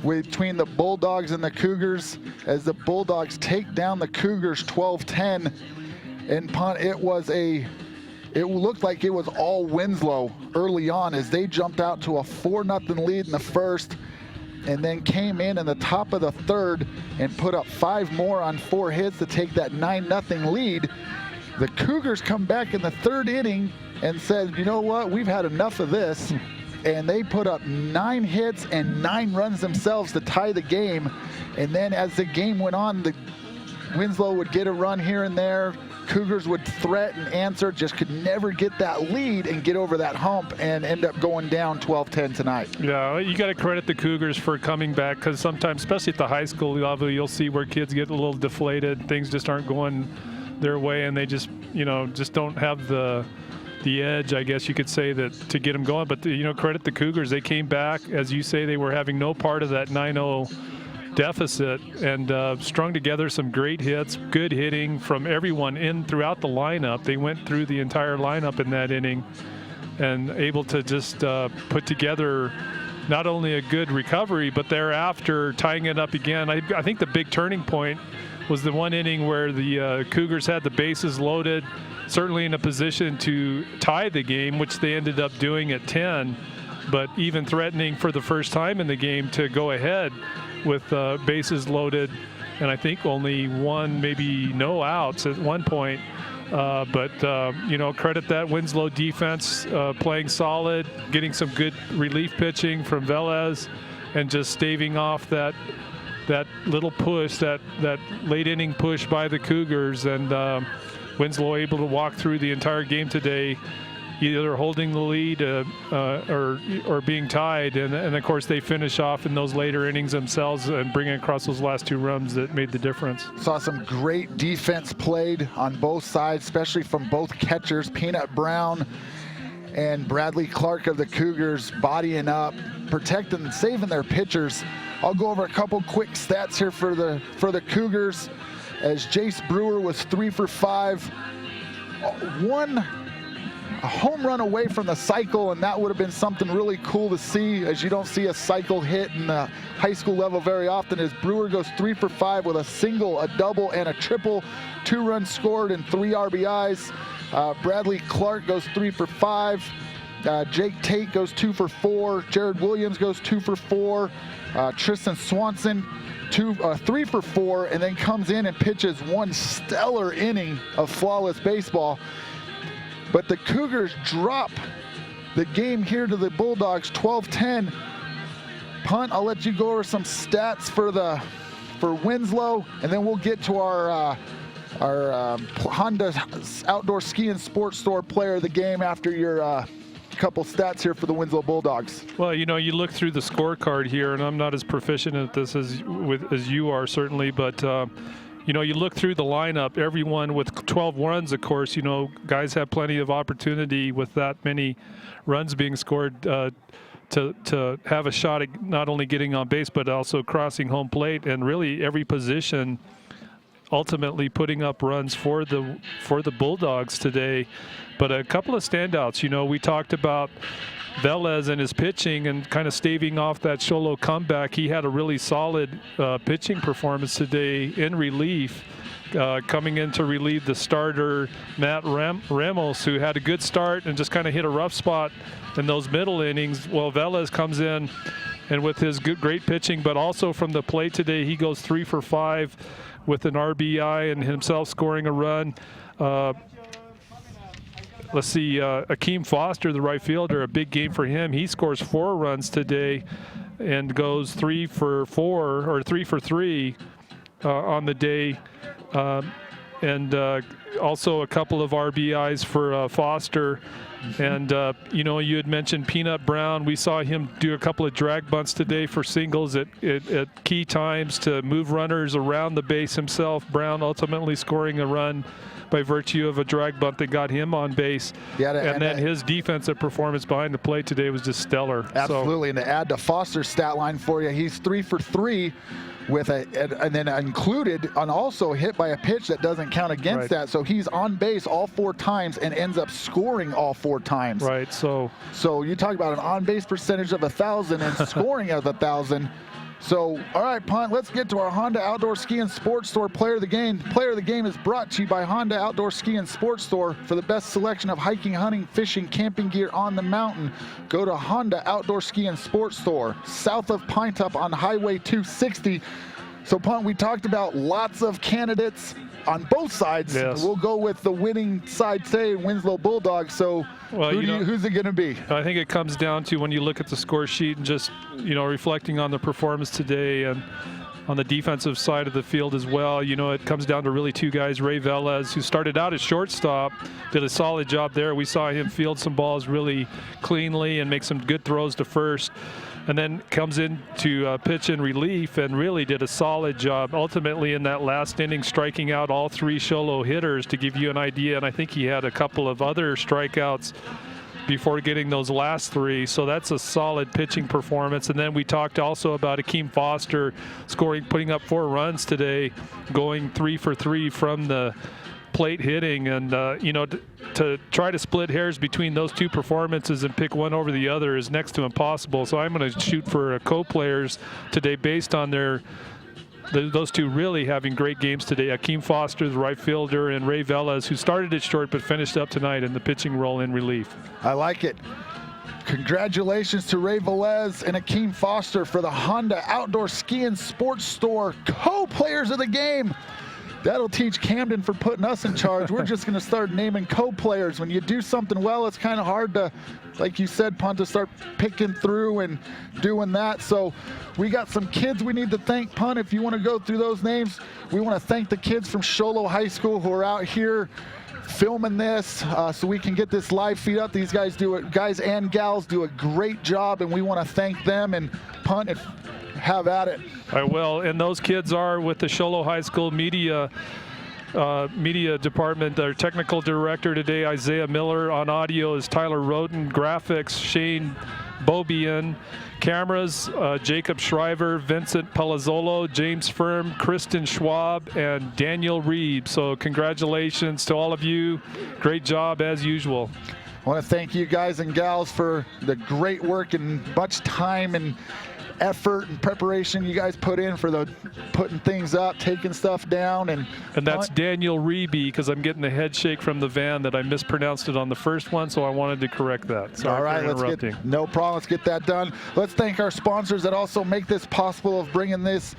between the Bulldogs and the Cougars as the Bulldogs take down the Cougars 12-10 and punt. It looked like it was all Winslow early on as they jumped out to a 4-0 lead in the first and then came in the top of the third and put up 5 more on 4 hits to take that 9-0 lead. The Cougars come back in the third inning and said, you know what, we've had enough of this. And they put up 9 hits and 9 runs themselves to tie the game. And then as the game went on, the Winslow would get a run here and there. Cougars would threat and answer, just could never get that lead and get over that hump and end up going down 12-10 tonight. Yeah, you got to credit the Cougars for coming back because sometimes, especially at the high school level, you'll see where kids get a little deflated. Things just aren't going their way, and they just don't have the edge, I guess you could say, that to get them going. But credit the Cougars. They came back, as you say, they were having no part of that 9-0 deficit and strung together some great hits, good hitting from everyone in throughout the lineup. They went through the entire lineup in that inning and able to just put together not only a good recovery, but thereafter tying it up again. I think the big turning point was the one inning where the Cougars had the bases loaded, certainly in a position to tie the game, which they ended up doing at 10, but even threatening for the first time in the game to go ahead with bases loaded, and I think only one, maybe no outs at one point. Credit that Winslow defense playing solid, getting some good relief pitching from Velez, and just staving off that little push, that late inning push by the Cougars, and Winslow able to walk through the entire game today either holding the lead or being tied. And of course, they finish off in those later innings themselves and bringing across those last 2 runs that made the difference. Saw some great defense played on both sides, especially from both catchers, Peanut Brown and Bradley Clark of the Cougars, bodying up, protecting and saving their pitchers. I'll go over a couple quick stats here for the Cougars, as Jace Brewer was 3 for 5, a home run away from the cycle, and that would have been something really cool to see, as you don't see a cycle hit in the high school level very often. As Brewer goes 3 for 5 with a single, a double, and a triple, 2 runs scored and 3 RBIs. Bradley Clark goes 3 for 5. Jake Tate goes 2 for 4. Jared Williams goes 2 for 4. Tristan Swanson 3 for 4, and then comes in and pitches 1 stellar inning of flawless baseball. But the Cougars drop the game here to the Bulldogs, 12-10. Punt, I'll let you go over some stats for Winslow, and then we'll get to our Honda Outdoor Ski and Sports Store player of the game after your couple stats here for the Winslow Bulldogs. Well, you know, you look through the scorecard here, and I'm not as proficient at this as you are, certainly, but you know, you look through the lineup, everyone with 12 runs, of course, you know, guys have plenty of opportunity with that many runs being scored to have a shot at not only getting on base, but also crossing home plate, and really every position ultimately putting up runs for the Bulldogs today. But a couple of standouts, you know, we talked about Velez and his pitching and kind of staving off that Show Low comeback. He had a really solid pitching performance today in relief, coming in to relieve the starter, Matt Ramos, who had a good start and just kind of hit a rough spot in those middle innings. Well, Velez comes in, and with his great pitching, but also from the plate today, he goes 3 for 5 with an RBI and himself scoring a run. Let's see, Akeem Foster, the right fielder, a big game for him. He scores 4 runs today and goes 3 for 4 or 3 for 3 on the day. And also a couple of RBIs for Foster. And, you know, you had mentioned Peanut Brown. We saw him do a couple of drag bunts today for singles at key times to move runners around the base himself. Brown ultimately scoring a run by virtue of a drag bunt that got him on base. Yeah, and then his defensive performance behind the plate today was just stellar. Absolutely, and to add to Foster's stat line for you, he's 3 for 3 with and then included on also hit by a pitch that doesn't count against that. So he's on base all 4 times and ends up scoring all 4 times. Right. So you talk about an on-base percentage of 1,000 and scoring of 1,000. So, all right, Punt, let's get to our Honda Outdoor Ski and Sports Store Player of the Game. Player of the Game is brought to you by Honda Outdoor Ski and Sports Store. For the best selection of hiking, hunting, fishing, camping gear on the mountain, go to Honda Outdoor Ski and Sports Store, south of Pine Top on Highway 260. So, Punt, we talked about lots of candidates on both sides. Yes. We'll go with the winning side today, Winslow Bulldogs. So who's it going to be? I think it comes down to when you look at the score sheet and just, you know, reflecting on the performance today and on the defensive side of the field as well. You know, it comes down to really 2 guys. Ray Velez, who started out at shortstop, did a solid job there. We saw him field some balls really cleanly and make some good throws to first. And then comes in to pitch in relief and really did a solid job ultimately in that last inning, striking out all 3 Show Low hitters, to give you an idea. And I think he had a couple of other strikeouts before getting those last 3. So that's a solid pitching performance. And then we talked also about Akeem Foster putting up 4 runs today, going 3 for 3 from the plate hitting. And, you know, to try to split hairs between those 2 performances and pick one over the other is next to impossible. So I'm going to shoot for co-players today based on those 2 really having great games today. Akeem Foster, the right fielder, and Ray Velez, who started at short but finished up tonight in the pitching role in relief. I like it. Congratulations to Ray Velez and Akeem Foster for the Honda Outdoor Ski and Sports Store co-players of the game. That'll teach Camden for putting us in charge. We're just going to start naming co-players. When you do something well, it's kind of hard to, like you said, Punt, to start picking through and doing that. So we got some kids we need to thank. Punt, if you want to go through those names, we want to thank the kids from Show Low High School who are out here filming this so we can get this live feed up. These guys and gals do a great job, and we want to thank them. And Punt, have at it. I will. And those kids are with the Show Low High School media department. Their technical director today, Isaiah Miller. On audio is Tyler Roden. Graphics, Shane Bobian. Cameras, Jacob Shriver, Vincent Palazzolo, James Firm, Kristen Schwab, and Daniel Reed. So congratulations to all of you. Great job as usual. I want to thank you guys and gals for the great work and much time and effort and preparation you guys put in for the putting things up, taking stuff down. And that's Daniel Reeby, because I'm getting the head shake from the van that I mispronounced it on the first one, so I wanted to correct that. Sorry. All right, no problem. Let's get that done. Let's thank our sponsors that also make this possible of bringing this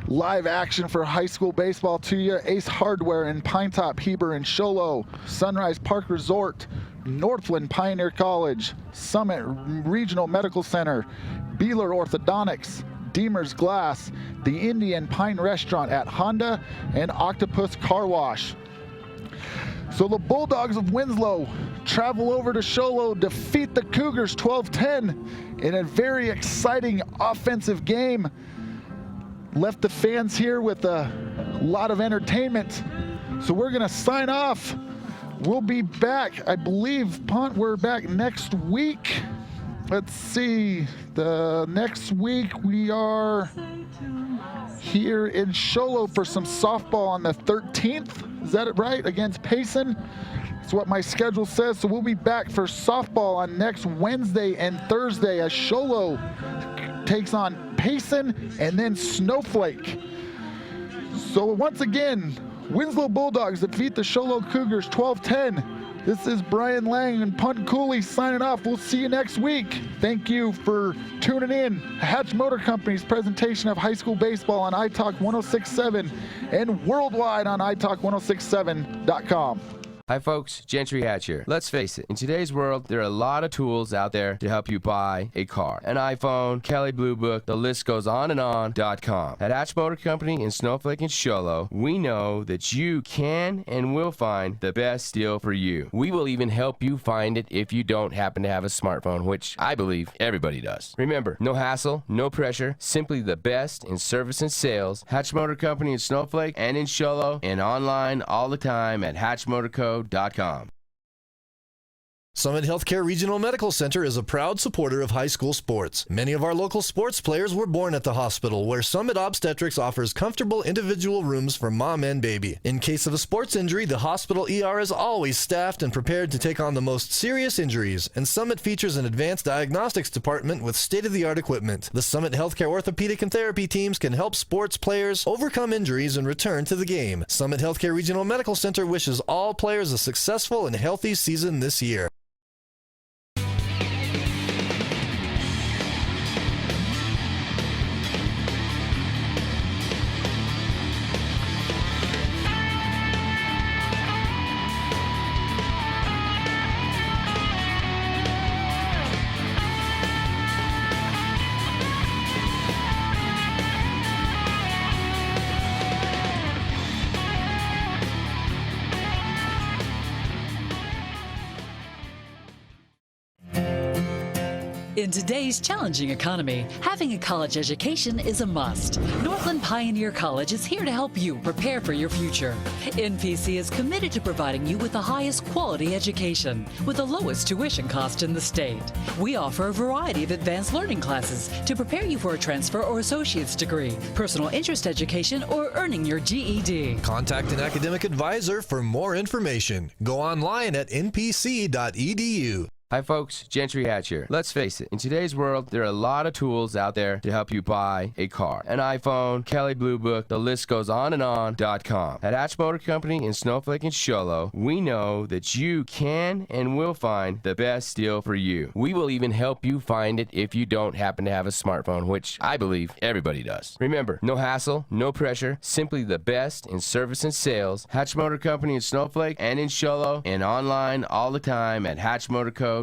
live action for high school baseball to you. Ace Hardware in Pine Top, Heber, and Show Low. Sunrise Park Resort, Northland Pioneer College, Summit Regional Medical Center, Beeler Orthodontics, Deemer's Glass, the Indian Pine Restaurant at Honda, and Octopus Car Wash. So the Bulldogs of Winslow travel over to Show Low, defeat the Cougars 12-10 in a very exciting offensive game. Left the fans here with a lot of entertainment. So we're going to sign off. We'll be back, I believe, Punt, we're back next week. Let's see, the next week we are here in Show Low for some softball on the 13th. Is that it right? Against Payson. That's what my schedule says. So we'll be back for softball on next Wednesday and Thursday as Show Low takes on Payson and then Snowflake. So once again, Winslow Bulldogs defeat the Show Low Cougars 12-10. This is Brian Lang and Punt Cooley signing off. We'll see you next week. Thank you for tuning in. Hatch Motor Company's presentation of high school baseball on iTalk 106.7 and worldwide on iTalk1067.com. Hi folks, Gentry Hatch here. Let's face it, in today's world, there are a lot of tools out there to help you buy a car. An iPhone, Kelly Blue Book, the list goes on and on.com. At Hatch Motor Company in Snowflake and Show Low, we know that you can and will find the best deal for you. We will even help you find it if you don't happen to have a smartphone, which I believe everybody does. Remember, no hassle, no pressure, simply the best in service and sales. Hatch Motor Company in Snowflake and in Show Low, and online all the time at hatchmotorco.com. Summit Healthcare Regional Medical Center is a proud supporter of high school sports. Many of our local sports players were born at the hospital, where Summit Obstetrics offers comfortable individual rooms for mom and baby. In case of a sports injury, the hospital ER is always staffed and prepared to take on the most serious injuries, and Summit features an advanced diagnostics department with state-of-the-art equipment. The Summit Healthcare orthopedic and therapy teams can help sports players overcome injuries and return to the game. Summit Healthcare Regional Medical Center wishes all players a successful and healthy season this year. In today's challenging economy, having a college education is a must. Northland Pioneer College is here to help you prepare for your future. NPC is committed to providing you with the highest quality education with the lowest tuition cost in the state. We offer a variety of advanced learning classes to prepare you for a transfer or associate's degree, personal interest education, or earning your GED. Contact an academic advisor for more information. Go online at npc.edu. Hi folks, Gentry Hatch here. Let's face it, in today's world, there are a lot of tools out there to help you buy a car. An iPhone, Kelly Blue Book, the list goes on and on.com. At Hatch Motor Company in Snowflake and Show Low, we know that you can and will find the best deal for you. We will even help you find it if you don't happen to have a smartphone, which I believe everybody does. Remember, no hassle, no pressure, simply the best in service and sales. Hatch Motor Company in Snowflake and in Show Low, and online all the time at hatchmotorco.com.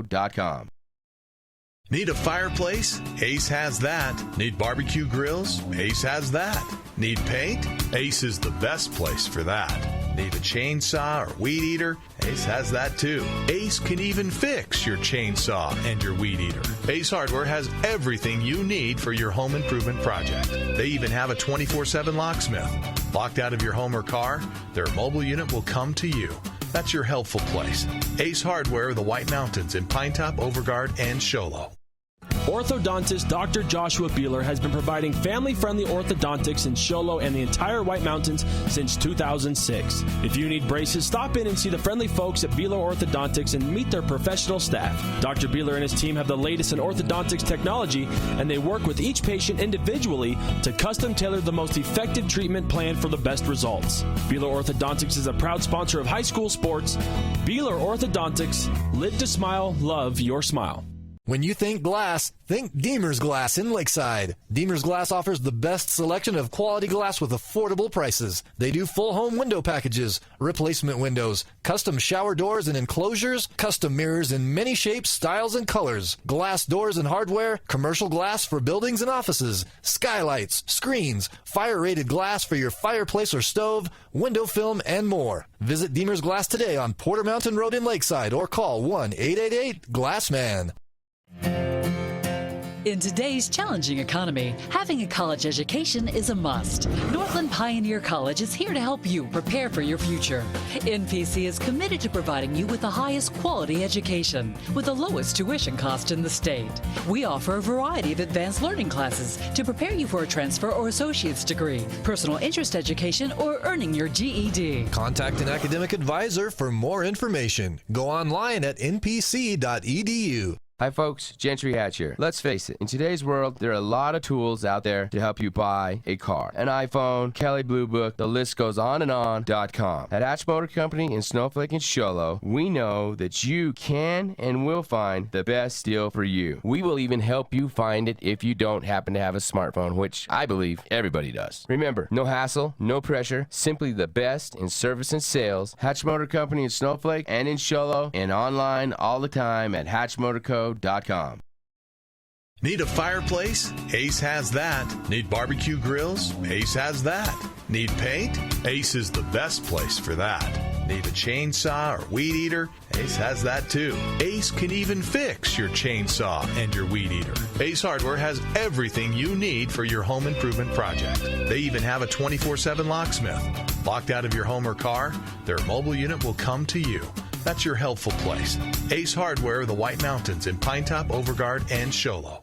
Need a fireplace? Ace has that. Need barbecue grills? Ace has that. Need paint? Ace is the best place for that. Need a chainsaw or weed eater? Ace has that too. Ace can even fix your chainsaw and your weed eater. Ace Hardware has everything you need for your home improvement project. They even have a 24/7 locksmith. Locked out of your home or car, their mobile unit will come to you. That's your helpful place. Ace Hardware, the White Mountains in Pinetop, Overguard, and Show Low. Orthodontist Dr. Joshua Beeler has been providing family-friendly orthodontics in Show Low and the entire White Mountains since 2006. If you need braces, stop in and see the friendly folks at Beeler Orthodontics and meet their professional staff. Dr. Beeler and his team have the latest in orthodontics technology, and they work with each patient individually to custom tailor the most effective treatment plan for the best results. Beeler Orthodontics is a proud sponsor of high school sports. Beeler Orthodontics, live to smile, love your smile. When you think glass, think Deemer's Glass in Lakeside. Deemer's Glass offers the best selection of quality glass with affordable prices. They do full home window packages, replacement windows, custom shower doors and enclosures, custom mirrors in many shapes, styles, and colors, glass doors and hardware, commercial glass for buildings and offices, skylights, screens, fire-rated glass for your fireplace or stove, window film, and more. Visit Deemer's Glass today on Porter Mountain Road in Lakeside or call 1-888-GLASSMAN. In today's challenging economy, having a college education is a must. Northland Pioneer College is here to help you prepare for your future. NPC is committed to providing you with the highest quality education with the lowest tuition cost in the state. We offer a variety of advanced learning classes to prepare you for a transfer or associate's degree, personal interest education, or earning your GED. Contact an academic advisor for more information. Go online at npc.edu. Hi folks, Gentry Hatch here. Let's face it, in today's world, there are a lot of tools out there to help you buy a car. An iPhone, Kelly Blue Book, the list goes on and on.com. At Hatch Motor Company in Snowflake and Show Low, we know that you can and will find the best deal for you. We will even help you find it if you don't happen to have a smartphone, which I believe everybody does. Remember, no hassle, no pressure, simply the best in service and sales. Hatch Motor Company in Snowflake and in Show Low, and online all the time at hatchmotorco.com. Need a fireplace? Ace has that. Need barbecue grills? Ace has that. Need paint? Ace is the best place for that. Need a chainsaw or weed eater? Ace has that too. Ace can even fix your chainsaw and your weed eater. Ace Hardware has everything you need for your home improvement project. They even have a 24/7 locksmith. Locked out of your home or car, their mobile unit will come to you. That's your helpful place. Ace Hardware, the White Mountains in Pinetop, Overguard, and Show Low.